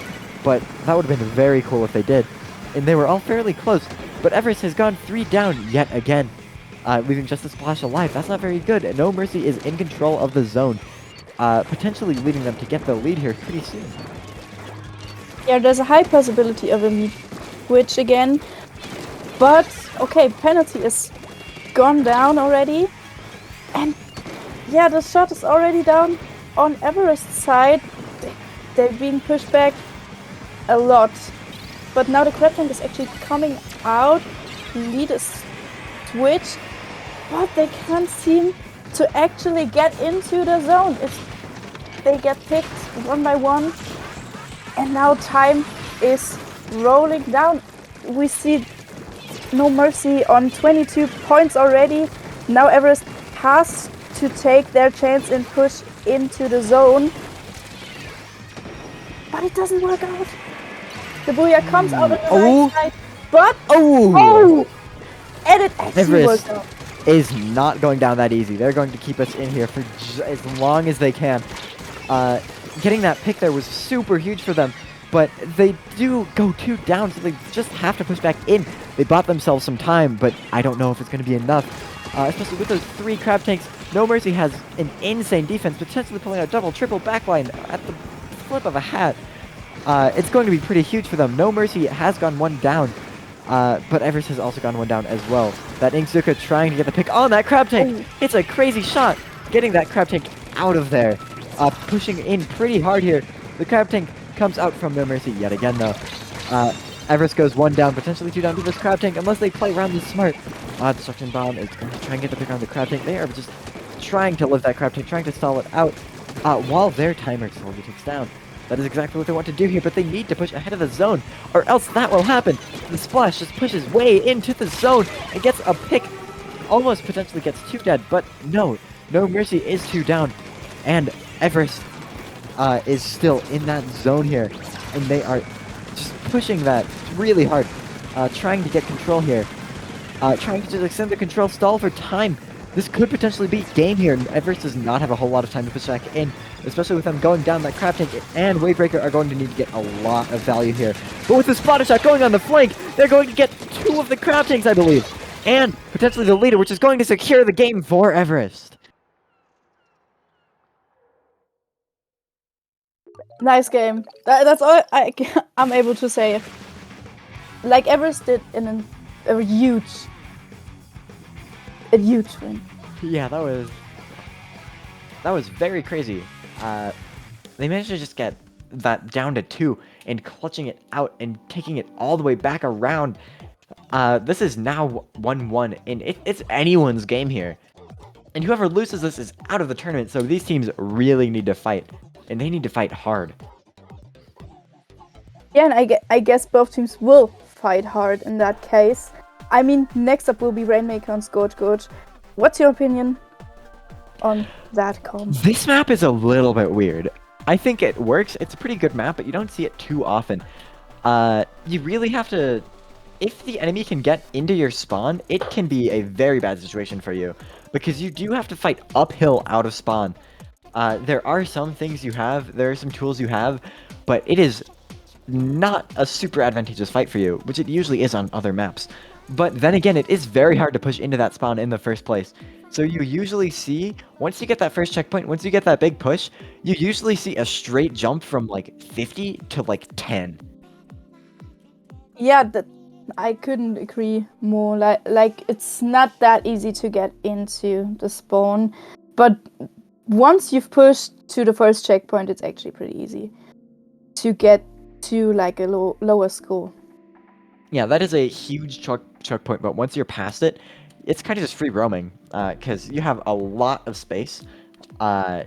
but that would have been very cool if they did. And they were all fairly close. But Everest has gone 3 down yet again, leaving just the splash alive. That's not very good. No Mercy is in control of the zone, potentially leading them to get the lead here pretty soon. Yeah, there's a high possibility of a lead, which again... But, okay, penalty is gone down already. And yeah, the shot is already down on Everest's side. They're being pushed back a lot. But now the crab tank is actually coming out. Lead is switched. But they can't seem to actually get into the zone. They get picked one by one. And now time is rolling down. We see No Mercy on 22 points already. Now Everest has to take their chance and push into the zone. But it doesn't work out. The Booyah comes out on the right side. But and it actually Everest worked out. is not going down that easy. They're going to keep us in here for as long as they can. Getting that pick there was super huge for them, but they do go 2 down, so they just have to push back in. They bought themselves some time, but I don't know if it's going to be enough, especially with those 3 crab tanks. No Mercy has an insane defense, potentially pulling out double, triple backline at the flip of a hat. It's going to be pretty huge for them. No Mercy has gone 1 down, but Everest has also gone 1 down as well. That Inkzuka trying to get the pick on that crab tank. It's a crazy shot, getting that crab tank out of there. Pushing in pretty hard here. The crab tank comes out from No Mercy yet again, though. Everest goes 1 down, potentially 2 down to this crab tank, unless they play around this smart. Destruction Bomb is going to try and get the pick on the crab tank. They are just trying to live that crab tank, trying to stall it out, while their timer slowly ticks down. That is exactly what they want to do here, but they need to push ahead of the zone, or else that will happen. The Splash just pushes way into the zone and gets a pick. Almost potentially gets 2 dead, but no. No Mercy is 2 down. And Everest is still in that zone here, and they are just pushing that really hard, trying to get control here, trying to just extend the control, stall for time. This could potentially be game here, and Everest does not have a whole lot of time to push back in, especially with them going down. That crab tank and Wavebreaker are going to need to get a lot of value here. But with the Splatter Shot going on the flank, they're going to get 2 of the crab tanks, I believe, and potentially the leader, which is going to secure the game for Everest. Nice game. That's all I'm able to say. Like Everest did in a huge win. Yeah, that was very crazy. They managed to just get that down to 2 and clutching it out and taking it all the way back around. This is now 1-1, and it's anyone's game here. And whoever loses this is out of the tournament, so these teams really need to fight. And they need to fight hard. Yeah, and I guess both teams will fight hard in that case. I mean, next up will be Rainmaker and Scorch. What's your opinion on that comp? This map is a little bit weird. I think it works. It's a pretty good map, but you don't see it too often. You really have to... If the enemy can get into your spawn, it can be a very bad situation for you. Because you do have to fight uphill out of spawn. There are some things you have, there are some tools you have, but it is not a super advantageous fight for you, which it usually is on other maps. But then again, it is very hard to push into that spawn in the first place. So you usually see, once you get that first checkpoint, once you get that big push, you usually see a straight jump from like 50 to like 10. Yeah, I couldn't agree more. Like it's not that easy to get into the spawn, but once you've pushed to the first checkpoint, it's actually pretty easy to get to like a lower score. Yeah, that is a huge checkpoint, but once you're past it, it's kind of just free roaming, because you have a lot of space.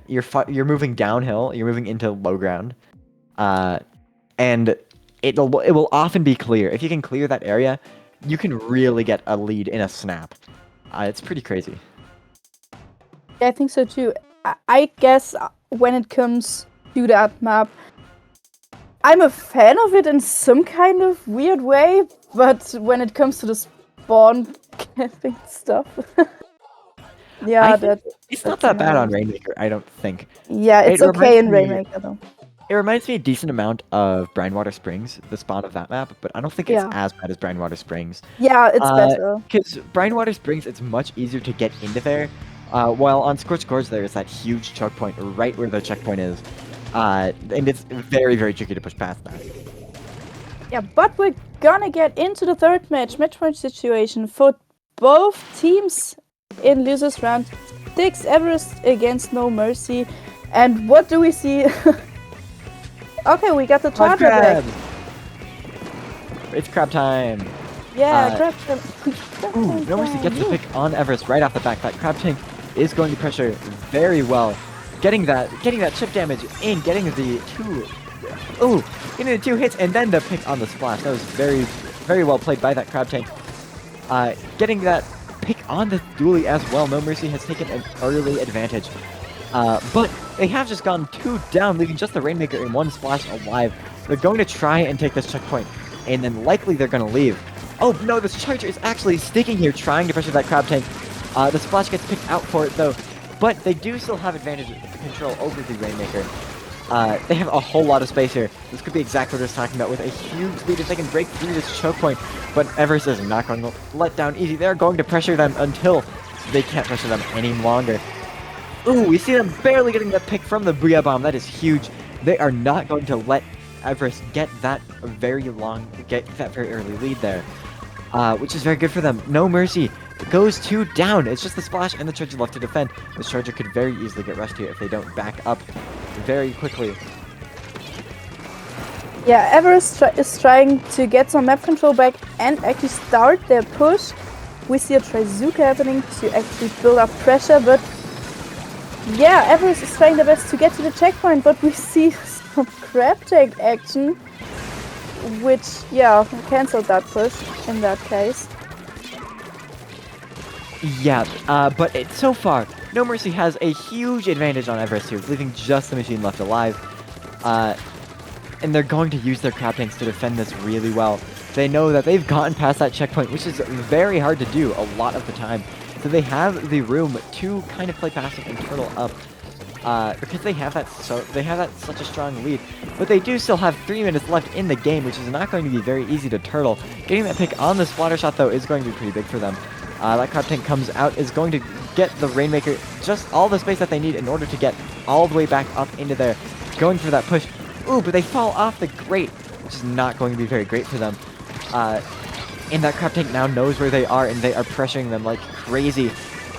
You're moving downhill, you're moving into low ground, and it will often be clear. If you can clear that area, you can really get a lead in a snap. It's pretty crazy. Yeah, I think so too. I guess when it comes to that map, I'm a fan of it in some kind of weird way, but when it comes to the spawn camping stuff, yeah, it's not that bad on Rainmaker, I don't think. Yeah, it's okay in Rainmaker though. It reminds me a decent amount of Brandwater Springs, the spawn of that map, but I don't think it's as bad as Brandwater Springs. Yeah, it's better. Because Brandwater Springs, it's much easier to get into there, while on Scorched Gorge there is that huge choke point right where the checkpoint is, and it's very, very tricky to push past that. Yeah, but we're gonna get into the third match point situation for both teams in losers round. Sticks Everest against No Mercy. And what do we see? Okay, we got the charger back. It's crab time. Yeah, crab time. Ooh, No Mercy gets the pick on Everest right off the back. That crab tank is going to pressure very well. Getting that chip damage in, getting the two hits, and then the pick on the splash. That was very, very well played by that crab tank. Getting that pick on the dually as well. No Mercy has taken an early advantage. But they have just gone 2 down, leaving just the Rainmaker and 1 splash alive. They're going to try and take this checkpoint, and then likely they're going to leave. Oh no, this Charger is actually sticking here, trying to pressure that crab tank. The splash gets picked out for it though, but they do still have advantage control over the Rainmaker. They have a whole lot of space here. This could be exactly what I was talking about, with a huge lead if they can break through this choke point. But Everest is not going to let down easy. They're going to pressure them until they can't pressure them any longer. Ooh, we see them barely getting the pick from the Booyah Bomb. That is huge. They are not going to let Everest get that very early lead there, which is very good for them. No Mercy goes 2 down. It's just the splash and the Charger left to defend. This Charger could very easily get rushed here if they don't back up very quickly. Yeah, Everest is trying to get some map control back and actually start their push. We see a Trizuka happening to actually build up pressure, but yeah, Everest is trying their best to get to the checkpoint, but we see some crab tank action, which, yeah, cancelled that push in that case. Yeah, but so far, No Mercy has a huge advantage on Everest here, leaving just the machine left alive. And they're going to use their crab tanks to defend this really well. They know that they've gotten past that checkpoint, which is very hard to do a lot of the time. So they have the room to kind of play passive and turtle up, because they have such a strong lead. But they do still have 3 minutes left in the game, which is not going to be very easy to turtle. Getting that pick on the splatter shot though is going to be pretty big for them. That crab tank comes out, is going to get the Rainmaker just all the space that they need in order to get all the way back up into there, going for that push. Ooh, but they fall off the grate, which is not going to be very great for them. And that crab tank now knows where they are, and they are pressuring them like crazy.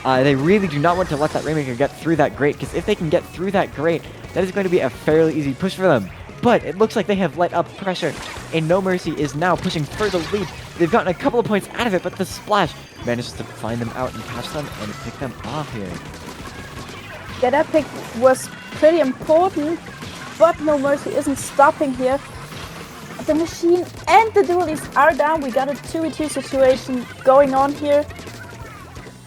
They really do not want to let that Rainmaker get through that grate, because if they can get through that grate, that is going to be a fairly easy push for them. But it looks like they have let up pressure, and No Mercy is now pushing for the lead. They've gotten a couple of points out of it, but the splash manages to find them out and catch them and pick them off here. Yeah, that pick was pretty important, but No Mercy isn't stopping here. The machine and the dualies are down. We got a 2v2 situation going on here.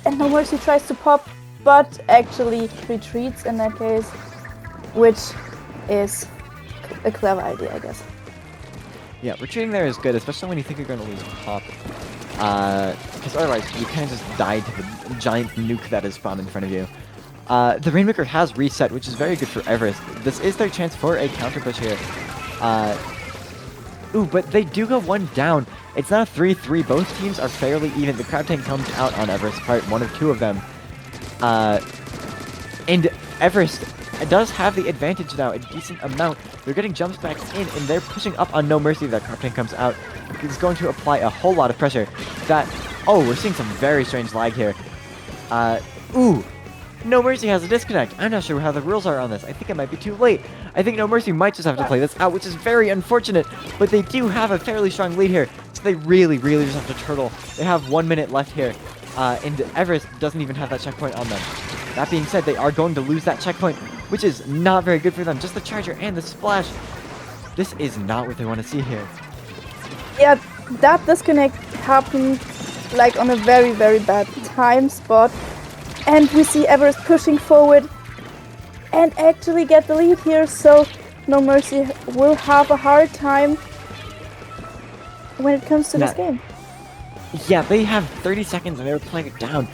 And No Mercy tries to pop, but actually retreats in that case, which is a clever idea, I guess. Yeah, retreating there is good, especially when you think you're going to lose pop. Because otherwise, you kind of just die to the giant nuke that is spawned in front of you. The Rainmaker has reset, which is very good for Everest. This is their chance for a counter push here. Ooh, but they do go 1 down. It's now 3-3. Both teams are fairly even. The crab tank comes out on Everest's part, 1 of 2 of them. And Everest does have the advantage now, a decent amount. They're getting jumps back in, and they're pushing up on No Mercy. That crab tank comes out. It's going to apply a whole lot of pressure. Oh, we're seeing some very strange lag here. Ooh. No Mercy has a disconnect. I'm not sure how the rules are on this. I think it might be too late. I think No Mercy might just have to play this out, which is very unfortunate. But they do have a fairly strong lead here, so they really, really just have to turtle. They have 1 minute left here, and Everest doesn't even have that checkpoint on them. That being said, they are going to lose that checkpoint, which is not very good for them. Just the Charger and the splash. This is not what they want to see here. Yeah, that disconnect happened like on a very, very bad time spot. And we see Everest pushing forward and actually get the lead here, so No Mercy will have a hard time when it comes to this game. Yeah, they have 30 seconds and they're playing it down.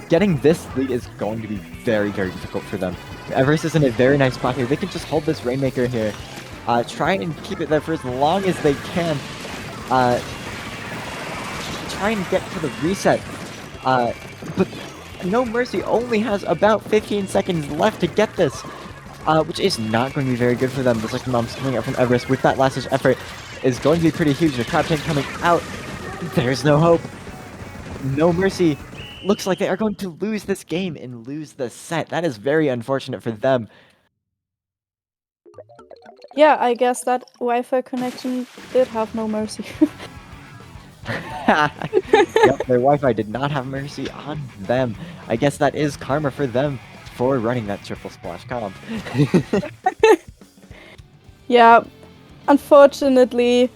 Getting this lead is going to be very, very difficult for them. Everest is in a very nice spot here. They can just hold this Rainmaker here. Try and keep it there for as long as they can. Try and get to the reset. But No Mercy only has about 15 seconds left to get this, which is not going to be very good for them. The second bombs coming out from Everest with that last-ditch effort is going to be pretty huge. The crab tank coming out. There's no hope. No Mercy looks like they are going to lose this game and lose the set. That is very unfortunate for them. Yeah, I guess that Wi-Fi connection did have no mercy. Yep, their Wi-Fi did not have mercy on them. I guess that is karma for them for running that triple splash comp. Yeah, unfortunately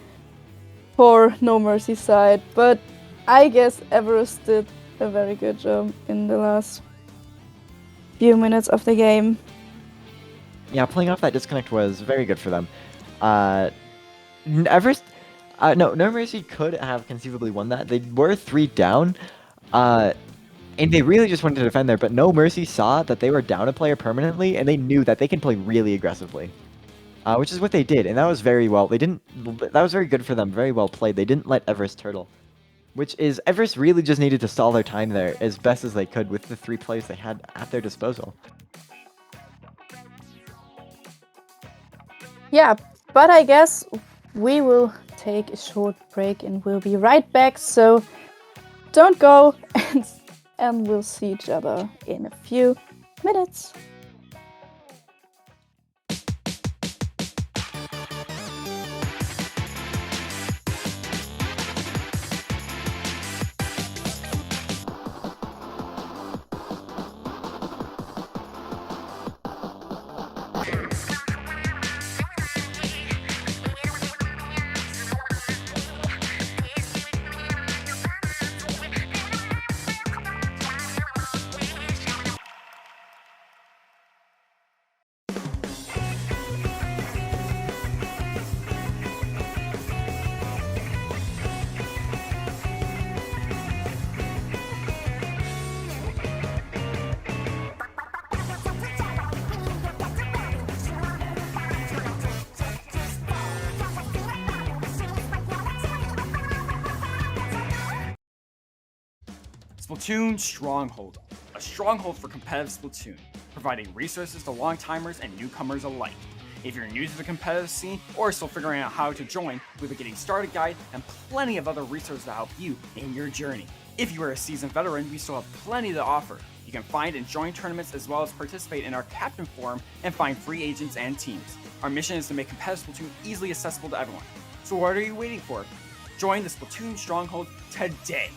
for No Mercy side, but I guess Everest did a very good job in the last few minutes of the game. Yeah, playing off that disconnect was very good for them. Everest, no Mercy could have conceivably won that. They were 3 down, and they really just wanted to defend there, but No Mercy saw that they were down a player permanently, and they knew that they can play really aggressively. Which is what they did, and that was very well. That was very good for them. Very well played. They didn't let Everest turtle, which is Everest really just needed to stall their time there as best as they could with the 3 players they had at their disposal. Yeah, but I guess we will take a short break and we'll be right back. So don't go, and we'll see each other in a few minutes. Splatoon Stronghold, a stronghold for competitive Splatoon, providing resources to long-timers and newcomers alike. If you're new to the competitive scene or still figuring out how to join, we have a getting started guide and plenty of other resources to help you in your journey. If you are a seasoned veteran, we still have plenty to offer. You can find and join tournaments as well as participate in our Captain Forum and find free agents and teams. Our mission is to make competitive Splatoon easily accessible to everyone. So what are you waiting for? Join the Splatoon Stronghold today!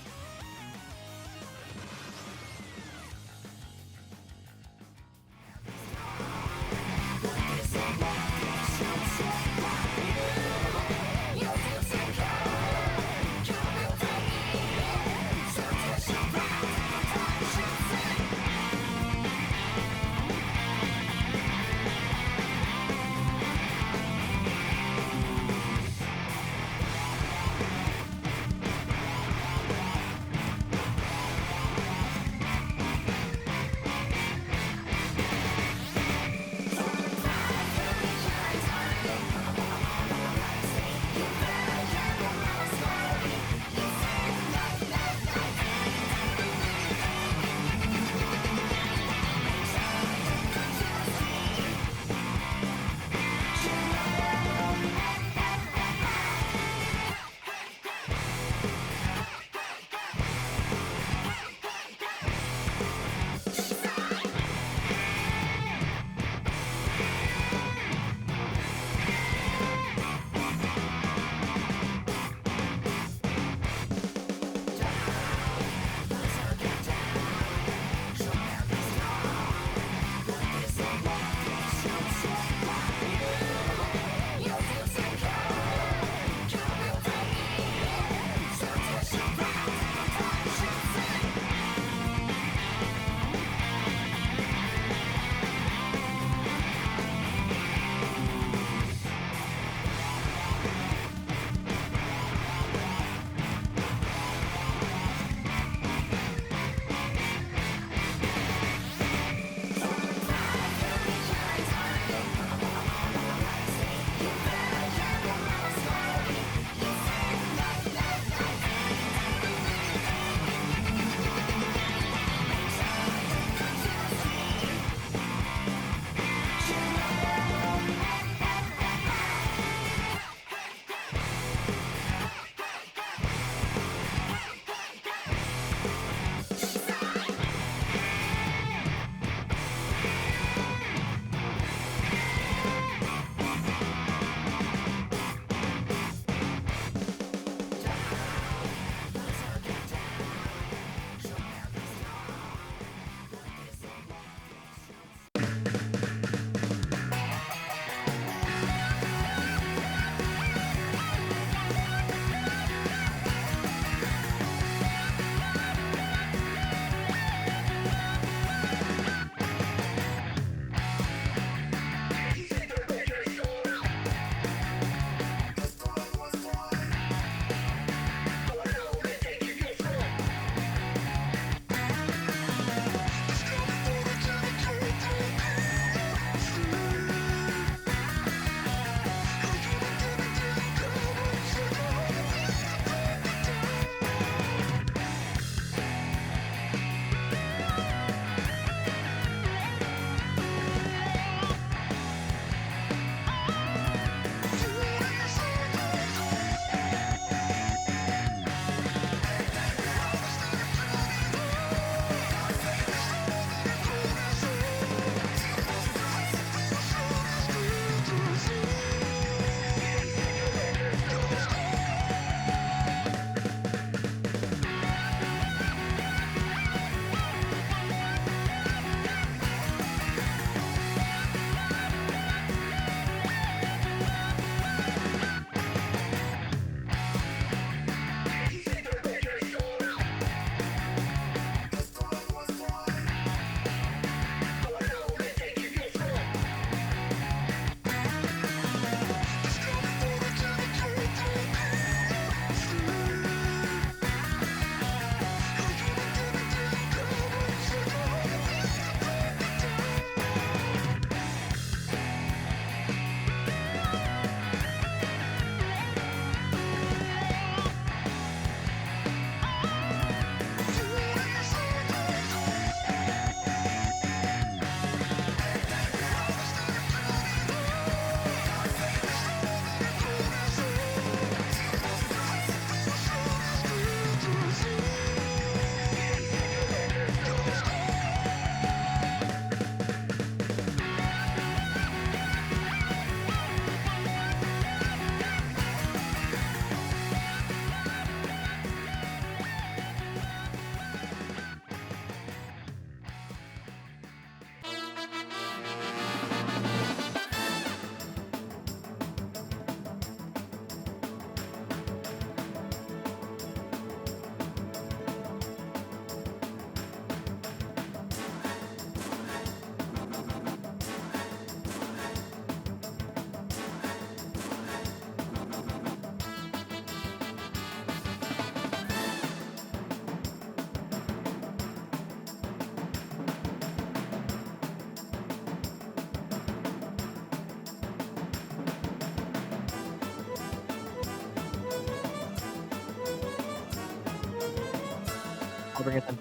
bring it in.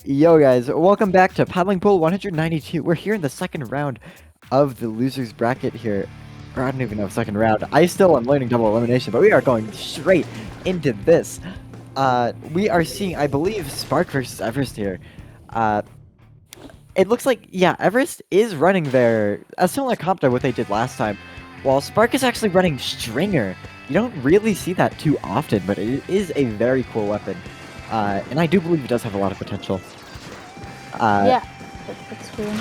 Yo guys, welcome back to Paddling Pool 192. We're here in the second round of the losers bracket here. Or I don't even know if second round. I still am learning double elimination, but we are going straight into this. We are seeing, I believe, Spark versus Everest here. It looks like, yeah, Everest is running a similar comp to what they did last time, while Spark is actually running Stringer. You don't really see that too often, but it is a very cool weapon. And I do believe it does have a lot of potential. Yeah, that's true.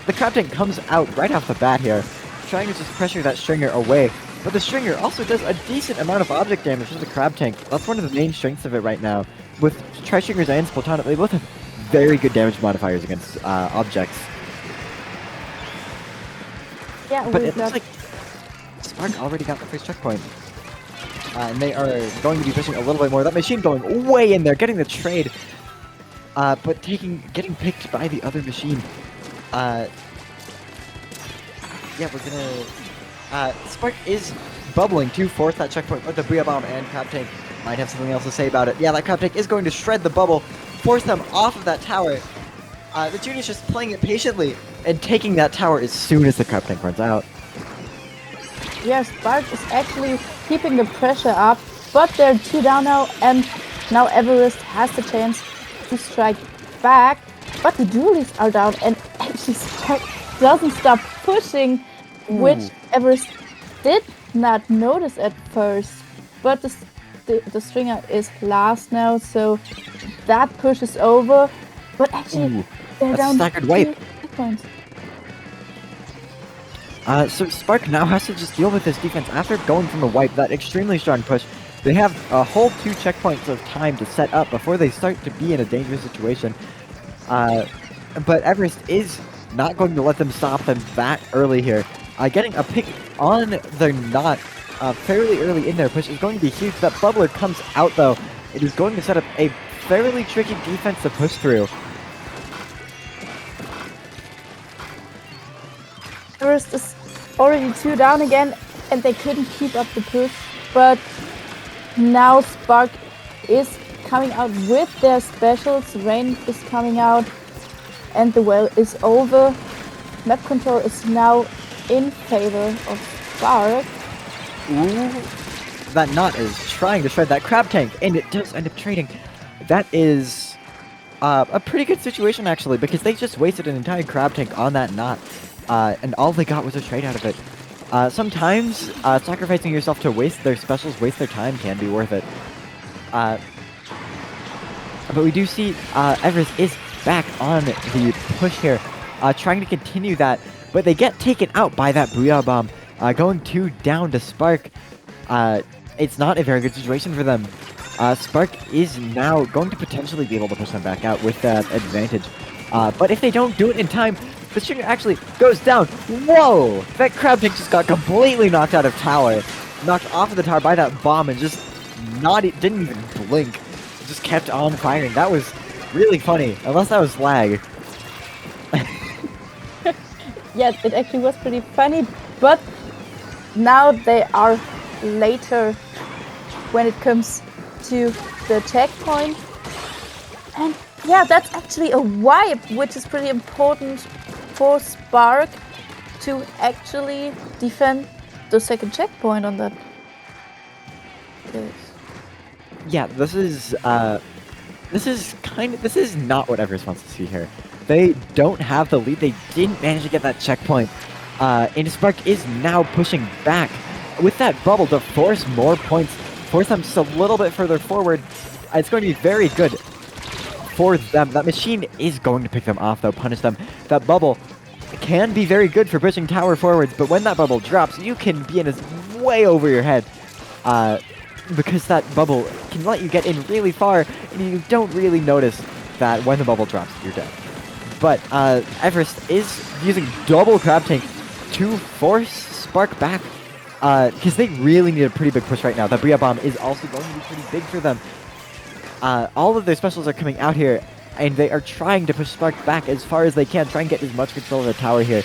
The crab tank comes out right off the bat here, trying to just pressure that Stringer away. But the Stringer also does a decent amount of object damage to the crab tank. That's one of the main strengths of it right now. With Tri-Stringers and Splatoon, they both have very good damage modifiers against objects. Yeah, But we it looks like Spark already got the first checkpoint. And they are going to be pushing a little bit more. That machine going way in there, getting the trade. But getting picked by the other machine. Yeah, we're gonna... Spark is bubbling to force that checkpoint, but the Booyah Bomb and Crab Tank might have something else to say about it. Yeah, that Crab Tank is going to shred the bubble, force them off of that tower. The Junior's just playing it patiently and taking that tower as soon as the Crab Tank runs out. Yeah, Spark is actually keeping the pressure up, but they're 2 down now, and now Everest has the chance to strike back, but the duelies are down, and actually Spark doesn't stop pushing, which Everest did not notice at first, but the Stringer is last now, so that push is over, but actually they're that's a down staggered wipe. 2 points. So Spark now has to just deal with this defense after going from a wipe, that extremely strong push. They have a whole 2 checkpoints of time to set up before they start to be in a dangerous situation. But Everest is not going to let them stop them that early here. Getting a pick on their knot fairly early in their push is going to be huge. That bubbler comes out though. It is going to set up a fairly tricky defense to push through. Everest is already 2 down again, and they couldn't keep up the push, but now Spark is coming out with their specials. Rain is coming out, and the well is over. Map control is now in favor of Spark. That knot is trying to shred that crab tank, and it does end up trading. That is a pretty good situation actually, because they just wasted an entire crab tank on that knot. And all they got was a trade out of it. Sometimes sacrificing yourself to waste their specials, waste their time can be worth it. But we do see Everest is back on the push here, trying to continue that, but they get taken out by that Booyah Bomb, going 2 down to Spark. It's not a very good situation for them. Spark is now going to potentially be able to push them back out with that advantage. But if they don't do it in time, the Stringer actually goes down. Whoa! That crab tank just got completely knocked out of tower. Knocked off of the tower by that bomb and just didn't even blink. It just kept on firing. That was really funny. Unless that was lag. Yeah, it actually was pretty funny, but now they are later when it comes to the checkpoint. And yeah, that's actually a wipe, which is pretty important for Spark to actually defend the second checkpoint on that. Yes. Yeah, this is not what Everest wants to see here. They don't have the lead. They didn't manage to get that checkpoint. And Spark is now pushing back with that bubble to force more points, force them just a little bit further forward. It's going to be very good for them. That machine is going to pick them off though, punish them. That bubble can be very good for pushing tower forwards, but when that bubble drops, you can be in way over your head. Because that bubble can let you get in really far, and you don't really notice that when the bubble drops, you're dead. But Everest is using double crab tank to force Spark back, because they really need a pretty big push right now. That Booyah Bomb is also going to be pretty big for them. All of their specials are coming out here, and they are trying to push Spark back as far as they can, try and get as much control of the tower here,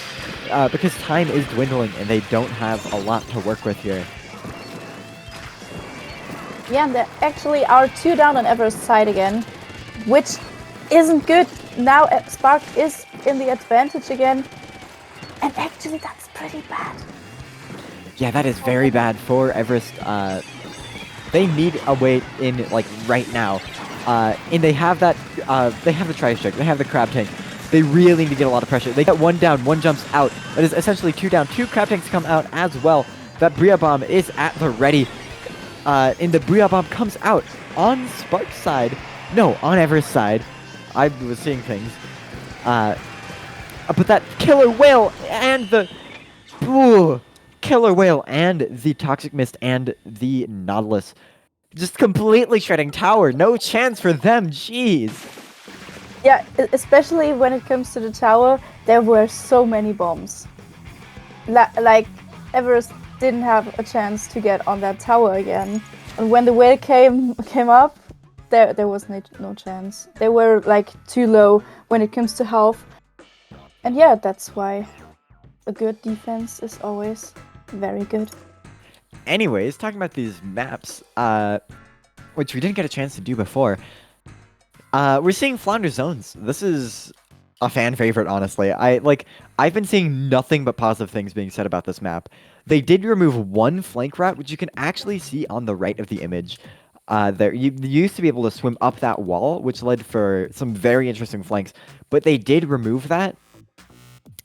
because time is dwindling, and they don't have a lot to work with here. Yeah, and there actually are 2 down on Everest side again, which isn't good. Now Spark is in the advantage again, and actually that's pretty bad. Yeah, that is very bad for Everest. They need a way in, like, right now. And they have that, they have the Tri-Strike, they have the Crab Tank. They really need to get a lot of pressure. They get 1 down, 1 jumps out. That is essentially 2 down. 2 Crab Tanks come out as well. That Bria Bomb is at the ready. And the Bria Bomb comes out on Spark's side. No, on Everest's side. I was seeing things. But that Killer Whale and the... Ooh, Killer Whale and the Toxic Mist and the Nautilus just completely shredding tower. No chance for them. Jeez. Yeah, especially when it comes to the tower, there were so many bombs. Like, Everest didn't have a chance to get on that tower again. And when the whale came up, there was no chance. They were, like, too low when it comes to health. And yeah, that's why a good defense is always very good. Anyways, talking about these maps, which we didn't get a chance to do before, we're seeing Flounder Zones. This is a fan favorite, honestly. I've been seeing nothing but positive things being said about this map. They did remove 1 flank route, which you can actually see on the right of the image. There, you used to be able to swim up that wall, which led for some very interesting flanks, but they did remove that.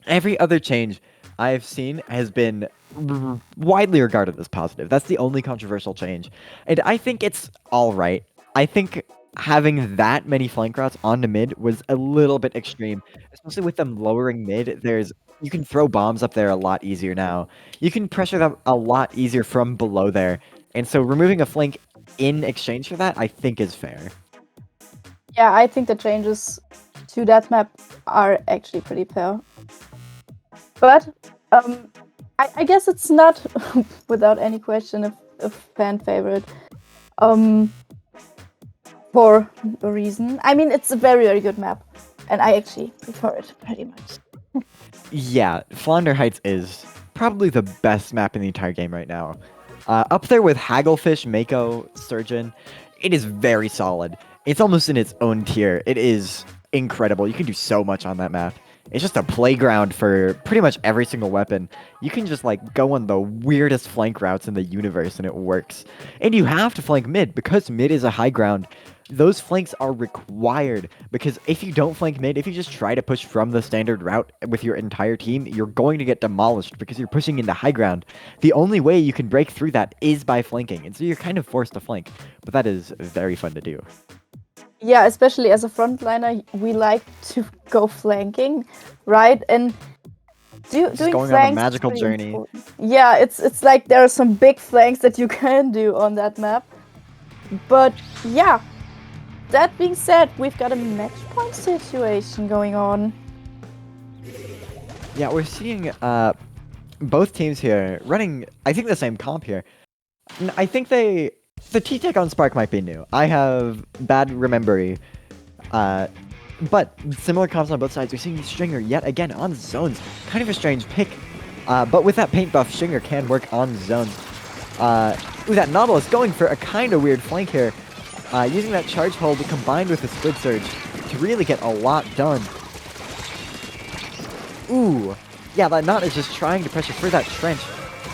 Every other change I've seen has been widely regarded as positive. That's the only controversial change. And I think it's alright. I think having that many flank routes onto mid was a little bit extreme, especially with them lowering mid. You can throw bombs up there a lot easier now. You can pressure them a lot easier from below there. And so removing a flank in exchange for that, I think is fair. Yeah, I think the changes to that map are actually pretty fair. But I guess it's not without any question a fan favorite. For a reason. I mean, it's a very, very good map, and I actually prefer it pretty much. Yeah, Flounder Heights is probably the best map in the entire game right now. Up there with Hagglefish, Mako, Surgeon, it is very solid. It's almost in its own tier. It is incredible. You can do so much on that map. It's just a playground for pretty much every single weapon. You can just, like, go on the weirdest flank routes in the universe and it works. And you have to flank mid because mid is a high ground. Those flanks are required because if you don't flank mid, if you just try to push from the standard route with your entire team, you're going to get demolished because you're pushing into high ground. The only way you can break through that is by flanking, and so you're kind of forced to flank. But that is very fun to do. Yeah, especially as a frontliner, we like to go flanking, right? And doing going on a flanks magical is journey. important. Yeah, it's like there are some big flanks that you can do on that map. But yeah, that being said, we've got a match point situation going on. Yeah, we're seeing both teams here running, I think, the same comp here. I think the T-Tech on Spark might be new. I have bad remembering. But similar comps on both sides. We're seeing Stringer yet again on zones. Kind of a strange pick. But with that paint buff, Stringer can work on zones. Ooh, that Nautilus going for a kind of weird flank here. Using that charge hold combined with the Squid Surge to really get a lot done. Ooh. Yeah, that Naut is just trying to pressure for that trench.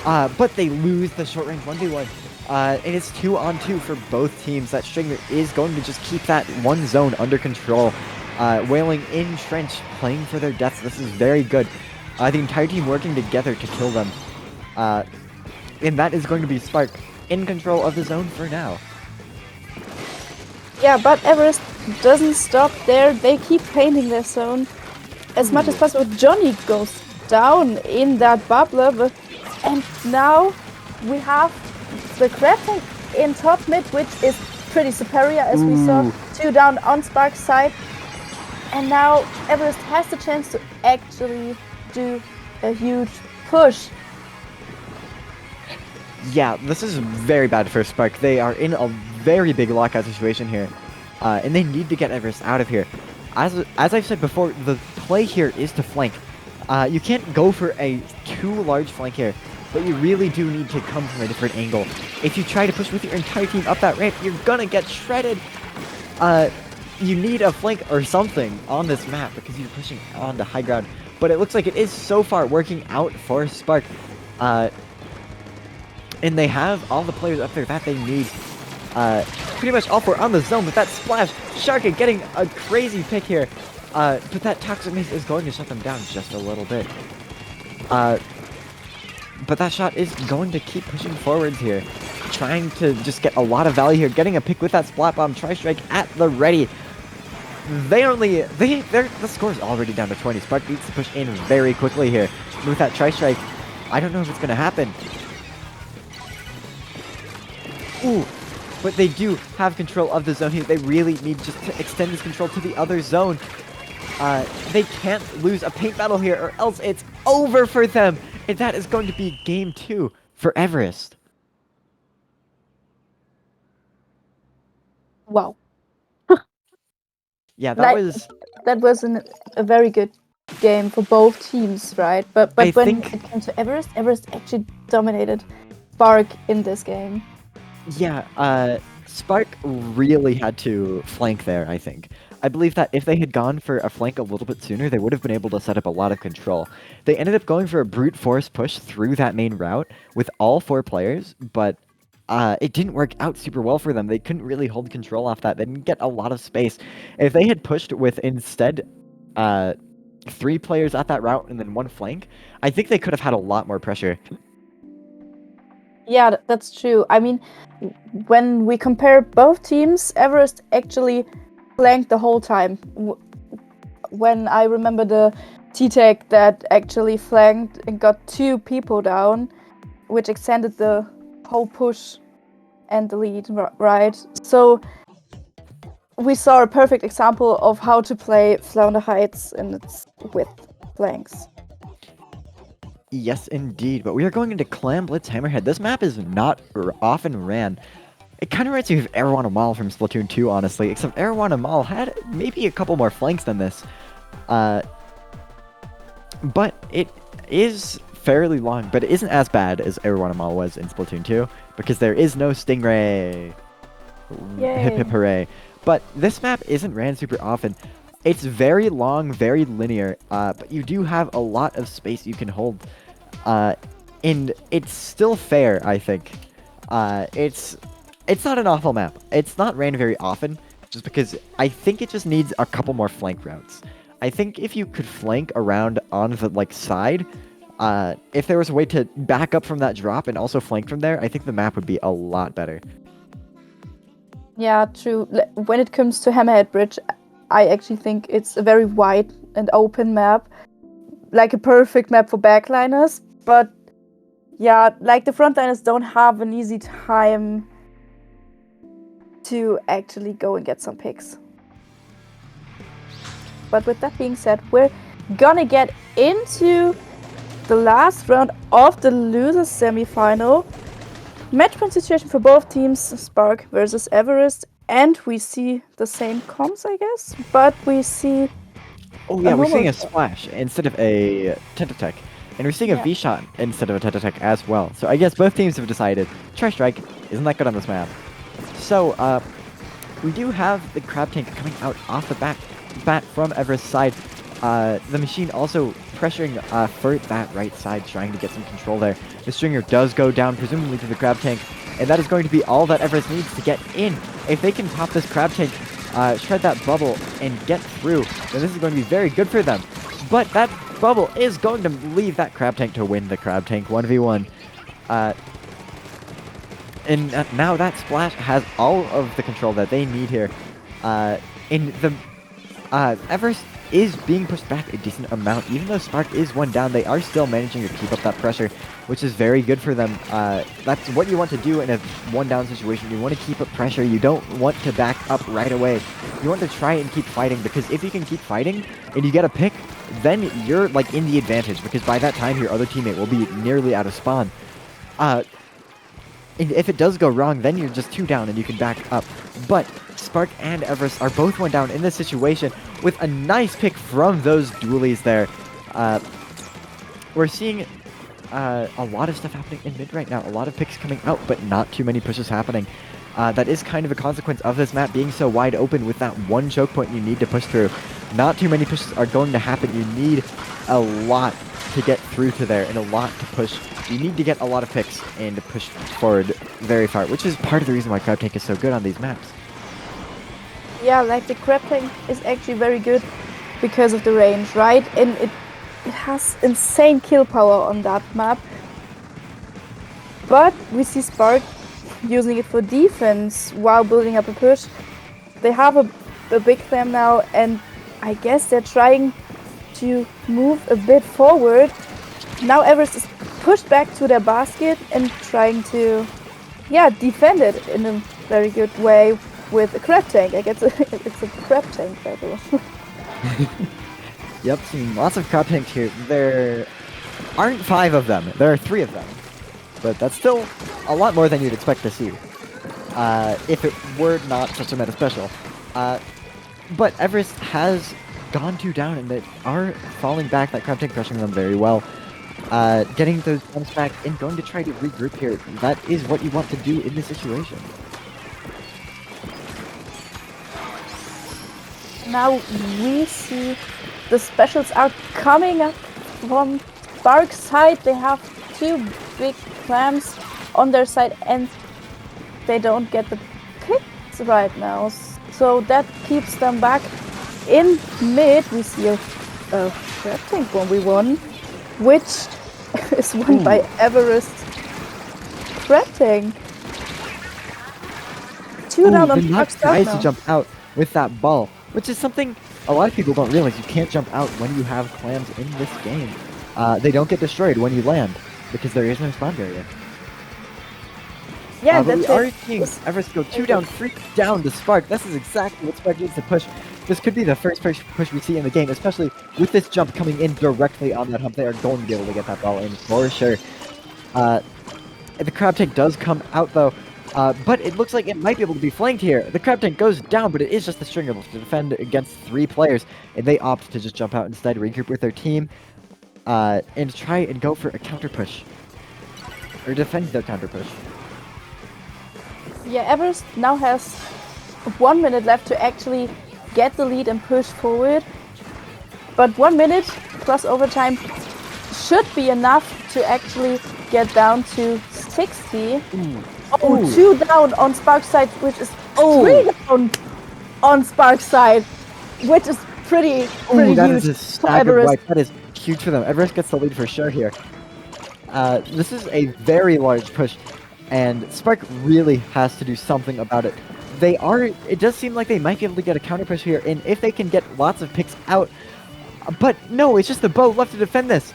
But they lose the short range 1v1. And it's 2-on-2 for both teams. That Stringer is going to just keep that one zone under control. Wailing in trench, playing for their deaths. This is very good. The entire team working together to kill them. And that is going to be Spark in control of the zone for now. Yeah, but Everest doesn't stop there. They keep painting their zone as much as possible. Johnny goes down in that bubbler, and now we have the Crab Tank in top mid, which is pretty superior, as we saw. 2 down on Spark's side. And now Everest has the chance to actually do a huge push. Yeah, this is very bad for Spark. They are in a very big lockout situation here. And they need to get Everest out of here. As I've said before, the play here is to flank. You can't go for a too large flank here. but you really do need to come from a different angle. If you try to push with your entire team up that ramp, you're gonna get shredded. You need a flank or something on this map because you're pushing on the high ground. But it looks like it is so far working out for Spark. And they have all the players up there that they need. Pretty much all four on the zone with that splash. Sharka getting a crazy pick here. But that Toxic Mace is going to shut them down just a little bit. But that shot is going to keep pushing forwards here. Trying to just get a lot of value here. Getting a pick with that Splat Bomb. Tri-Strike at the ready. The score is already down to 20. Spark needs to push in very quickly here. With that Tri-Strike, I don't know if it's going to happen. Ooh, but they do have control of the zone here. They really need just to extend this control to the other zone. They can't lose a paint battle here or else it's over for them. And that is going to be game 2 for Everest. Wow. Yeah, that was a very good game for both teams, right? But I when think- it came to Everest, Everest actually dominated Spark in this game. Yeah, Spark really had to flank there, I think. I believe that if they had gone for a flank a little bit sooner, they would have been able to set up a lot of control. They ended up going for a brute force push through that main route with all 4 players, but it didn't work out super well for them. They couldn't really hold control off that. They didn't get a lot of space. If they had pushed with instead 3 players at that route and then 1 flank, I think they could have had a lot more pressure. Yeah, that's true. I mean, when we compare both teams, Everest actually flanked the whole time. When I remember the T-Tech that actually flanked and got 2 people down, which extended the whole push and the lead, right? So we saw a perfect example of how to play Flounder Heights and its with flanks. Yes, indeed. But we are going into Clam Blitz Hammerhead. This map is not often ran. It kind of reminds me of Arowana Mall from Splatoon 2, honestly, except Arowana Mall had maybe a couple more flanks than this. But it is fairly long, but it isn't as bad as Arowana Mall was in Splatoon 2, because there is no Stingray. Yay. Hip hip hooray. But this map isn't ran super often. It's very long, very linear, but you do have a lot of space you can hold. And it's still fair, I think. It's not an awful map. It's not ran very often, just because I think it just needs a couple more flank routes. I think if you could flank around on the side, if there was a way to back up from that drop and also flank from there, I think the map would be a lot better. Yeah, true. When it comes to Hammerhead Bridge, I actually think it's a very wide and open map, like a perfect map for backliners. But yeah, like the frontliners don't have an easy time to actually go and get some picks. But with that being said, we're gonna get into the last round of the losers semi-final. Match point situation for both teams, Spark versus Everest, and we see the same comms, I guess, but we see... Oh yeah, we're seeing a Moroco. splash instead of a Tentatek, and we're seeing a Yeah. V-shot instead of a Tentatek as well. So I guess both teams have decided, Tri-Strike isn't that good on this map. So, we do have the Crab Tank coming out off the bat from Everest's side. The machine also pressuring for that right side, trying to get some control there. The Stringer does go down, presumably to the Crab Tank, and that is going to be all that Everest needs to get in. If they can top this Crab Tank, shred that bubble, and get through, then this is going to be very good for them. But that bubble is going to leave that Crab Tank to win the Crab Tank 1v1. And now that Splash has all of the control that they need here. In the Everest is being pushed back a decent amount. Even though Spark is 1 down, they are still managing to keep up that pressure, which is very good for them. That's what you want to do in a 1 down situation. You want to keep up pressure. You don't want to back up right away. You want to try and keep fighting, because if you can keep fighting and you get a pick, then you're in the advantage, because by that time your other teammate will be nearly out of spawn. And if it does go wrong, then you're just 2 down and you can back up. But Spark and Everest are both 1 down in this situation with a nice pick from those dualies there. We're seeing a lot of stuff happening in mid right now. A lot of picks coming out, but not too many pushes happening. That is kind of a consequence of this map being so wide open with that one choke point you need to push through. Not too many pushes are going to happen. You need a lot to get through to there and a lot to push. You need to get a lot of picks and to push forward very far, which is part of the reason why Crab Tank is so good on these maps. Yeah, like the crab tank is actually very good because of the range, right? And it has insane kill power on that map. But we see Spark using it for defense while building up a push. They have a big clam now, and I guess they're trying to move a bit forward. Now Everest is pushed back to their basket and trying to, yeah, defend it in a very good way with a crab tank. I guess it's a crab tank battle. Yep, seeing lots of crab tanks here. There aren't 5 of them. There are 3 of them. But that's still a lot more than you'd expect to see. If it were not such a meta special. But Everest has gone 2 down and they are falling back. That crab tank crushing them very well. Getting those jumps back and going to try to regroup here. That is what you want to do in this situation. Now we see the specials are coming up from Spark's side. They have 2 big clams on their side and they don't get the picks right now. So that keeps them back in mid. We see a crab tank 1v1, which is won by Everest crab tank. 2 down on Spark's side tries now. to jump out with that ball, which is something a lot of people don't realize. You can't jump out when you have clams in this game. They don't get destroyed when you land because there is no spawn barrier. Yeah, but we that's are it. seeing Everest go 2 down, 3 down to Spark. This is exactly what Spark needs to push. This could be the first push we see in the game, especially with this jump coming in directly on that hump. They are going to be able to get that ball in for sure. The crab tank does come out though, but it looks like it might be able to be flanked here. The crab tank goes down, but it is just the string able to defend against 3 players, and they opt to just jump out instead, regroup with their team, and try and go for a counter push. Or defend their counter push. Yeah, Everest now has 1 minute left to actually get the lead and push forward. But 1 minute plus overtime should be enough to actually get down to 60. Oh, 2 down on Spark's side, which is 3 down on Spark's side, which is pretty That huge is a for staggered Everest. wipe. That is huge for them. Everest gets the lead for sure here. This is a very large push, and Spark really has to do something about it. It does seem like they might be able to get a counter push here, and if they can get lots of picks out, but no, it's just the boat left to defend this.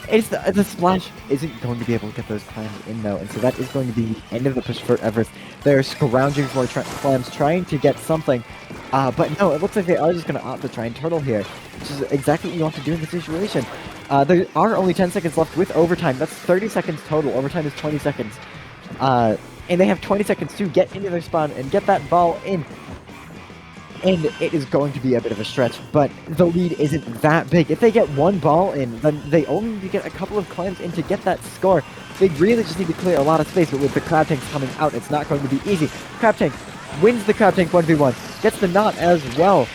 It's the splash isn't going to be able to get those clams in though, and so that is going to be the end of the push for Everest. They're scrounging for clams, trying to get something, but no, it looks like they are just going to opt to try and turtle here, which is exactly what you want to do in this situation. There are only 10 seconds left with overtime. That's 30 seconds total. Overtime is 20 seconds. And they have 20 seconds to get into their spawn and get that ball in. And it is going to be a bit of a stretch, but the lead isn't that big. If they get 1 ball in, then they only need to get a couple of clams in to get that score. They really just need to clear a lot of space, but with the crab tanks coming out, it's not going to be easy. Crab tank wins the crab tank 1v1, gets the knot as well.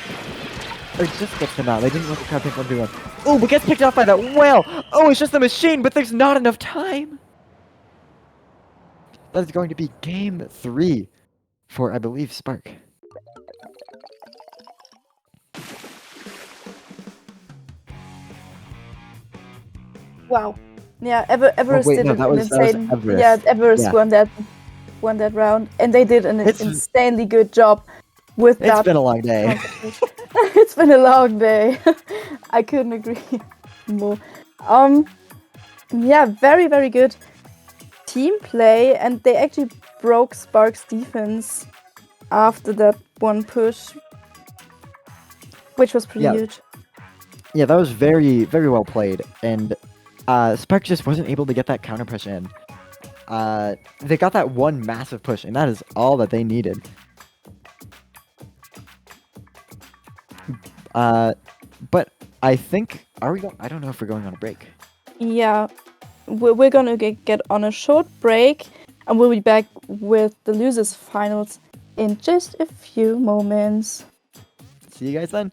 Or just gets the knot. They didn't want the crab tank 1v1. Oh, but gets picked off by that whale. Oh, it's just the machine, but there's not enough time. That is going to be game 3 for, I believe, Spark. Wow. Yeah, Everest wait, did no, an that was insane. Everest. Yeah, Everest Yeah. won that round, and they did an It's- insanely good job with It's that. been a long day. It's been a long day. I couldn't agree more. Yeah, very good team play, and they actually broke Spark's defense after that one push, which was pretty Yeah. huge. Yeah, that was very well played, and Spark just wasn't able to get that counter push in. They got that one massive push, and that is all that they needed. But I think, I don't know if we're going on a break. Yeah, we're gonna get on a short break, and we'll be back with the losers finals in just a few moments. See you guys then.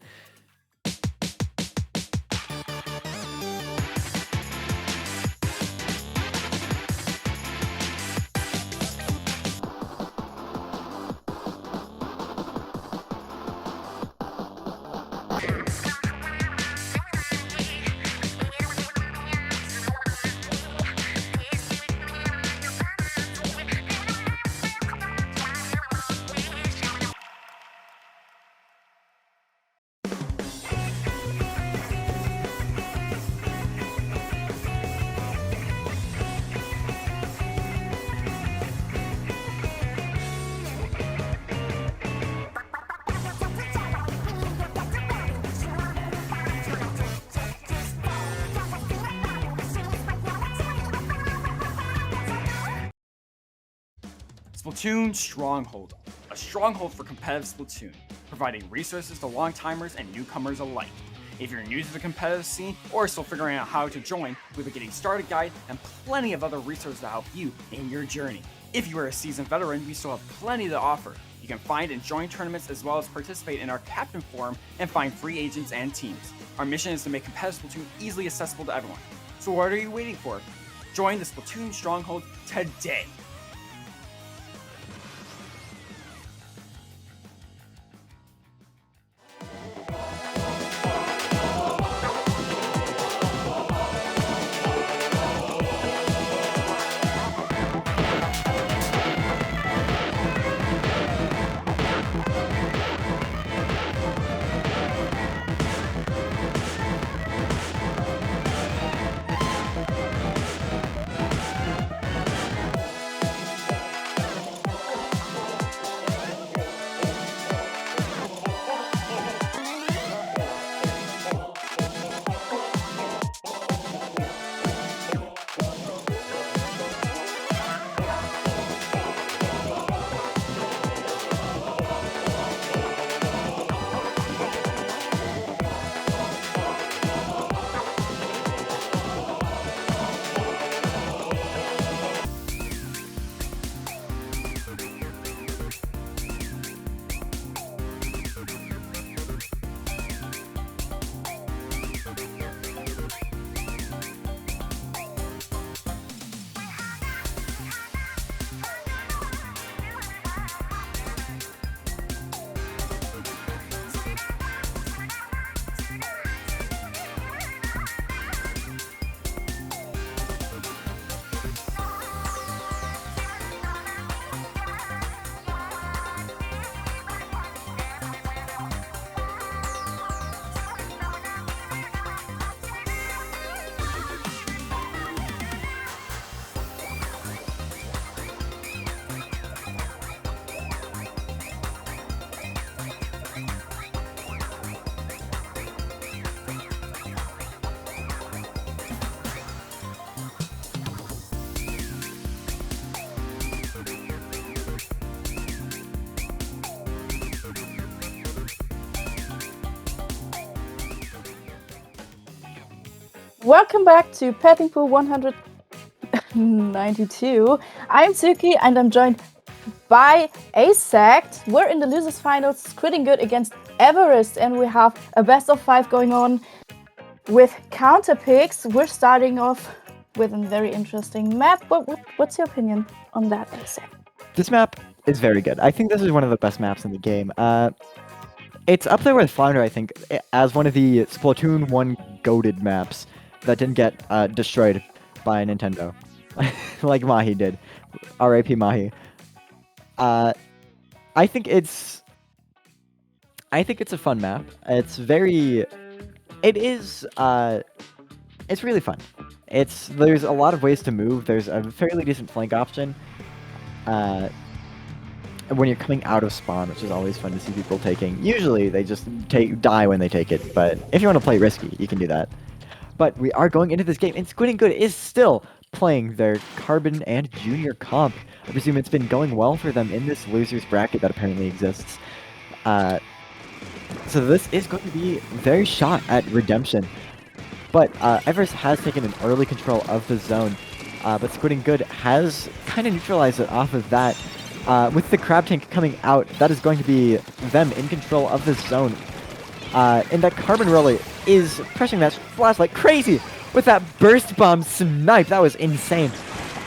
Splatoon Stronghold, a stronghold for competitive Splatoon, providing resources to long-timers and newcomers alike. If you're new to the competitive scene or still figuring out how to join, we have a getting started guide and plenty of other resources to help you in your journey. If you are a seasoned veteran, we still have plenty to offer. You can find and join tournaments as well as participate in our Captain Forum and find free agents and teams. Our mission is to make competitive Splatoon easily accessible to everyone. So what are you waiting for? Join the Splatoon Stronghold today! Welcome back to Petting Pool 192. I'm Suki and I'm joined by Asact. We're in the losers finals, Squidding good against Everest, and we have a best of 5 going on with counter picks. We're starting off with a very interesting map. What's your opinion on that, Asact? This map is very good. I think this is one of the best maps in the game. It's up there with Flounder, I think, as one of the Splatoon 1 goated maps that didn't get destroyed by Nintendo, like Mahi did. R.I.P. Mahi. I think it's a fun map. It's really fun. There's a lot of ways to move. There's a fairly decent flank option. When you're coming out of spawn, which is always fun to see people taking. Usually they just die when they take it, but if you want to play risky, you can do that. But we are going into this game, and Squidding Good is still playing their Carbon and Junior comp. I presume it's been going well for them in this losers bracket that apparently exists. So this is going to be their shot at redemption. But Everest has taken an early control of the zone, but Squidding Good has kind of neutralized it off of that. With the crab tank coming out, that is going to be them in control of the zone. And that carbon roller is crushing that flash like crazy with that burst bomb snipe. That was insane.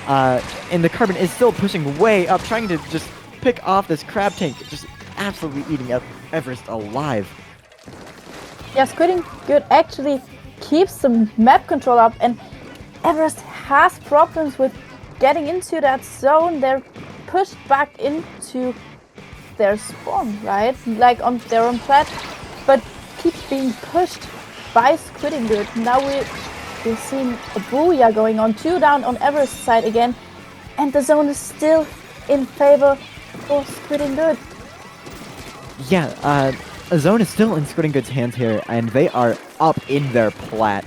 And the carbon is still pushing way up, trying to just pick off this crab tank, just absolutely eating up Everest alive. Yeah, Squidding Good actually keeps the map control up, and Everest has problems with getting into that zone. They're pushed back into their spawn, right? Like they're on plat, but keep being pushed by Squidding Good. Now we're seeing a booyah going on, 2 down on Everest's side again, and the zone is still in favor for Squidding Good. Yeah, a zone is still in Squidding Good's hands here, and they are up in their plat.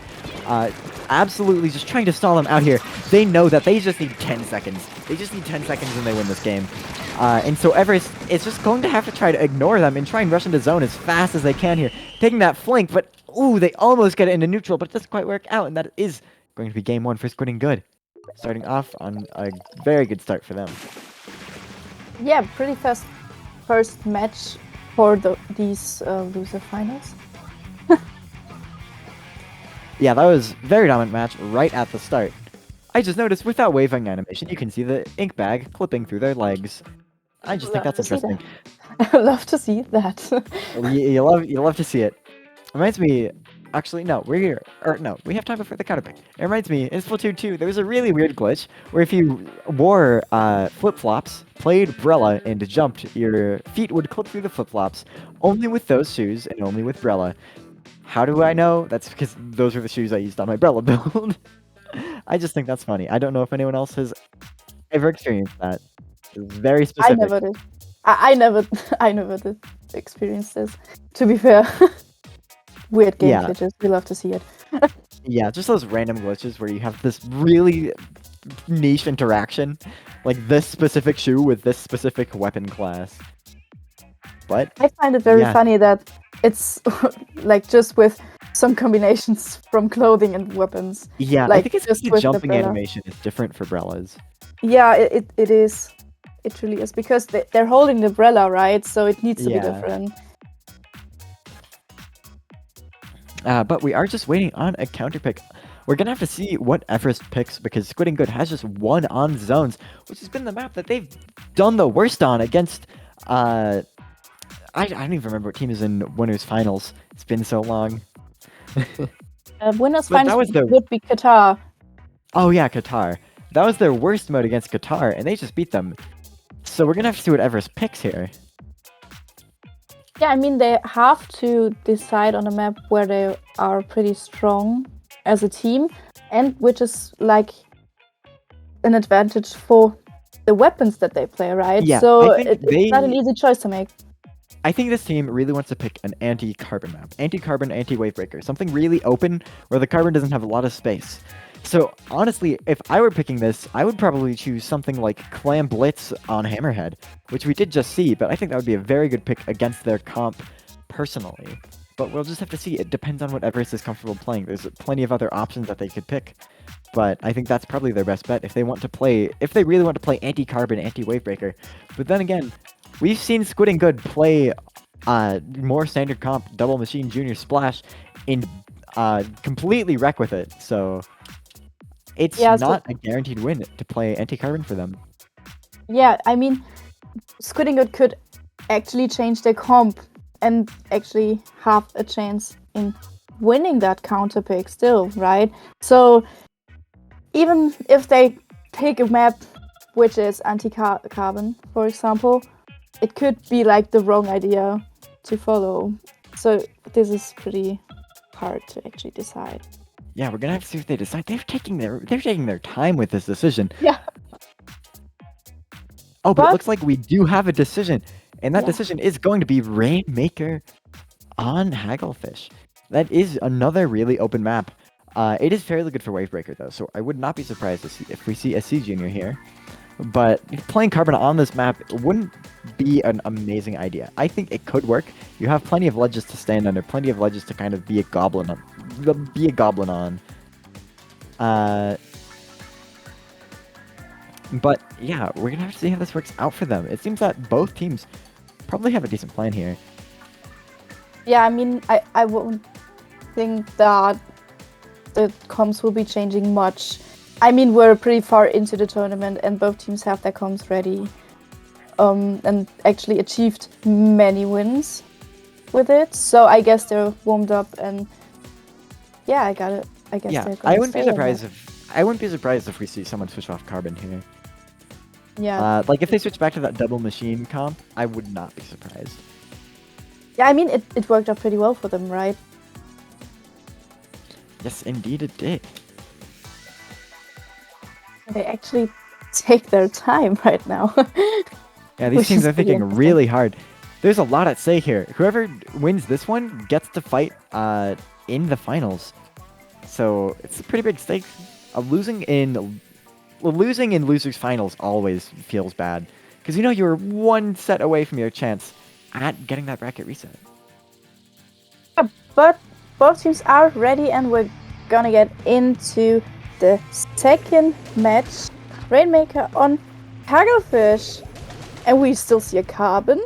Absolutely just trying to stall them out here. They know that they just need 10 seconds. They just need 10 seconds and they win this game. And so Everest is just going to have to try to ignore them and try and rush into zone as fast as they can here. Taking that flank, but ooh, they almost get it into neutral, but it doesn't quite work out, and that is going to be game 1 for Squidding Good. Starting off on a very good start for them. Yeah, pretty fast first match for these loser finals. Yeah, that was a very dominant match right at the start. I just noticed with that waving animation, you can see the ink bag clipping through their legs. I just think that's interesting. I love to see that. You love to see it. Reminds me, actually no, we have time before the counter pick. It reminds me, in Splatoon 2, there was a really weird glitch where if you wore flip-flops, played Brella, and jumped, your feet would clip through the flip-flops only with those shoes and only with Brella. How do I know? That's because those are the shoes I used on my Brella build. I just think that's funny. I don't know if anyone else has ever experienced that. It's very specific. I never did. I never did experience this. To be fair, weird game glitches. We love to see it. Yeah, just those random glitches where you have this really niche interaction, like this specific shoe with this specific weapon class. But I find it very funny that it's like just with some combinations from clothing and weapons. Yeah, like, I think it's just the jumping animation is different for Brellas. Yeah, it is. It really is, because they're holding the Brella, right? So it needs to be different. But we are just waiting on a counter pick. We're going to have to see what Everest picks, because Squidding Good has just won on zones, which has been the map that they've done the worst on against... I don't even remember what team is in Winners Finals. It's been so long. Winners Finals would be Qatar. Oh yeah, Qatar. That was their worst mode against Qatar, and they just beat them. So we're going to have to see what Everest picks here. Yeah, I mean, they have to decide on a map where they are pretty strong as a team, and which is like an advantage for the weapons that they play, right? Yeah, so it's not an easy choice to make. I think this team really wants to pick an anti-carbon map. Anti-carbon, anti-wave breaker. Something really open where the carbon doesn't have a lot of space. So honestly, if I were picking this, I would probably choose something like Clam Blitz on Hammerhead, which we did just see, but I think that would be a very good pick against their comp personally. But we'll just have to see. It depends on what Everest is comfortable playing. There's plenty of other options that they could pick. But I think that's probably their best bet if they really want to play anti-carbon, anti-wave breaker. But then again, we've seen Squidding Good play more standard comp, Double Machine Junior Splash, and completely wreck with it. So it's not a guaranteed win to play anti-carbon for them. Yeah, I mean, Squidding Good could actually change their comp and actually have a chance in winning that counter pick still, right? So even if they pick a map which is anti-carbon, for example, it could be like the wrong idea to follow. So this is pretty hard to actually decide. Yeah, we're gonna have to see if they decide. They're taking their time with this decision. Yeah. Oh, but it looks like we do have a decision, and that decision is going to be Rainmaker on Hagglefish. That is another really open map. It is fairly good for Wavebreaker though, so I would not be surprised to see if we see a C Junior here. But playing Carbon on this map wouldn't be an amazing idea. I think it could work. You have plenty of ledges to stand under, plenty of ledges to kind of be a goblin on. But yeah, we're gonna have to see how this works out for them. It seems that both teams probably have a decent plan here. Yeah, I mean, I won't think that the comms will be changing much. I mean, we're pretty far into the tournament and both teams have their comms ready. And actually achieved many wins with it. So I guess they're warmed up and yeah, I guess Yeah, they're gonna I wouldn't be stay in surprised there. I wouldn't be surprised if we see someone switch off Carbon here. Yeah. Like if they switch back to that double machine comp, I would not be surprised. Yeah, I mean, it worked out pretty well for them, right? Yes, indeed it did. They actually take their time right now. Yeah, these Which teams is are pretty thinking interesting. really hard. There's a lot at stake here. Whoever wins this one gets to fight in the finals. So it's a pretty big stake. Losing in losers finals always feels bad because you know you're one set away from your chance at getting that bracket reset. But both teams are ready and we're gonna get into the second match. Rainmaker on Hagelfish. And we still see a Carbon.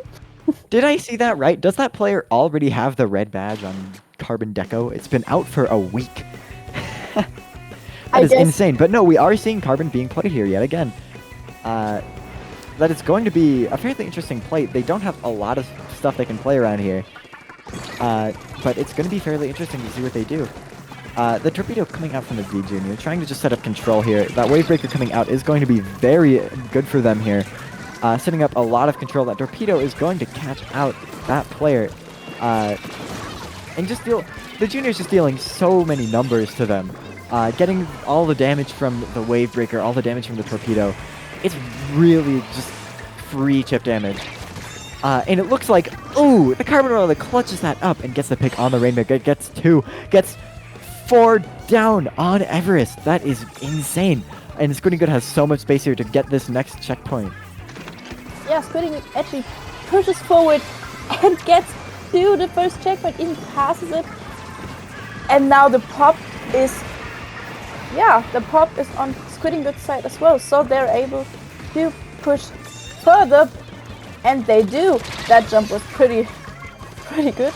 Did I see that right? Does that player already have the red badge on Carbon Deco? It's been out for a week. That is insane. But no, we are seeing Carbon being played here yet again. That is going to be a fairly interesting play. They don't have a lot of stuff they can play around here. But it's going to be fairly interesting to see what they do. The Torpedo coming out from the V Junior, trying to just set up control here. That Wavebreaker coming out is going to be very good for them here. Setting up a lot of control. That Torpedo is going to catch out that player. And just deal... The Junior's just dealing so many numbers to them. Getting all the damage from the Wavebreaker, all the damage from the Torpedo. It's really just free chip damage. And it looks like, ooh, the Carbon Roller clutches that up and gets the pick on the Rainmaker. Gets 2, gets 4 down on Everest. That is insane. And Squidding Good has so much space here to get this next checkpoint. Yeah, Squidding actually pushes forward and gets to the first checkpoint, even passes it. And now the pop is... Yeah, the pop is on Squidding Good's side as well. So they're able to push further. And they do. That jump was pretty good.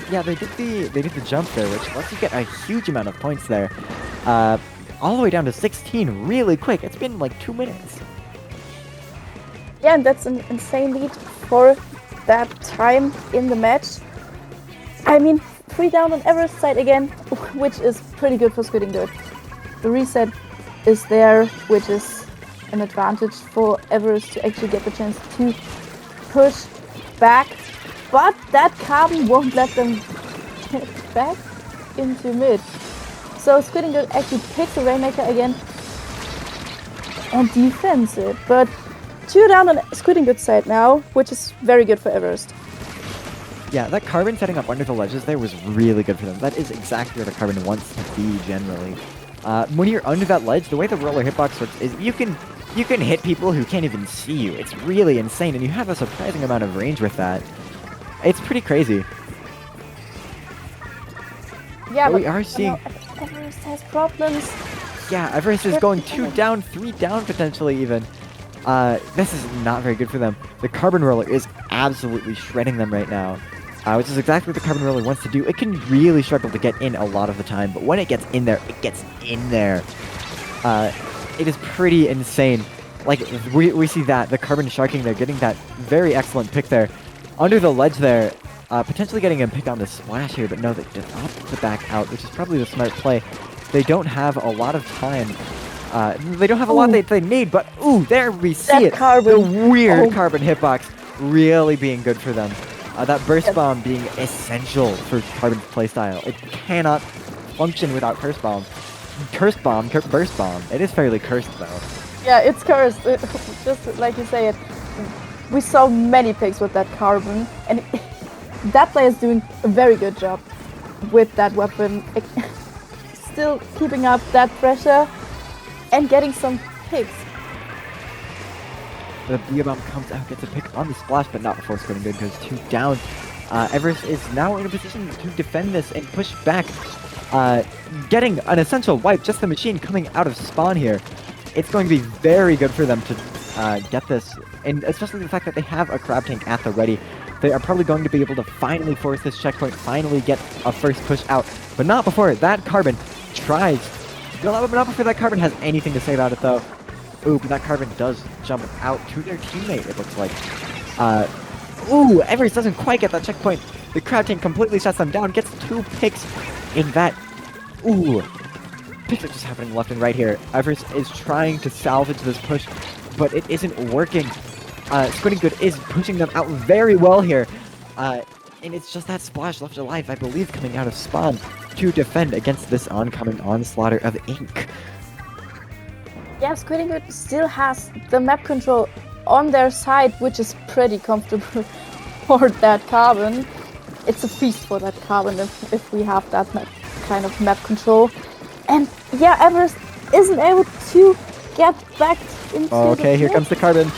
Yeah, they did the jump there, which lets you get a huge amount of points there. All the way down to 16 really quick. It's been like 2 minutes. Yeah, and that's an insane lead for that time in the match. I mean, 3 down on Everest side again, which is pretty good for Squidding Good. The reset is there, which is an advantage for Everest to actually get the chance to push back. But that Carbon won't let them get back into mid. So Squidding Good actually picks the Rainmaker again and defends it. But 2 down on Squidding Good's side now, which is very good for Everest. Yeah, that Carbon setting up under the ledges there was really good for them. That is exactly where the Carbon wants to be generally. When you're under that ledge, the way the roller hitbox works is you can hit people who can't even see you. It's really insane, and you have a surprising amount of range with that. It's pretty crazy. Yeah, but we are seeing... Everest has problems. Yeah, Everest is going 2 down, 3 down potentially even. This is not very good for them. The Carbon Roller is absolutely shredding them right now, which is exactly what the Carbon Roller wants to do. It can really struggle to get in a lot of the time, but when it gets in there, it gets in there. It is pretty insane. Like, we see that, the Carbon sharking there, getting that very excellent pick there. Under the ledge there, potentially getting a pick on the splash here, but no, they did opt to back out, which is probably the smart play. They don't have a lot of time. They don't have a lot they need, but ooh, there we see that it. Carbon. The weird Carbon hitbox really being good for them. That burst bomb being essential for Carbon's playstyle. It cannot function without burst bomb. Burst bomb. It is fairly cursed though. Yeah, it's cursed. Just like you say it. We saw many picks with that Carbon, and that player is doing a very good job with that weapon. Still keeping up that pressure and getting some picks. The B-bomb comes out, gets a pick on the splash, but not before Squidding Good goes 2 down. Everest is now in a position to defend this and push back, getting an essential wipe, just the machine coming out of spawn here. It's going to be very good for them to get this, and especially the fact that they have a crab tank at the ready. They are probably going to be able to finally force this checkpoint, finally get a first push out, but not before that Carbon tries. Not before that Carbon has anything to say about it, though. Ooh, but that Carbon does jump out to their teammate, it looks like. Ooh, Everest doesn't quite get that checkpoint. The crab tank completely shuts them down, gets 2 picks in that. Ooh, picks are just happening left and right here. Everest is trying to salvage this push, but it isn't working. Squidding Good is pushing them out very well here. And it's just that splash left alive, I believe, coming out of spawn to defend against this oncoming onslaughter of ink. Yeah, Squidding Good still has the map control on their side, which is pretty comfortable for that Carbon. It's a feast for that Carbon if we have that kind of map control. And yeah, Everest isn't able to get back into okay, here comes the Carbon.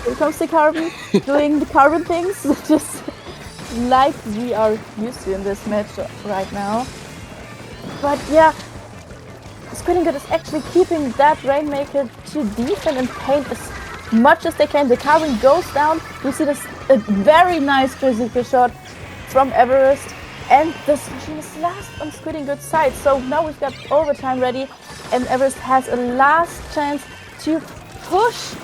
Here comes the Carbon, doing the Carbon things, just like we are used to in this match right now. But yeah, Squidding Good is actually keeping that Rainmaker to defend and paint as much as they can. The Carbon goes down. We see this a very nice 360 shot from Everest, and this machine is last on Squidding Good's side. So now we've got overtime ready, and Everest has a last chance to push.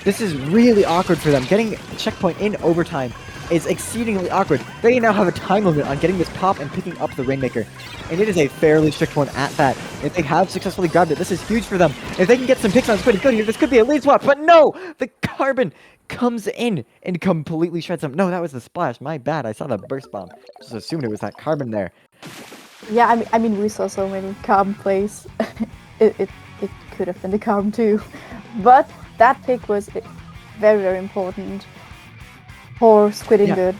This is really awkward for them. Getting a checkpoint in overtime is exceedingly awkward. They now have a time limit on getting this pop and picking up the Rainmaker, and it is a fairly strict one at that. If they have successfully grabbed it, this is huge for them. If they can get some picks on Squidding Good here, this could be a lead swap, but no! The Carbon comes in and completely shreds them. No, that was the splash. My bad. I saw the burst bomb. Just assumed it was that Carbon there. Yeah, I mean, we saw so many Carbon plays. it could have been the Carbon too, but that pick was very, very important for Squidding Good.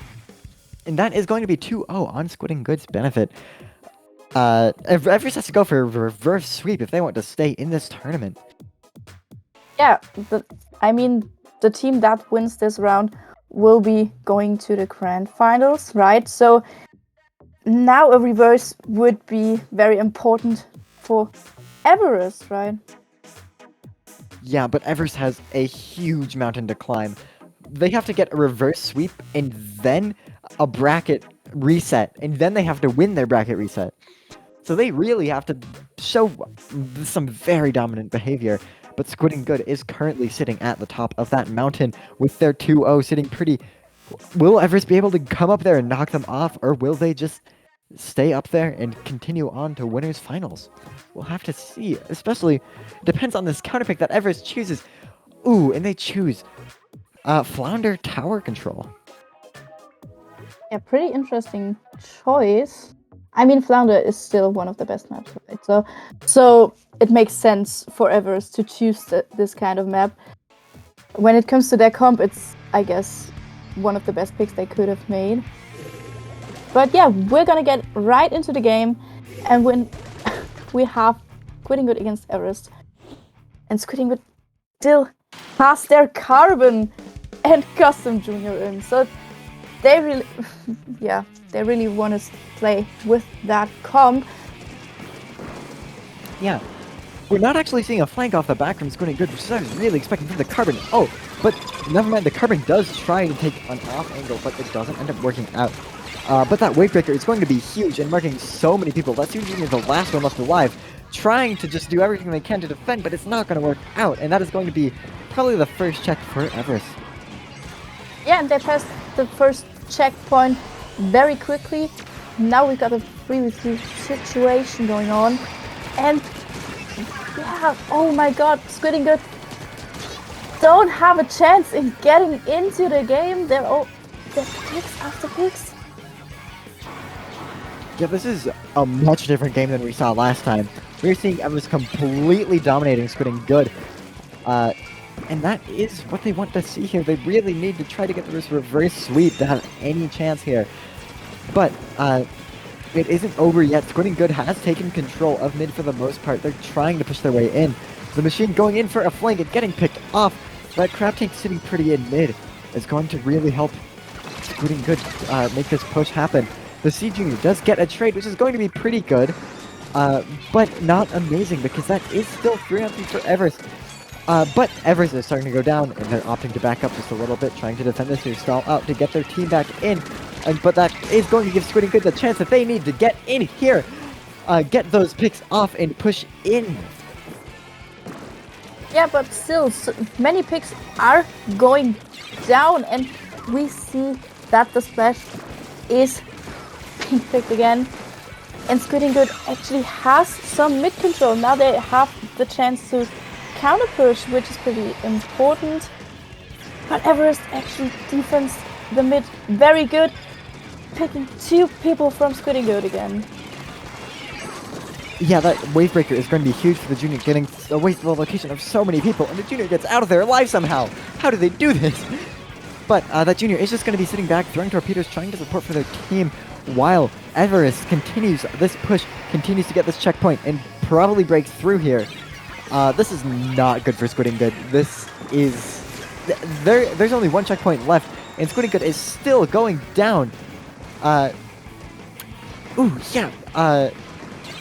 And that is going to be 2-0 on Squidding Good's benefit. Everest has to go for a reverse sweep if they want to stay in this tournament. Yeah, I mean, the team that wins this round will be going to the grand finals, right? So now a reverse would be very important for Everest, right? Yeah, but Everest has a huge mountain to climb. They have to get a reverse sweep and then a bracket reset, and then they have to win their bracket reset. So they really have to show some very dominant behavior. But Squidding Good is currently sitting at the top of that mountain with their 2-0 sitting pretty. Will Everest be able to come up there and knock them off, or will they just stay up there and continue on to winners finals? We'll have to see. Especially depends on this counterpick that Everest chooses. Ooh, and they choose Flounder Tower Control. Yeah, pretty interesting choice. I mean, Flounder is still one of the best maps, right? So it makes sense for Everest to choose this kind of map. When it comes to their comp, it's, I guess, one of the best picks they could have made. But yeah, we're gonna get right into the game, and when we have Squidding Good against Everest, and Squidding Good still has their Carbon and Custom Junior in, so they really, they really want to play with that comp. Yeah, we're not actually seeing a flank off the back from Squidding Good, which is what I was really expecting from the Carbon. Oh, but never mind, the Carbon does try to take an off angle, but it doesn't end up working out. But that wave breaker is going to be huge and marking so many people. That's usually the last one left alive, trying to just do everything they can to defend, but it's not going to work out, and that is going to be probably the first check for Everest. Yeah, and they passed the first checkpoint very quickly. Now we've got a 3v3 situation going on, and yeah, oh my god, Squidding Good don't have a chance in getting into the game. They're picks after picks. Yeah, this is a much different game than we saw last time. We're seeing Everest completely dominating Squidding Good. And that is what they want to see here. They really need to try to get this reverse sweep to have any chance here. But it isn't over yet. Squidding Good has taken control of mid for the most part. They're trying to push their way in. The machine going in for a flank and getting picked off. That crab tank sitting pretty in mid is going to really help Squidding Good make this push happen. The C Junior does get a trade, which is going to be pretty good, but not amazing because that is still 3-on-3 for Everest. But Everest is starting to go down, and they're opting to back up just a little bit, trying to defend this here, stall out to get their team back in. But that is going to give Squidding Good the chance that they need to get in here, get those picks off, and push in. Yeah, but still, many picks are going down, and we see that the splash is being picked again. And Squidding Good actually has some mid control. Now they have the chance to counter push, which is pretty important. But Everest actually defends the mid very good, picking 2 people from Squidding Good again. Yeah, that wave breaker is going to be huge for the Junior, getting away from the location of so many people, and the Junior gets out of there alive somehow. How do they do this? But that Junior is just going to be sitting back, throwing torpedoes, trying to support for their team, while Everest continues this push, continues to get this checkpoint, and probably breaks through here. This is not good for Squidding Good. This is... There's only 1 checkpoint left, and Squidding Good is still going down.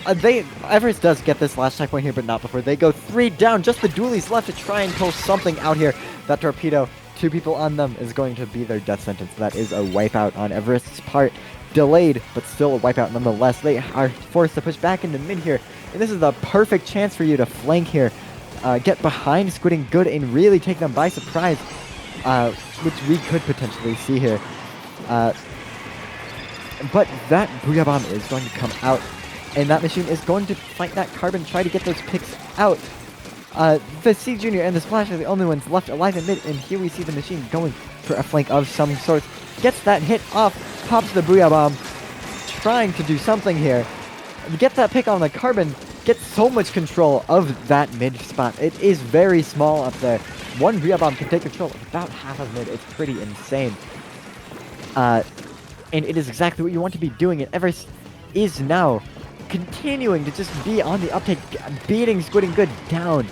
Everest does get this last checkpoint here, but not before they go 3 down. Just the dualies left to try and pull something out here. That torpedo, 2 people on them, is going to be their death sentence. That is a wipeout on Everest's part. Delayed, but still a wipeout nonetheless. They are forced to push back into mid here, and this is the perfect chance for you to flank here. Get behind Squidding Good and really take them by surprise, which we could potentially see here. But that Booyah Bomb is going to come out, and that machine is going to fight that carbon, try to get those picks out. The C Junior and the Splash are the only ones left alive in mid, and here we see the machine going for a flank of some sort. Gets that hit off, pops the Booyah Bomb, trying to do something here. Get that pick on the carbon, get so much control of that mid spot. It is very small up there. 1 Booyah Bomb can take control of about half of mid. It's pretty insane. And it is exactly what you want to be doing. And Everest is now continuing to just be on the uptake, beating Squidding Good down.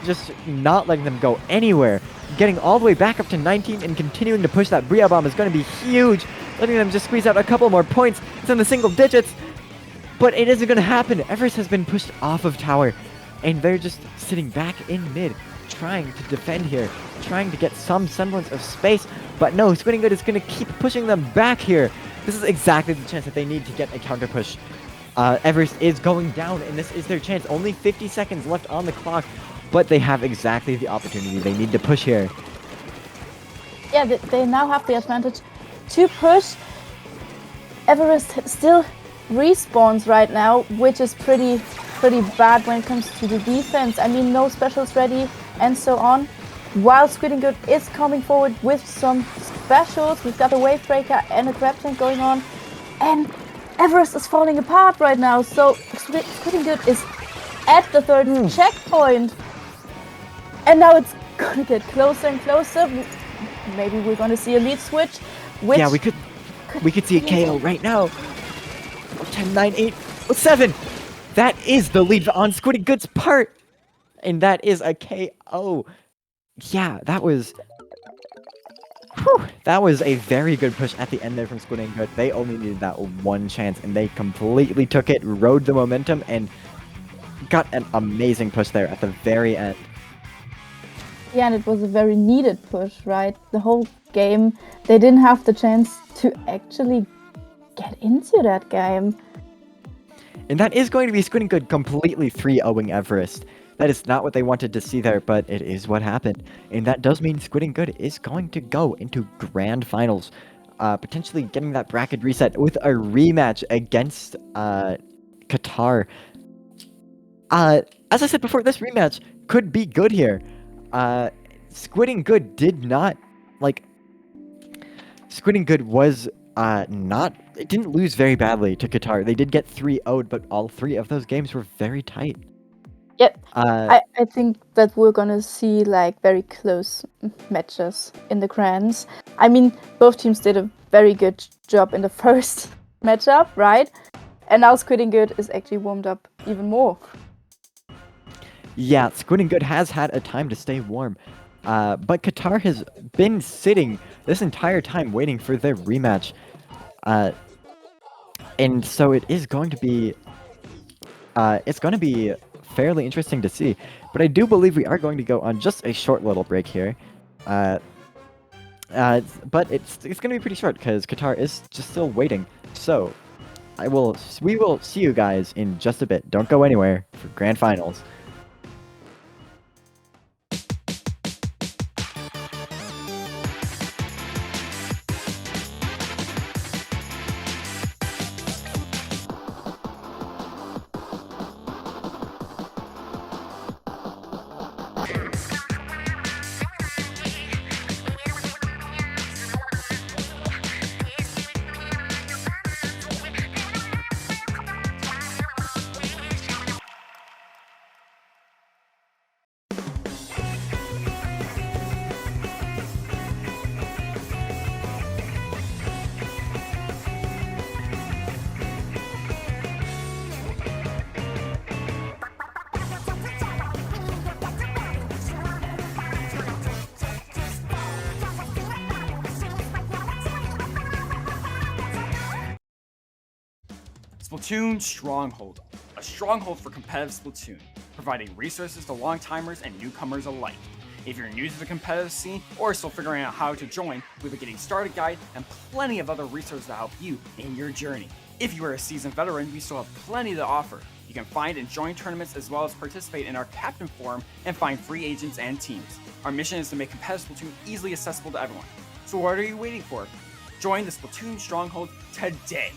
Just not letting them go anywhere. Getting all the way back up to 19 and continuing to push that Booyah Bomb is going to be huge. Letting them just squeeze out a couple more points. It's in the single digits. But it isn't going to happen. Everest has been pushed off of tower. And they're just sitting back in mid, trying to defend here. Trying to get some semblance of space. But no, Squidding Good is going to keep pushing them back here. This is exactly the chance that they need to get a counter push. Everest is going down, and this is their chance. Only 50 seconds left on the clock, but they have exactly the opportunity they need to push here. Yeah, they now have the advantage to push. Everest still respawns right now, which is pretty bad when it comes to the defense. I mean, no specials ready and so on. While Squidding Good is coming forward with some specials, we've got a wave breaker and a grab tank going on, and Everest is falling apart right now. So Squidding Good is at the 3rd checkpoint, and now it's gonna get closer and closer. Maybe we're gonna see a lead switch. Which yeah, we could see a KO right now. 10, 9, 8, 7. That is the lead on Squidding Good's part, and that is a KO. Yeah, that was a very good push at the end there from Squidding Good. They only needed that 1 chance, and they completely took it, rode the momentum, and got an amazing push there at the very end. Yeah, and it was a very needed push, right? The whole game, they didn't have the chance to actually get into that game. And that is going to be Squidding Good completely 3-0ing Everest. That is not what they wanted to see there, but it is what happened. And that does mean Squidding Good is going to go into grand finals, potentially getting that bracket reset with a rematch against Qatar. As I said before, this rematch could be good here. Squidding Good did not, Squidding Good was it didn't lose very badly to Qatar. They did get 3-0'd, but all 3 of those games were very tight. Yep. I think that we're gonna see very close matches in the grands. I mean, both teams did a very good job in the first matchup, right? And now Squidding Good is actually warmed up even more. Yeah, Squidding Good has had a time to stay warm. But Qatar has been sitting this entire time waiting for their rematch. And so it is going to be fairly interesting to see. But I do believe we are going to go on just a short little break here. But it's going to be pretty short because Qatar is just still waiting. So we will see you guys in just a bit. Don't go anywhere for grand finals. Splatoon Stronghold, a stronghold for competitive Splatoon, providing resources to long-timers and newcomers alike. If you're new to the competitive scene or still figuring out how to join, we have a getting started guide and plenty of other resources to help you in your journey. If you are a seasoned veteran, we still have plenty to offer. You can find and join tournaments as well as participate in our Captain Forum and find free agents and teams. Our mission is to make competitive Splatoon easily accessible to everyone. So what are you waiting for? Join the Splatoon Stronghold today!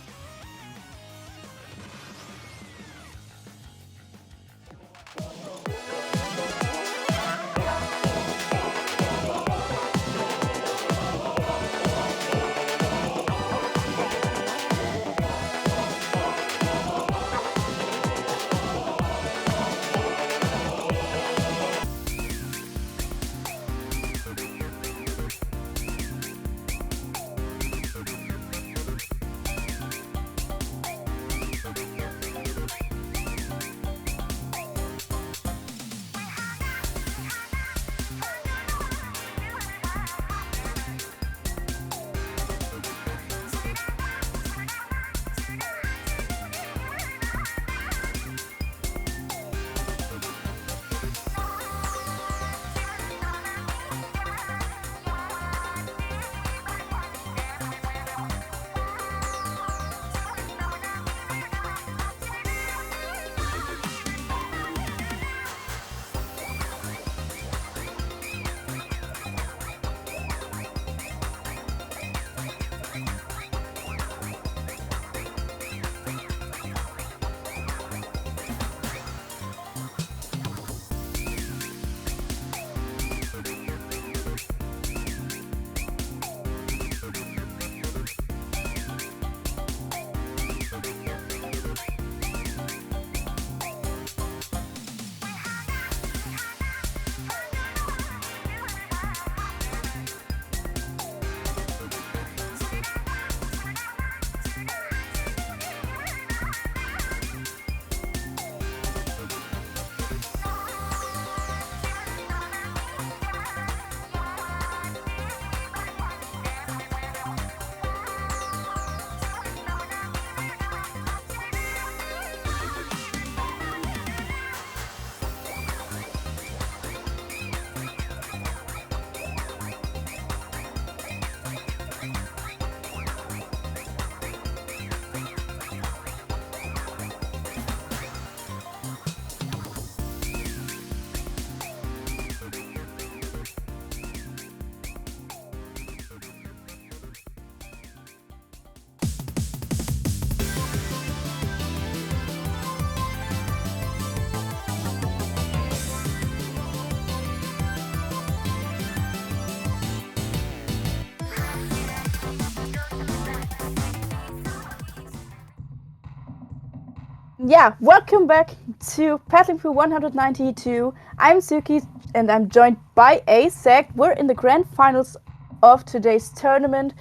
Yeah, welcome back to Paddling Pool 192. I'm Suki and I'm joined by ASAC. We're in the grand finals of today's tournament.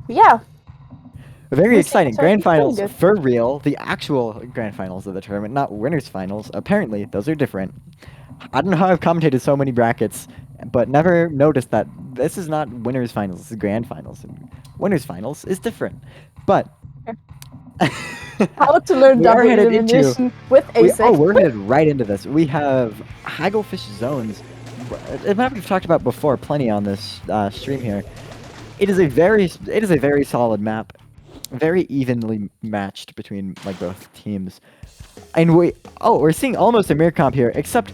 Yeah. Very exciting. Grand finals good. for real. The actual grand finals of the tournament, not winners finals. Apparently, those are different. I don't know how I've commentated so many brackets but never noticed that this is not winners finals, this is grand finals. And winners finals is different. But How to learn we are double headed into elimination with ASEC. we're headed right into this. We have Hagglefish Zones. A map we've talked about before plenty on this stream here. It is a very solid map, very evenly matched between like both teams. And we're seeing almost a mirror comp here, except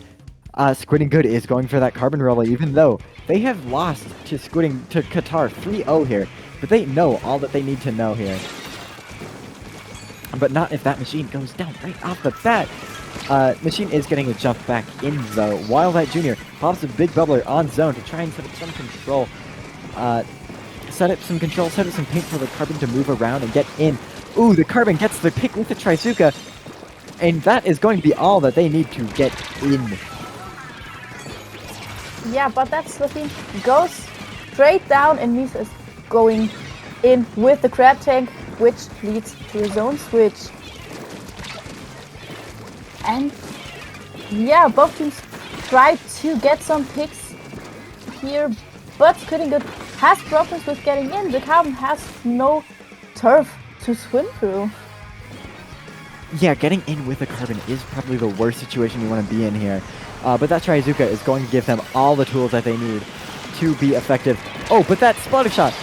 Squidding Good is going for that carbon roller, even though they have lost to Qatar 3-0 here. But they know all that they need to know here. But not if that machine goes down right off the bat. Machine is getting a jump back in though, while that Junior pops a big bubbler on zone to try and set up some control. Set up some paint for the carbon to move around and get in. Ooh, the carbon gets the pick with the Trizuka. And that is going to be all that they need to get in. Yeah, but that Slippy goes straight down and Misa is going in with the crab tank, which leads to a zone switch. And yeah, both teams try to get some picks here, but Squidding Good has problems with getting in. The carbon has no turf to swim through. Yeah, getting in with the carbon is probably the worst situation you want to be in here. But that Trizuka is going to give them all the tools that they need to be effective. Oh, but that splatter shot,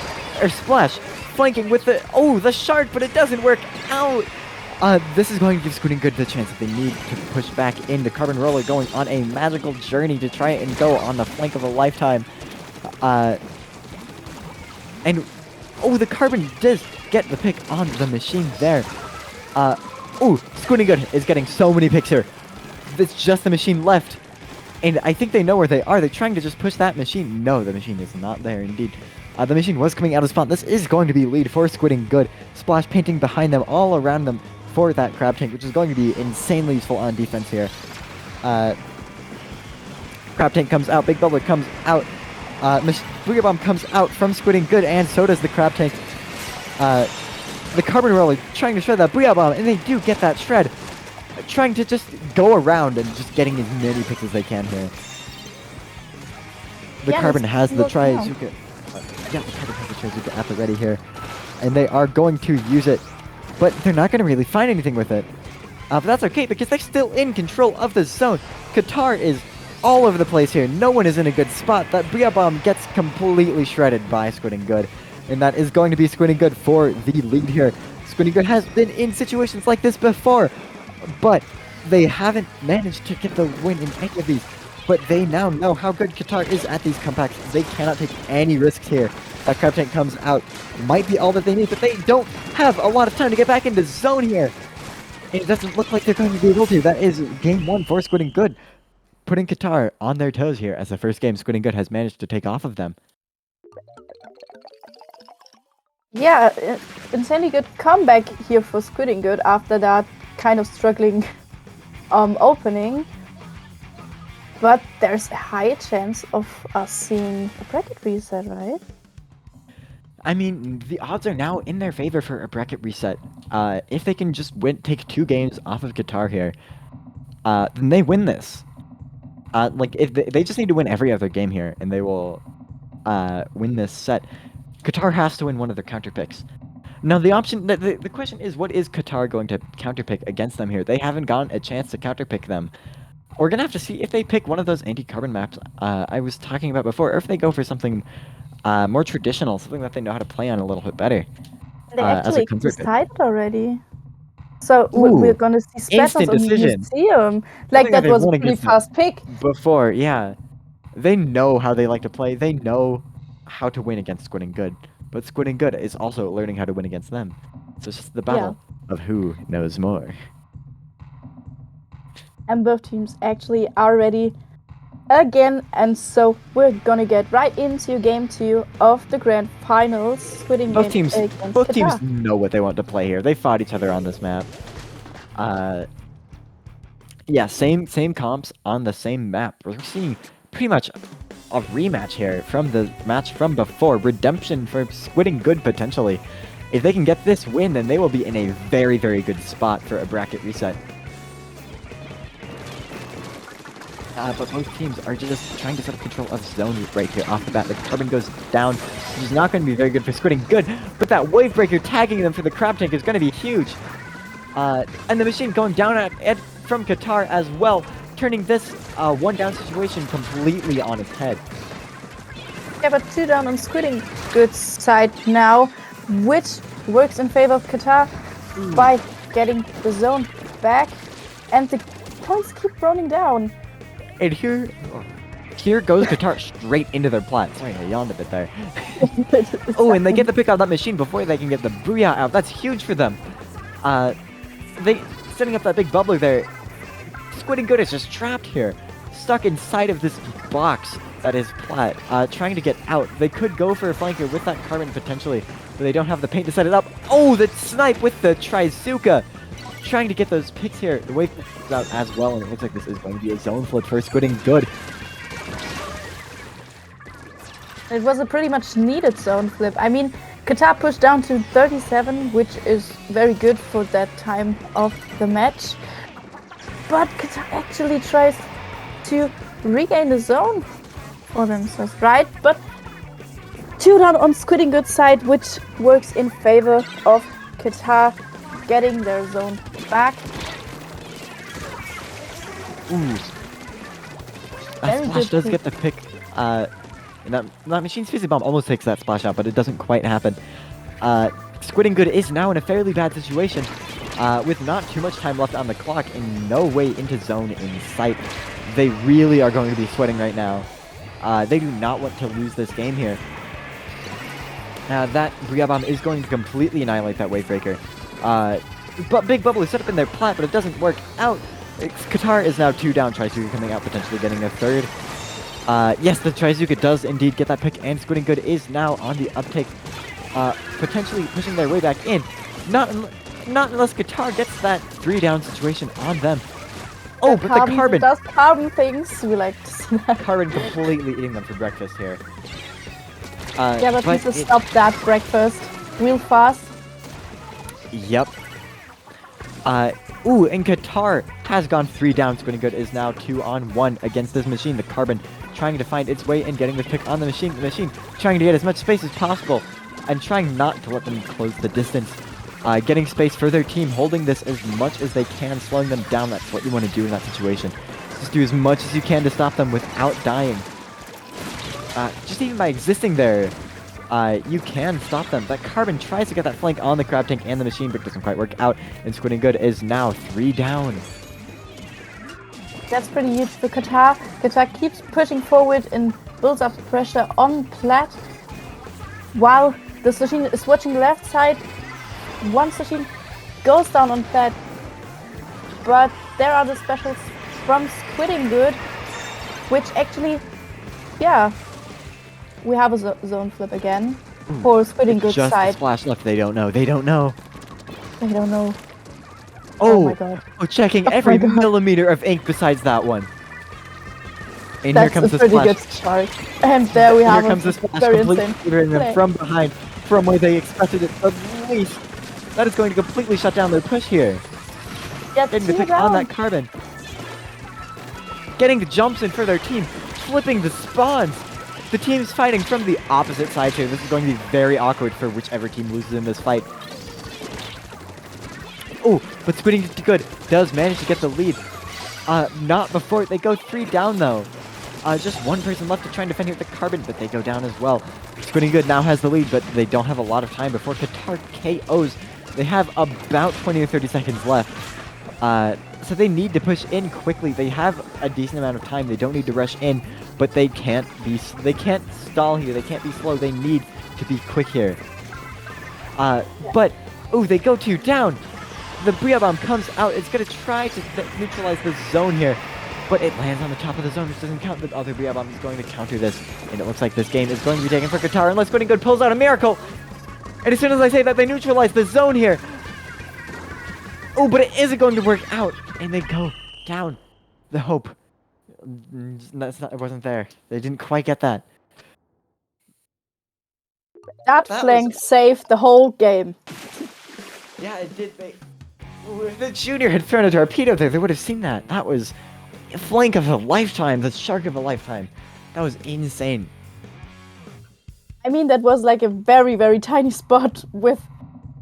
or splash, flanking with the shard, but it doesn't work out. This is going to give Squidding Good the chance that they need to push back in. The carbon roller going on a magical journey to try and go on the flank of a lifetime. And the carbon does get the pick on the machine there. Squidding Good is getting so many picks here. It's just the machine left. And I think they know where they are. They're trying to just push that machine. No, the machine is not there indeed. The machine was coming out of spawn. This is going to be lead for Squidding Good. Splash painting behind them, all around them for that crab tank, which is going to be insanely useful on defense here. Crab tank comes out, Big Bubbler comes out. Booyah Bomb comes out from Squidding Good, and so does the crab tank. The carbon roller trying to shred that Booyah Bomb, and they do get that shred. Trying to just go around and just getting as many picks as they can here. The carbon has the Trizuka. The carbon has the Trizuka at the ready here. And they are going to use it. But they're not going to really find anything with it. But that's okay because they're still in control of the zone. Qatar is all over the place here. No one is in a good spot. That Booyah Bomb gets completely shredded by Squidding Good. And that is going to be Squidding Good for the lead here. Squidding Good has been in situations like this before. But they haven't managed to get the win in any of these. But they now know how good Qatar is at these comebacks. They cannot take any risks here. That crab tank comes out. Might be all that they need, but they don't have a lot of time to get back into zone here. And it doesn't look like they're going to be able to. That is game one for Squidding Good. Putting Qatar on their toes here as the first game Squidding Good has managed to take off of them. Yeah, insanely good comeback here for Squidding Good after that kind of struggling opening. But there's a high chance of us seeing a bracket reset, right? I mean, the odds are now in their favor for a bracket reset. If they can just take 2 games off of Qatar here, then they win this. If they just need to win every other game here, and they will win this set. Qatar has to win one of their counter picks. Now, the question is, what is Qatar going to counterpick against them here? They haven't gotten a chance to counterpick them. We're going to have to see if they pick one of those anti-carbon maps I was talking about before, or if they go for something more traditional, something that they know how to play on a little bit better. They actually decided already. So we're going to see Splatoon on the museum. Like, that was a pretty fast pick. Before, yeah. They know how they like to play. They know how to win against Squidding Good. But Squidding Good is also learning how to win against them. So it's just the battle of who knows more. And both teams actually are ready again. And so we're gonna get right into game 2 of the grand finals. Both teams know what they want to play here. They fought each other on this map. Yeah, same comps on the same map. We're seeing pretty much a rematch here from the match from before. Redemption for Squidding Good, potentially. If they can get this win, then they will be in a very, very good spot for a bracket reset. but both teams are just trying to set up control of zone right here off the bat. The Carbon goes down, which is not going to be very good for Squidding. Good, but that Wave Breaker tagging them for the Crab Tank is going to be huge. And the machine going down from Qatar as well, turning this one down situation completely on its head. Yeah, but 2 down on Squidding good side now, which works in favor of Qatar by getting the zone back, and the points keep running down. And here goes Qatar straight into their plat. Sorry, I yawned a bit there. Oh, and they get the pick out of that machine before they can get the Booyah out. That's huge for them. They setting up that big bubbler there. Squidding Good is just trapped here, stuck inside of this box that is plat, trying to get out. They could go for a flanker with that Carbon potentially, but they don't have the paint to set it up. Oh, the snipe with the Trizuka! Trying to get those picks here. The wave is out as well, and it looks like this is going to be a zone flip for Squidding Good. It was a pretty much needed zone flip. I mean, Qatar pushed down to 37, which is very good for that time of the match. But Qatar actually tries to regain the zone for themselves, right? But 2 down on Squidding Good side, which works in favor of Qatar getting their zone back. Ooh. That splash does get the pick. And that machine's Fizzy Bomb almost takes that splash out, but it doesn't quite happen. Squidding Good is now in a fairly bad situation, with not too much time left on the clock and no way into zone in sight. They really are going to be sweating right now. They do not want to lose this game here. That Booyah Bomb is going to completely annihilate that Wave Breaker. But Big Bubble is set up in their plat, but it doesn't work out. Qatar is now 2 down, Trizuka coming out, potentially getting a 3rd. Yes, the Trizuka does indeed get that pick, and Squidding Good is now on the uptake, potentially pushing their way back in. Not unless Qatar gets that 3 down situation on them. Oh, but the Carbon does Carbon things. We like to see that. Carbon completely eating them for breakfast here. Yeah, but we just stop that breakfast real fast. Yep. Ooh, and Qatar has gone 3 down. Squidding Good is now 2 on 1 against this machine. The Carbon trying to find its way and getting the pick on the machine. The machine trying to get as much space as possible and trying not to let them close the distance. Getting space for their team, holding this as much as they can, slowing them down. That's what you want to do in that situation. Just do as much as you can to stop them without dying. Just even by existing there, you can stop them. That Carbon tries to get that flank on the Crab Tank and the machine, but doesn't quite work out. And Squidding Good is now 3 down. That's pretty huge for Qatar. Qatar keeps pushing forward and builds up pressure on plat, while the machine is watching the left side. One machine goes down on plat, but there are the specials from Squidding Good, which actually, yeah, we have a zone flip again for Squidding Good just side. Just splash left. They don't know. They don't know. They don't know. Oh my god. Oh, checking every millimeter of ink besides that one. And That's here comes the pretty splash. good start. And there we have Here comes the splash, very completely insane shooting them play. from behind, from where they expected it the least. That is going to completely shut down their push here. Get Getting the pick on that Carbon. Getting the jumps in for their team, flipping the spawns. The team's fighting from the opposite side here. This is going to be very awkward for whichever team loses in this fight. Oh, but Squidding Good does manage to get the lead. Not before they go 3 down though. Just one person left to try and defend here with the Carbon, but they go down as well. Squidding Good now has the lead, but they don't have a lot of time before Qatar KOs. They have about 20 or 30 seconds left. So they need to push in quickly. They have a decent amount of time. They don't need to rush in, but they can't stall here. They can't be slow. They need to be quick here. But they go 2 down. The Booyah Bomb comes out. It's going to try to neutralize the zone here, but it lands on the top of the zone, which doesn't count. The other Booyah Bomb is going to counter this, and it looks like this game is going to be taken for Qatar unless Squidding Good pulls out a miracle. And as soon as I say that, they neutralize the zone here. Oh, but it isn't going to work out, and they go down. The hope. It wasn't there. They didn't quite get that. That flank saved the whole game. Yeah, it did. If the Junior had thrown a torpedo there, they would have seen that. That was flank of a lifetime, the shark of a lifetime. That was insane. I mean, that was like a very, very tiny spot with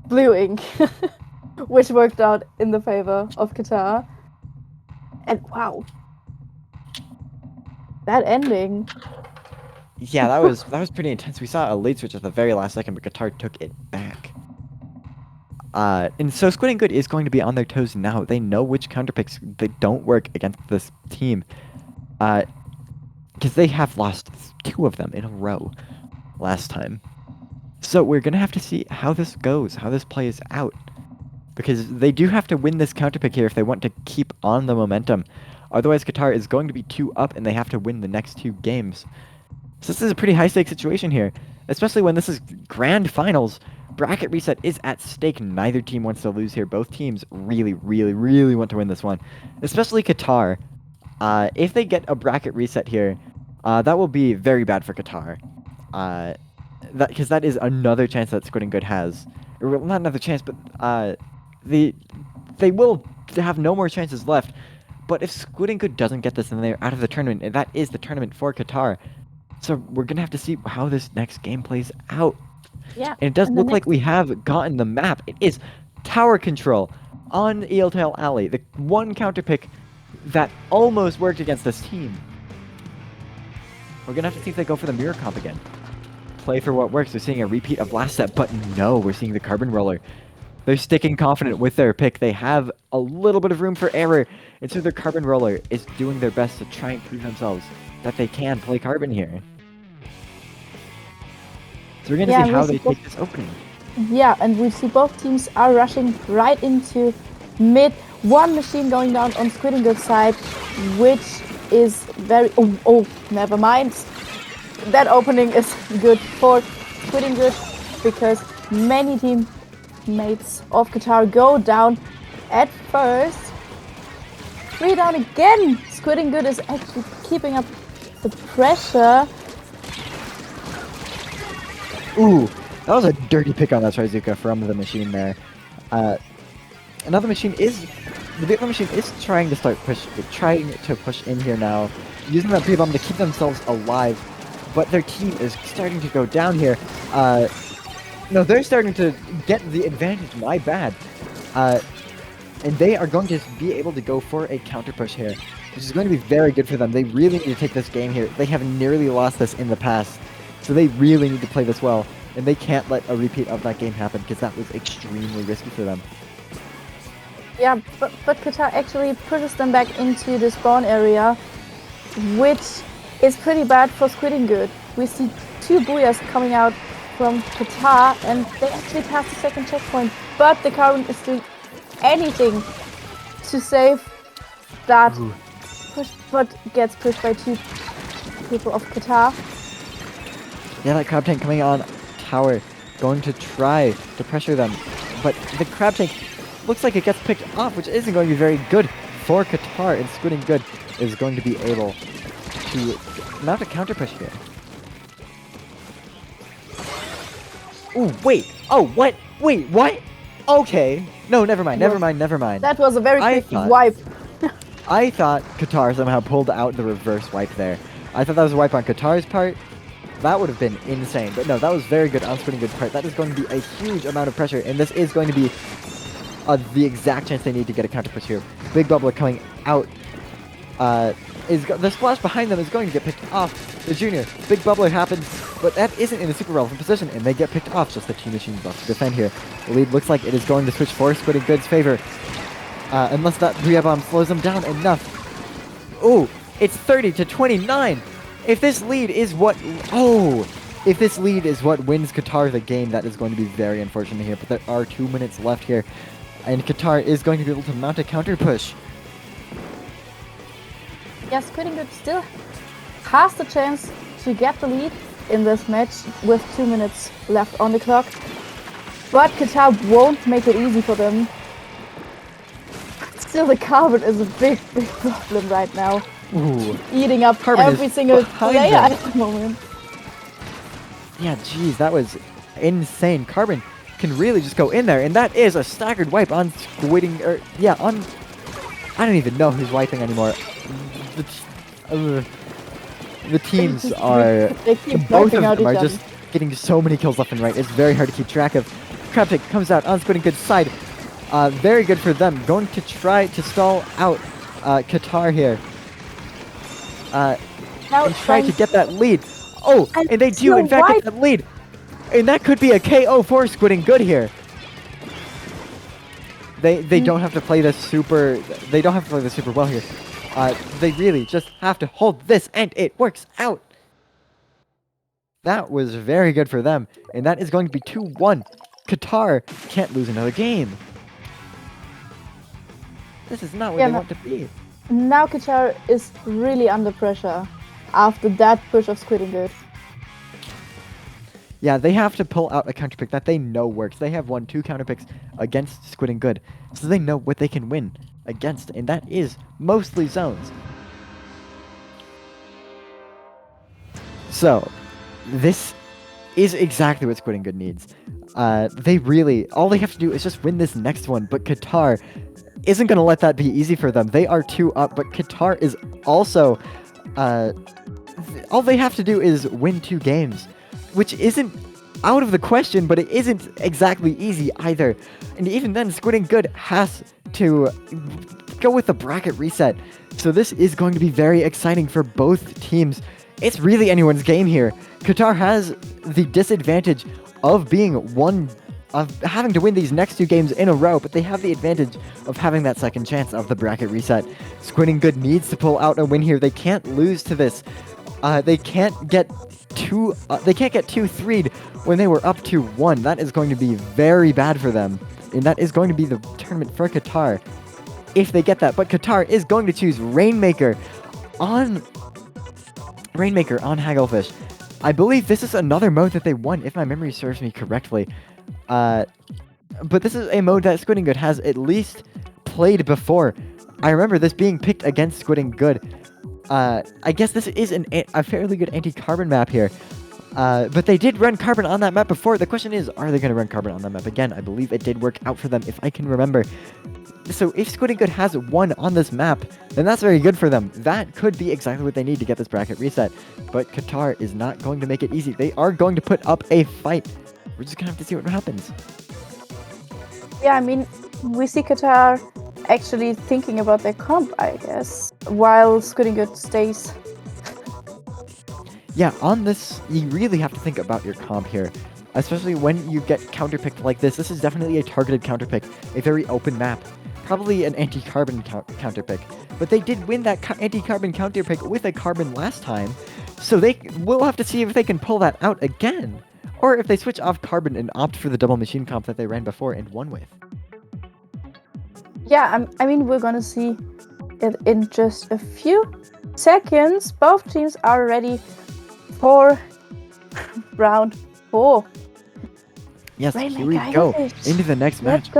blue ink, which worked out in the favor of Qatar. And wow, that ending. Yeah, that was pretty intense. We saw a lead switch at the very last second, but Qatar took it back. And so Squidding Good is going to be on their toes now. They know which counterpicks they don't work against this team. Because they have lost 2 of them in a row last time. So we're going to have to see how this goes, how this plays out. Because they do have to win this counterpick here if they want to keep on the momentum. Otherwise, Qatar is going to be 2 up and they have to win the next 2 games. So this is a pretty high-stakes situation here, especially when this is grand finals. Bracket reset is at stake. Neither team wants to lose here. Both teams really, really, really want to win this one, especially Qatar. If they get a bracket reset here, that will be very bad for Qatar. Because that is another chance that Squidding Good has. Or, well, not another chance, but they will have no more chances left. But if Squidding Good doesn't get this, then they're out of the tournament, and that is the tournament for Qatar. So we're going to have to see how this next game plays out. Yeah. And it does look like we have gotten the map. It is tower control on Eeltail Alley, the one counterpick that almost worked against this team. We're going to have to see if they go for the mirror comp again. Play for what works. We're seeing a repeat of last set, but no, we're seeing the carbon roller. They're sticking confident with their pick. They have a little bit of room for error, and so their carbon roller is doing their best to try and prove themselves that they can play carbon here. So we're going to see how they take this opening. Yeah, and we see both teams are rushing right into mid. One machine going down on Squidding Good side, which is very... Oh, never mind. That opening is good for Squidding Good because many teammates of Qatar go down at first. 3 down again. Squidding Good is actually keeping up the pressure. Ooh, that was a dirty pick on that Trizuka from the machine there. The other machine is trying to push in here now, using that pre-bomb to keep themselves alive, but their team is starting to go down here. No, they're starting to get the advantage, my bad. And they are going to be able to go for a counter push here, which is going to be very good for them. They really need to take this game here. They have nearly lost this in the past. So they really need to play this well, and they can't let a repeat of that game happen because that was extremely risky for them. Yeah, but Qatar actually pushes them back into the spawn area, which is pretty bad for Squidding Good. We see 2 booyahs coming out from Qatar, and they actually passed the second checkpoint, but the Carbon is doing anything to save that push, but gets pushed by 2 people of Qatar. Yeah, that crab tank coming on tower, going to try to pressure them, but the crab tank looks like it gets picked off, which isn't going to be very good for Qatar, and Squidding Good is going to be able to mount a counter push here. Ooh, wait! Oh, what? Wait, what? Okay. No, never mind. That was a very quick wipe. I thought Qatar somehow pulled out the reverse wipe there. I thought that was a wipe on Qatar's part. That would have been insane. But no, that was very good on Squidding Good's part. That is going to be a huge amount of pressure, and this is going to be the exact chance they need to get a counter push here. Big Bubbler coming out. The splash behind them is going to get picked off. The Junior. Big Bubbler happens, but that isn't in a super relevant position, and they get picked off. Just the 2 machines left to defend here. The lead looks like it is going to switch for Squidding Good's favor. Unless that Booyah Bomb slows them down enough. Ooh, it's 30-29. If this lead is what... Oh! If this lead is what wins Qatar the game, that is going to be very unfortunate here. But there are 2 minutes left here. And Qatar is going to be able to mount a counter push. Yes, Squidding Good still has the chance to get the lead in this match with 2 minutes left on the clock. But Qatar won't make it easy for them. Still, the Carbon is a big, big problem right now. Ooh. Eating up Carbon every single player them. at the moment. Yeah, geez, that was insane. Carbon can really just go in there, and that is a staggered wipe on Squidding, on I don't even know who's wiping anymore. The teams are, They keep both of wiping out them are each other. just getting so many kills left and right. It's very hard to keep track of. Crabtank comes out on Squidding Good's side. Very good for them. Going to try to stall out Qatar here. Now And try to get that lead. Oh, And and they do so in fact why- get that lead. And that could be a KO for Squidding Good here. They don't have to play this super. They don't have to play this super well here. They really just have to hold this, and it works out. That was very good for them, and that is going to be 2-1. Qatar can't lose another game. This is not where Yeah, they no- want to be. Now Qatar is really under pressure after that push of Squidding Good. Yeah, they have to pull out a counter pick that they know works. They have won 2 counter picks against Squidding Good, so they know what they can win against, and that is mostly zones. So, this is exactly what Squidding Good needs. They really, all they have to do is just win this next one, but Qatar isn't going to let that be easy for them. They are 2 up, but Qatar is also, all they have to do is win 2 games, which isn't out of the question, but it isn't exactly easy either. And even then, Squidding Good has to go with the bracket reset. So this is going to be very exciting for both teams. It's really anyone's game here. Qatar has the disadvantage of having to win these next 2 games in a row, but they have the advantage of having that second chance of the bracket reset. Squidding Good needs to pull out a win here. They can't lose to this. They can't get 2-3'd when they were up 2-1. That is going to be very bad for them, and that is going to be the tournament for Qatar if they get that. But Qatar is going to choose Rainmaker on Hagglefish. I believe this is another mode that they won, if my memory serves me correctly. But this is a mode that Squidding Good has at least played before. I remember this being picked against Squidding Good. I guess this is a fairly good anti-carbon map here. But they did run carbon on that map before. The question is, are they going to run carbon on that map again? I believe it did work out for them, if I can remember. So if Squidding Good has won on this map, then that's very good for them. That could be exactly what they need to get this bracket reset. But Qatar is not going to make it easy. They are going to put up a fight. We're just going to have to see what happens. Yeah, I mean, we see Qatar actually thinking about their comp, I guess, while Squidding Good stays. Yeah, on this, you really have to think about your comp here. Especially when you get counterpicked like this. This is definitely a targeted counterpick. A very open map. Probably an anti-carbon counterpick. But they did win that anti-carbon counterpick with a carbon last time. So we'll have to see if they can pull that out again. Or if they switch off carbon and opt for the double machine comp that they ran before and won with. Yeah, I mean, we're gonna see it in just a few seconds. Both teams are ready for round 4. Yes, Rainmaker, here we go. Hagglefish. Into the next Let's match.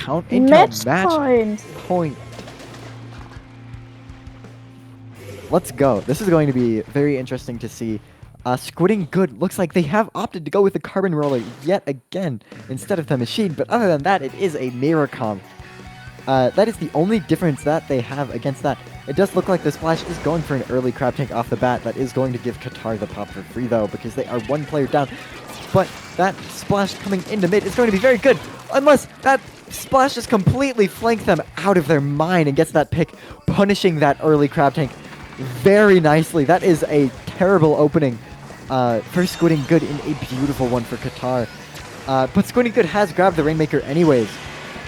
go. Into Match match point. point. Let's go. This is going to be very interesting to see. Squidding Good looks like they have opted to go with the carbon roller yet again instead of the machine, but other than that, it is a mirror comp. That is the only difference that they have against that. It does look like the splash is going for an early crab tank off the bat. That is going to give Qatar the pop for free though, because they are 1 player down. But that splash coming into mid is going to be very good, unless that splash just completely flanked them out of their mind and gets that pick, punishing that early crab tank very nicely. That is a terrible opening for Squidding Good and a beautiful one for Qatar. But Squidding Good has grabbed the Rainmaker anyways.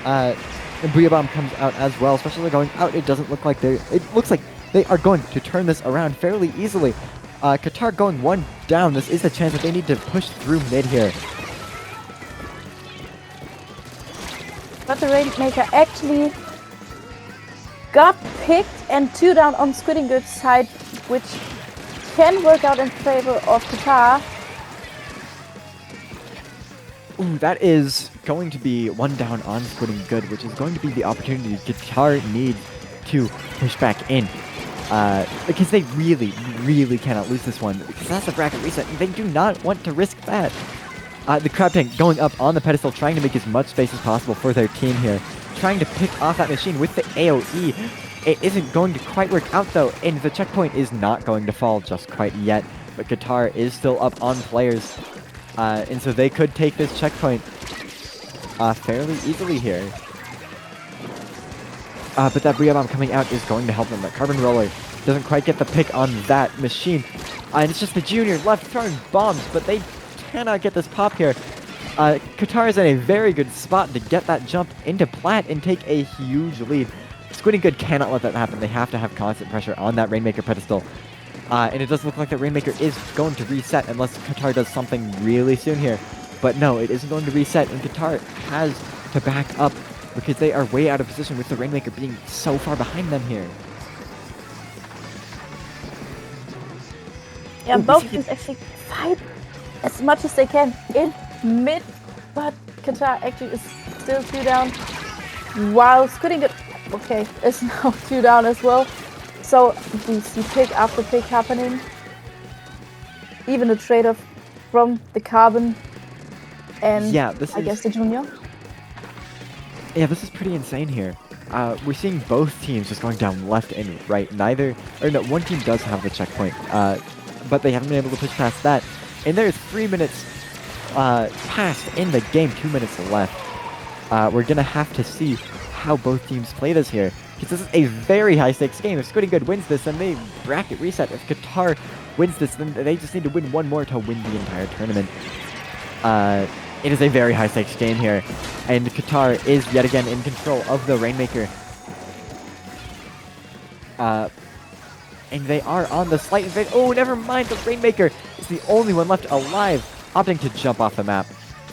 And Booyah Bomb comes out as well, especially going out. It doesn't look like it looks like they are going to turn this around fairly easily. Qatar going 1 down. This is the chance that they need to push through mid here. But the Rainmaker actually got picked and 2 down on Squidding Good's side, which can work out in favor of Qatar. Ooh, that is going to be 1 down on Squidding Good, which is going to be the opportunity Qatar needs to push back in. Because they really, really cannot lose this one. Because that's a bracket reset, and they do not want to risk that. The crab tank going up on the pedestal, trying to make as much space as possible for their team here. Trying to pick off that machine with the AoE. It isn't going to quite work out though, and the checkpoint is not going to fall just quite yet. But Qatar is still up on players, and so they could take this checkpoint fairly easily here. But that Booyah Bomb coming out is going to help them. That Carbon Roller doesn't quite get the pick on that machine. And it's just the Junior left throwing bombs, but they cannot get this pop here. Qatar is in a very good spot to get that jump into plat and take a huge lead. Squidding Good cannot let that happen. They have to have constant pressure on that Rainmaker pedestal. And it doesn't look like that Rainmaker is going to reset unless Qatar does something really soon here. But no, it isn't going to reset, and Qatar has to back up because they are way out of position with the Rainmaker being so far behind them here. Yeah, both teams actually fight as much as they can in mid, but Qatar actually is still 2 down, while Squidding Good, okay, is now 2 down as well. So we see pick after pick happening. Even a trade-off from the Carbon and I guess the Junior. Yeah, this is pretty insane here. We're seeing both teams just going down left and right. One team does have the checkpoint, but they haven't been able to push past that. And there's 3 minutes passed in the game, 2 minutes left. We're gonna have to see how both teams play this here, because this is a very high stakes game. If Squidding Good wins this, then they bracket reset. If Qatar wins this, then they just need to win one more to win the entire tournament. It is a very high stakes game here, and Qatar is yet again in control of the Rainmaker. And they are on the slight advantage. Oh, never mind, the Rainmaker is the only one left alive, opting to jump off the map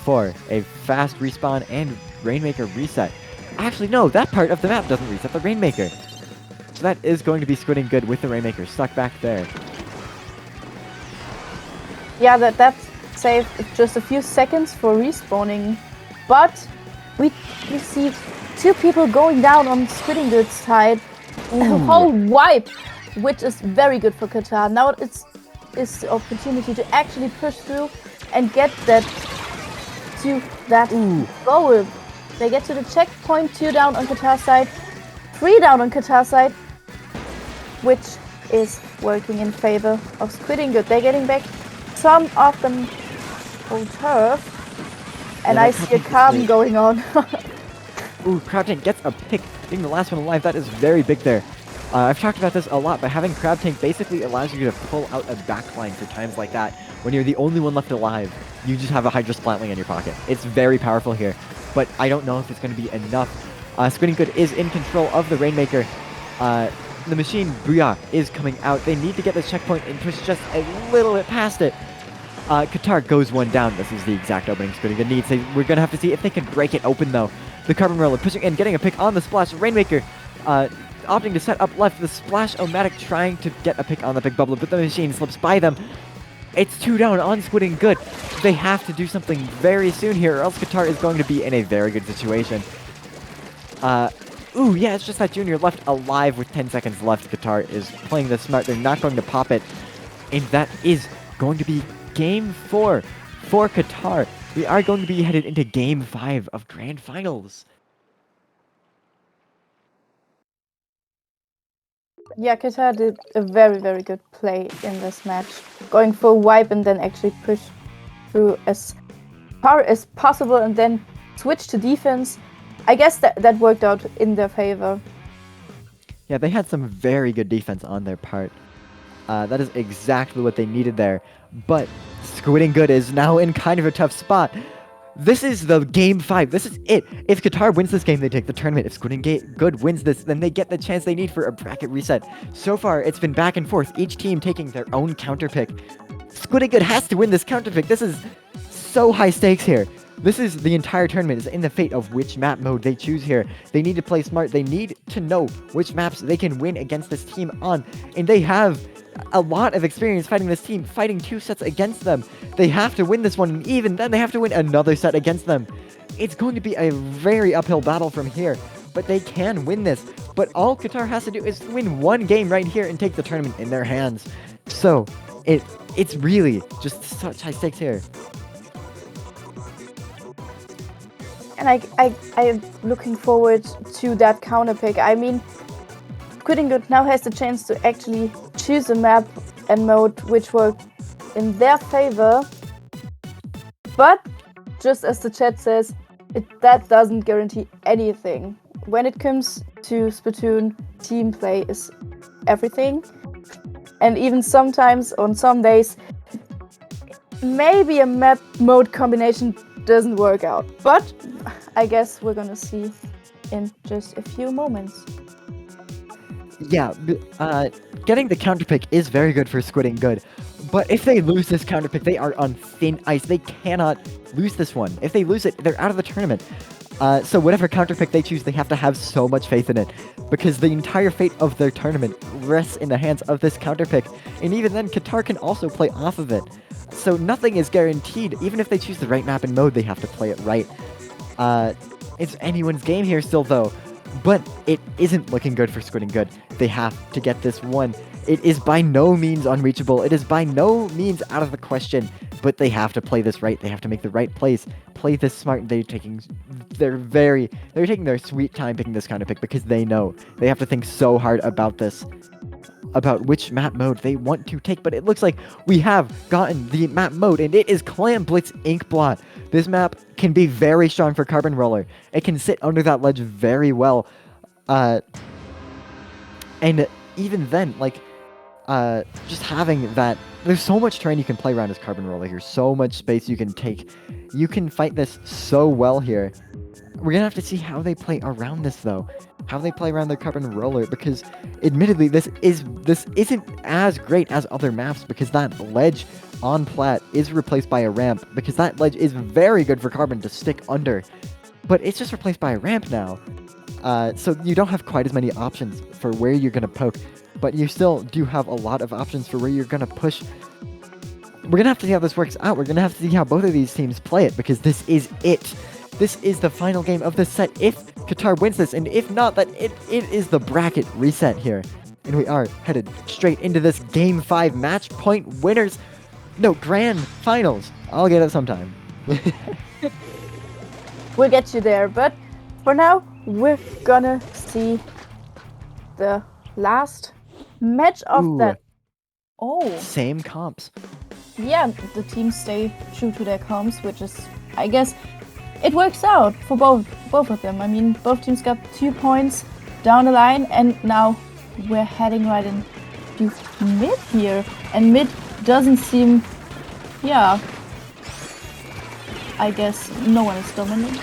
for a fast respawn and Rainmaker reset. Actually, no, that part of the map doesn't reset the Rainmaker. So that is going to be Squidding Good with the Rainmaker stuck back there. Yeah, that saved just a few seconds for respawning, but we see 2 people going down on Squidding Good's side. A whole wipe, which is very good for Qatar. Now it's the opportunity to actually push through and get that to that goal. They get to the checkpoint, 2 down on Qatar side, 3 down on Qatar side, which is working in favor of Squidding Good. They're getting back some of them old turf, and I see a Carbon going on. Ooh, Crab Tank gets a pick, being the last one alive. That is very big there. I've talked about this a lot, but having Crab Tank basically allows you to pull out a backline for times like that. When you're the only one left alive, you just have a Hydra Splatling in your pocket. It's very powerful here, but I don't know if it's going to be enough. Squidding Good is in control of the Rainmaker. The machine, Booyah, is coming out. They need to get this checkpoint and push just a little bit past it. Qatar goes 1 down. This is the exact opening Squidding Good needs. We're going to have to see if they can break it open, though. The Carbon Roller pushing in, getting a pick on the Splash. Rainmaker opting to set up left. The Splash-O-Matic trying to get a pick on the Big Bubble, but the machine slips by them. It's 2 down on Squidding Good. They have to do something very soon here, or else Qatar is going to be in a very good situation. Ooh, yeah, it's just that Junior left alive with 10 seconds left. Qatar is playing this smart. They're not going to pop it. And that is going to be Game 4 for Qatar. We are going to be headed into Game 5 of Grand Finals. Yeah, Qatar did a very, very good play in this match. Going for a wipe and then actually push through as far as possible and then switch to defense. I guess that worked out in their favor. Yeah, they had some very good defense on their part. That is exactly what they needed there. But Squidding Good is now in kind of a tough spot. This is the Game 5. This is it. If Qatar wins this game, they take the tournament. If Squidding Good wins this, then they get the chance they need for a bracket reset. So far, it's been back and forth, each team taking their own counter pick. Squidding Good has to win this counter pick. This is so high stakes here. This is the entire tournament is in the fate of which map mode they choose here. They need to play smart. They need to know which maps they can win against this team on. And they have a lot of experience fighting this team, fighting 2 sets against them. They have to win this one, and even then they have to win another set against them. It's going to be a very uphill battle from here, but they can win this. But all Qatar has to do is win 1 game right here and take the tournament in their hands. So, it's really just such high stakes here. And I am looking forward to that counter pick. I mean, Squidding Good now has the chance to actually choose a map and mode which work in their favor. But, just as the chat says, that doesn't guarantee anything. When it comes to Splatoon, team play is everything. And even sometimes, on some days, maybe a map mode combination doesn't work out. But I guess we're gonna see in just a few moments. Yeah, getting the counter pick is very good for Squidding Good. But if they lose this counter pick, they are on thin ice. They cannot lose this one. If they lose it, they're out of the tournament. So whatever counter pick they choose, they have to have so much faith in it. Because the entire fate of their tournament rests in the hands of this counter pick. And even then, Qatar can also play off of it. So nothing is guaranteed. Even if they choose the right map and mode, they have to play it right. It's anyone's game here still, though. But it isn't looking good for Squidding Good. They have to get this one. It is by no means unreachable. It is by no means out of the question. But they have to play this right. They have to make the right plays. Play this smart. They're taking their sweet time picking this kind of pick because they know they have to think so hard about this. About which map mode they want to take, but it looks like we have gotten the map mode, and it is Clam Blitz Inkblot. This map can be very strong for Carbon Roller. It can sit under that ledge very well. And even then, like, just having that, there's so much terrain you can play around as Carbon Roller here, so much space you can take. You can fight this so well here. We're gonna have to see how they play around this, though. How they play around their Carbon Roller, because admittedly this isn't as great as other maps, because that ledge on Plat is replaced by a ramp, because that ledge is very good for Carbon to stick under, but it's just replaced by a ramp now. So you don't have quite as many options for where you're gonna poke, but you still do have a lot of options for where you're gonna push. We're gonna have to see how this works out. We're gonna have to see how both of these teams play it, because this is it. This is the final game of this set if Qatar wins this, and if not, that it is the bracket reset here. And we are headed straight into this Game 5 match point winners. No, grand finals. I'll get it sometime. We'll get you there, but for now, we're gonna see the last match of Ooh. that. Oh, Same comps. yeah, the teams stay true to their comps, which is, I guess, it works out for both of them. I mean, both teams got 2 points down the line, and now we're heading right into mid here. And mid doesn't seem, yeah, I guess no one is dominant.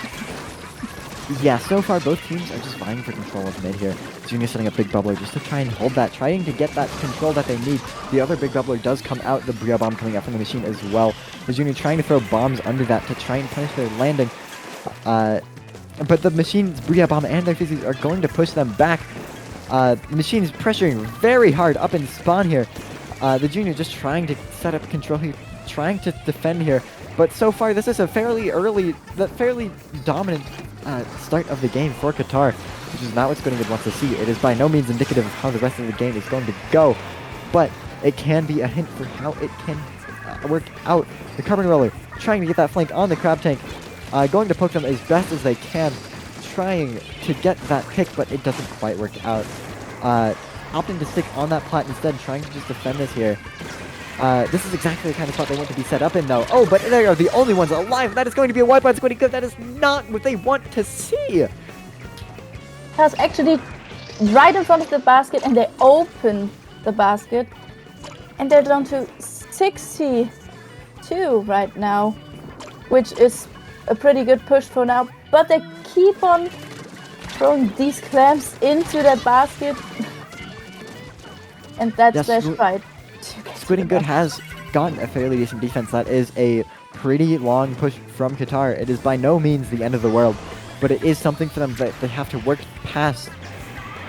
Yeah, so far both teams are just vying for control of mid here. Junior setting up Big Bubbler just to try and hold that, trying to get that control that they need. The other Big Bubbler does come out, the Bria Bomb coming out from the machine as well. The Junior trying to throw bombs under that to try and punish their landing. But the machine's Bria Bomb and their Fizzies are going to push them back. The machine's pressuring very hard up in spawn here. The Junior just trying to set up control here, trying to defend here. But so far, this is a fairly dominant start of the game for Qatar, which is not what Squidding wants to see. It is by no means indicative of how the rest of the game is going to go, but it can be a hint for how it can work out. The Carbon Roller trying to get that flank on the Crab Tank, going to poke them as best as they can, trying to get that pick, but it doesn't quite work out. Opting to stick on that plat instead, trying to just defend this here. This is exactly the kind of spot they want to be set up in, though. Oh, but they are the only ones alive. That is going to be a wipe on Squidding Good. That is not what they want to see. That's actually right in front of the basket, and they open the basket, and they're down to 62 right now, which is a pretty good push for now. But they keep on throwing these clamps into that basket, and that's their stride. Squidding Good has gotten a fairly decent defense. That is a pretty long push from Qatar. It is by no means the end of the world, but it is something for them that they have to work past.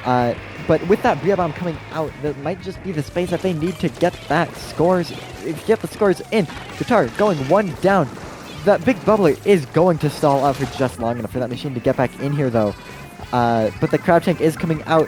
But with that Bria Bomb coming out, that might just be the space that they need to get the scores in. Qatar going one down. That Big Bubbler is going to stall out for just long enough for that machine to get back in here, though. But the Crab Tank is coming out,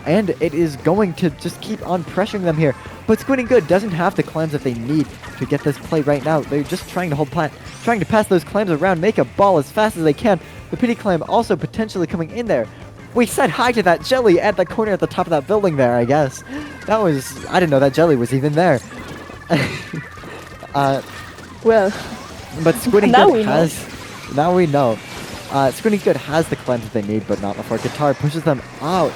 and it is going to just keep on pressuring them here. But Squidding Good doesn't have the clams that they need to get this play right now. They're just trying to hold plat, trying to pass those clams around, make a ball as fast as they can. The Pity Clam also potentially coming in there. We said hi to that jelly at the corner at the top of that building there, I guess. That was... I didn't know that jelly was even there. Well, But Squidding Now Good we know. has... Now we know. Squidding Good has the cleanse that they need, but not before Qatar pushes them out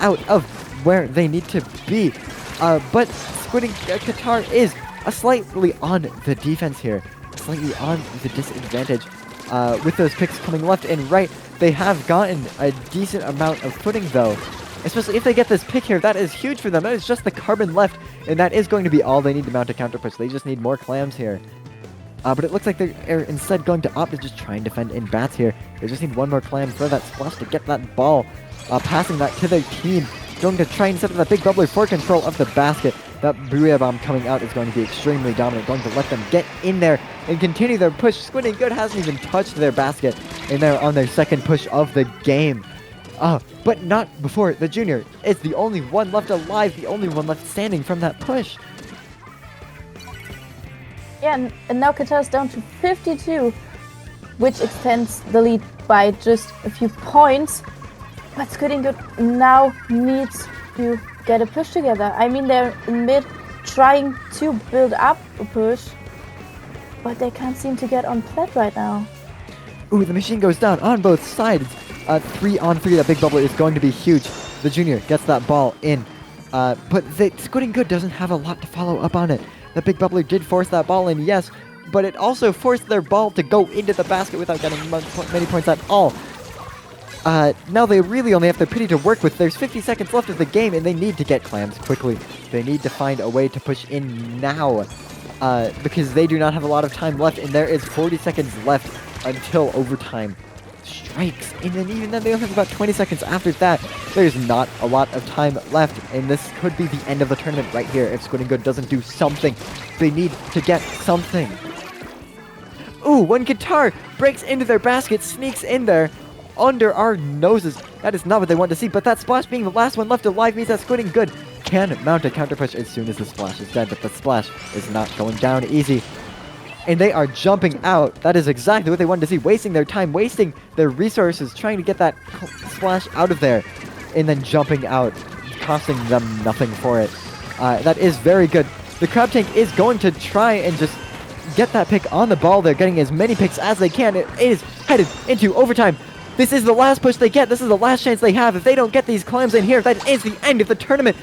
of where they need to be. But Qatar is slightly on the defense here, slightly on the disadvantage. With those picks coming left and right, they have gotten a decent amount of footing though. Especially if they get this pick here, that is huge for them. That is just the carbon left, and that is going to be all they need to mount a counter push. They just need more clams here. But it looks like they're instead going to opt to just try and defend in bats here. They just need one more clam for that splash to get that ball, passing that to their team. Going to try and set up that big bubbler for control of the basket. That Booyah Bomb coming out is going to be extremely dominant, going to let them get in there and continue their push. Squidding Good hasn't even touched their basket, and they're on their second push of the game. But not before the junior is the only one left alive, the only one left standing from that push. yeah, and now Qatar is down to 52, which extends the lead by just a few points. But Squidding Good now needs to get a push together. I mean, they're in mid trying to build up a push, but they can't seem to get on plat right now. Ooh, the machine goes down on both sides. 3-on-3, that big bubbler is going to be huge. The junior gets that ball in. But Squidding Good doesn't have a lot to follow up on it. The big bubbler did force that ball in, yes, but it also forced their ball to go into the basket without getting many points at all. Now they really only have their pity to work with. There's 50 seconds left of the game, and they need to get clams quickly. They need to find a way to push in now, because they do not have a lot of time left, and there is 40 seconds left until overtime strikes. And then even then, they only have about 20 seconds after that. There's not a lot of time left, and this could be the end of the tournament right here if Squidding Good doesn't do something. They need to get something. Ooh, when Qatar breaks into their basket, sneaks in there, under our noses. That is not what they want to see, but that splash being the last one left alive means that Squidding Good can mount a counter push as soon as the splash is dead, but the splash is not going down easy. And they are jumping out. That is exactly what they wanted to see, wasting their time, wasting their resources, trying to get that splash out of there, and then jumping out, costing them nothing for it. That is very good. The Crab Tank is going to try and just get that pick on the ball. They're getting as many picks as they can. It is headed into overtime. This is the last push they get. This is the last chance they have. If they don't get these clams in here, that is the end of the tournament.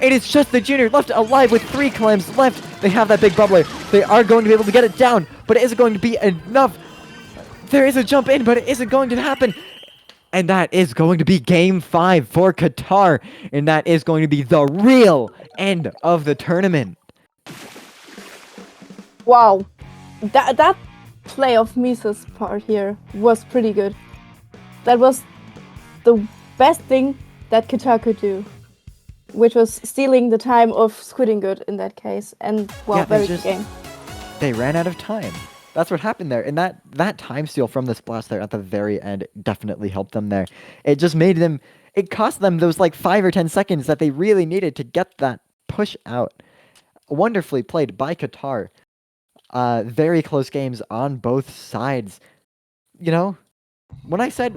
It is just the junior left alive with 3 clams left. They have that big bubbler. They are going to be able to get it down, but it isn't going to be enough. There is a jump in, but it isn't going to happen. And that is going to be Game 5 for Qatar. And that is going to be the real end of the tournament. Wow, that play of Misa's part here was pretty good. That was the best thing that Qatar could do, which was stealing the time of Squidding Good in that case. And, well, Yeah, very good game. They ran out of time. That's what happened there. And that time steal from the splash there at the very end definitely helped them there. It just made them... It cost them those like 5 or 10 seconds that they really needed to get that push out. Wonderfully played by Qatar. Very close games on both sides. You know, when I said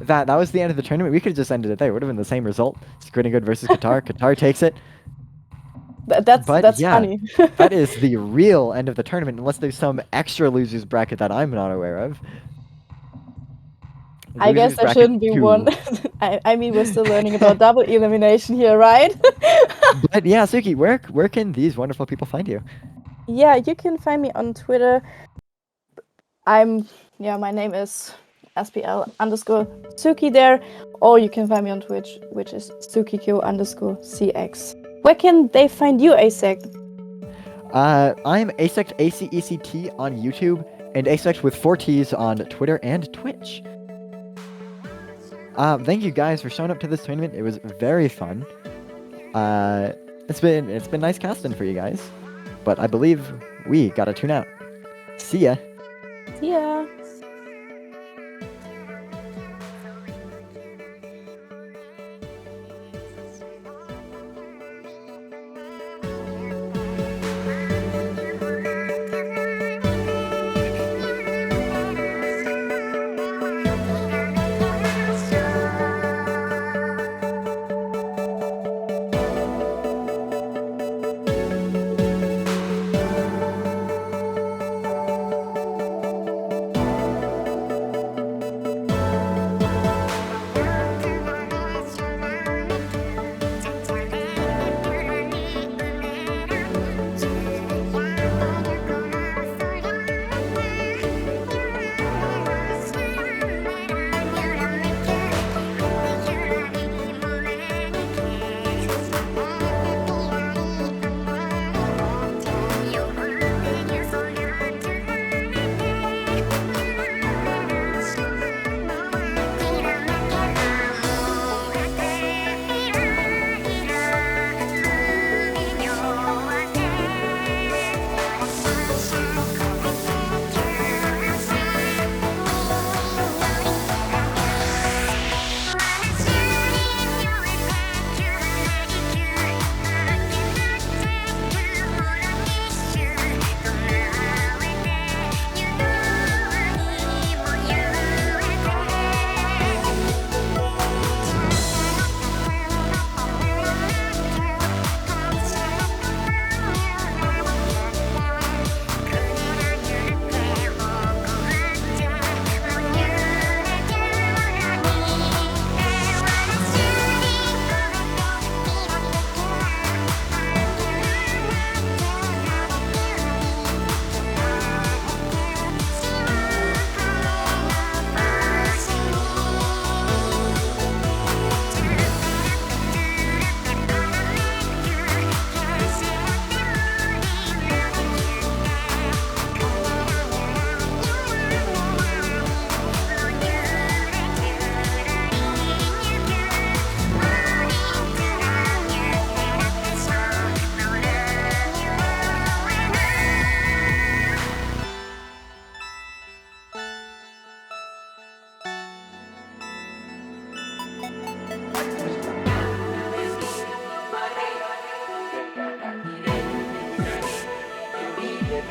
that was the end of the tournament, we could have just ended it there. It would have been the same result. Squidding Good versus Qatar. Qatar takes it. That's Yeah, funny. that is the real end of the tournament, unless there's some extra losers bracket that I'm not aware of. I guess Losers there bracket shouldn't be 2. one. I mean, we're still learning about double elimination here, right? But yeah, Suki, where can these wonderful people find you? Yeah, you can find me on Twitter. My name is SPL_Suki there, or you can find me on Twitch, which is SukiQ_CX. Where can they find you, Asect? I'm Asect, ACECT on YouTube, and Asect with 4 T's on Twitter and Twitch. Thank you guys for showing up to this tournament. It was very fun. It's been nice casting for you guys, but I believe we gotta tune out. See ya. See ya.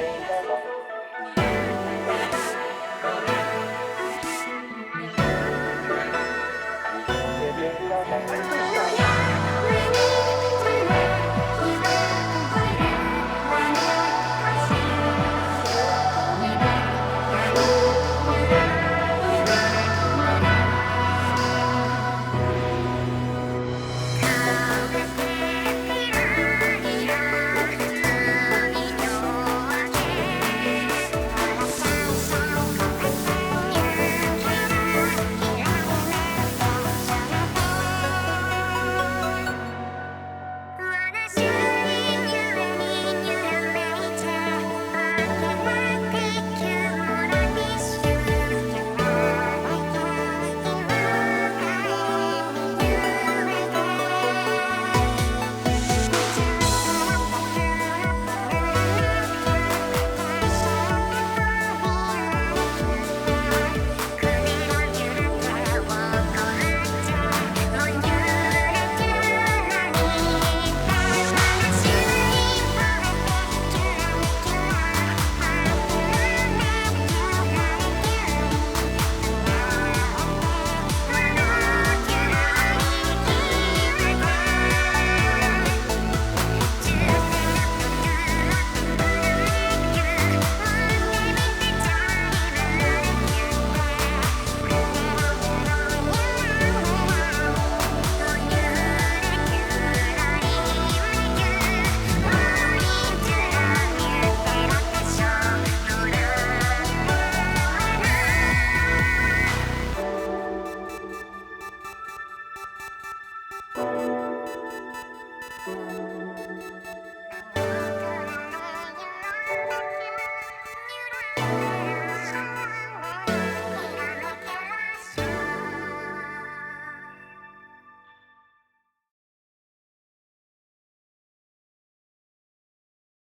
Hinterhalt.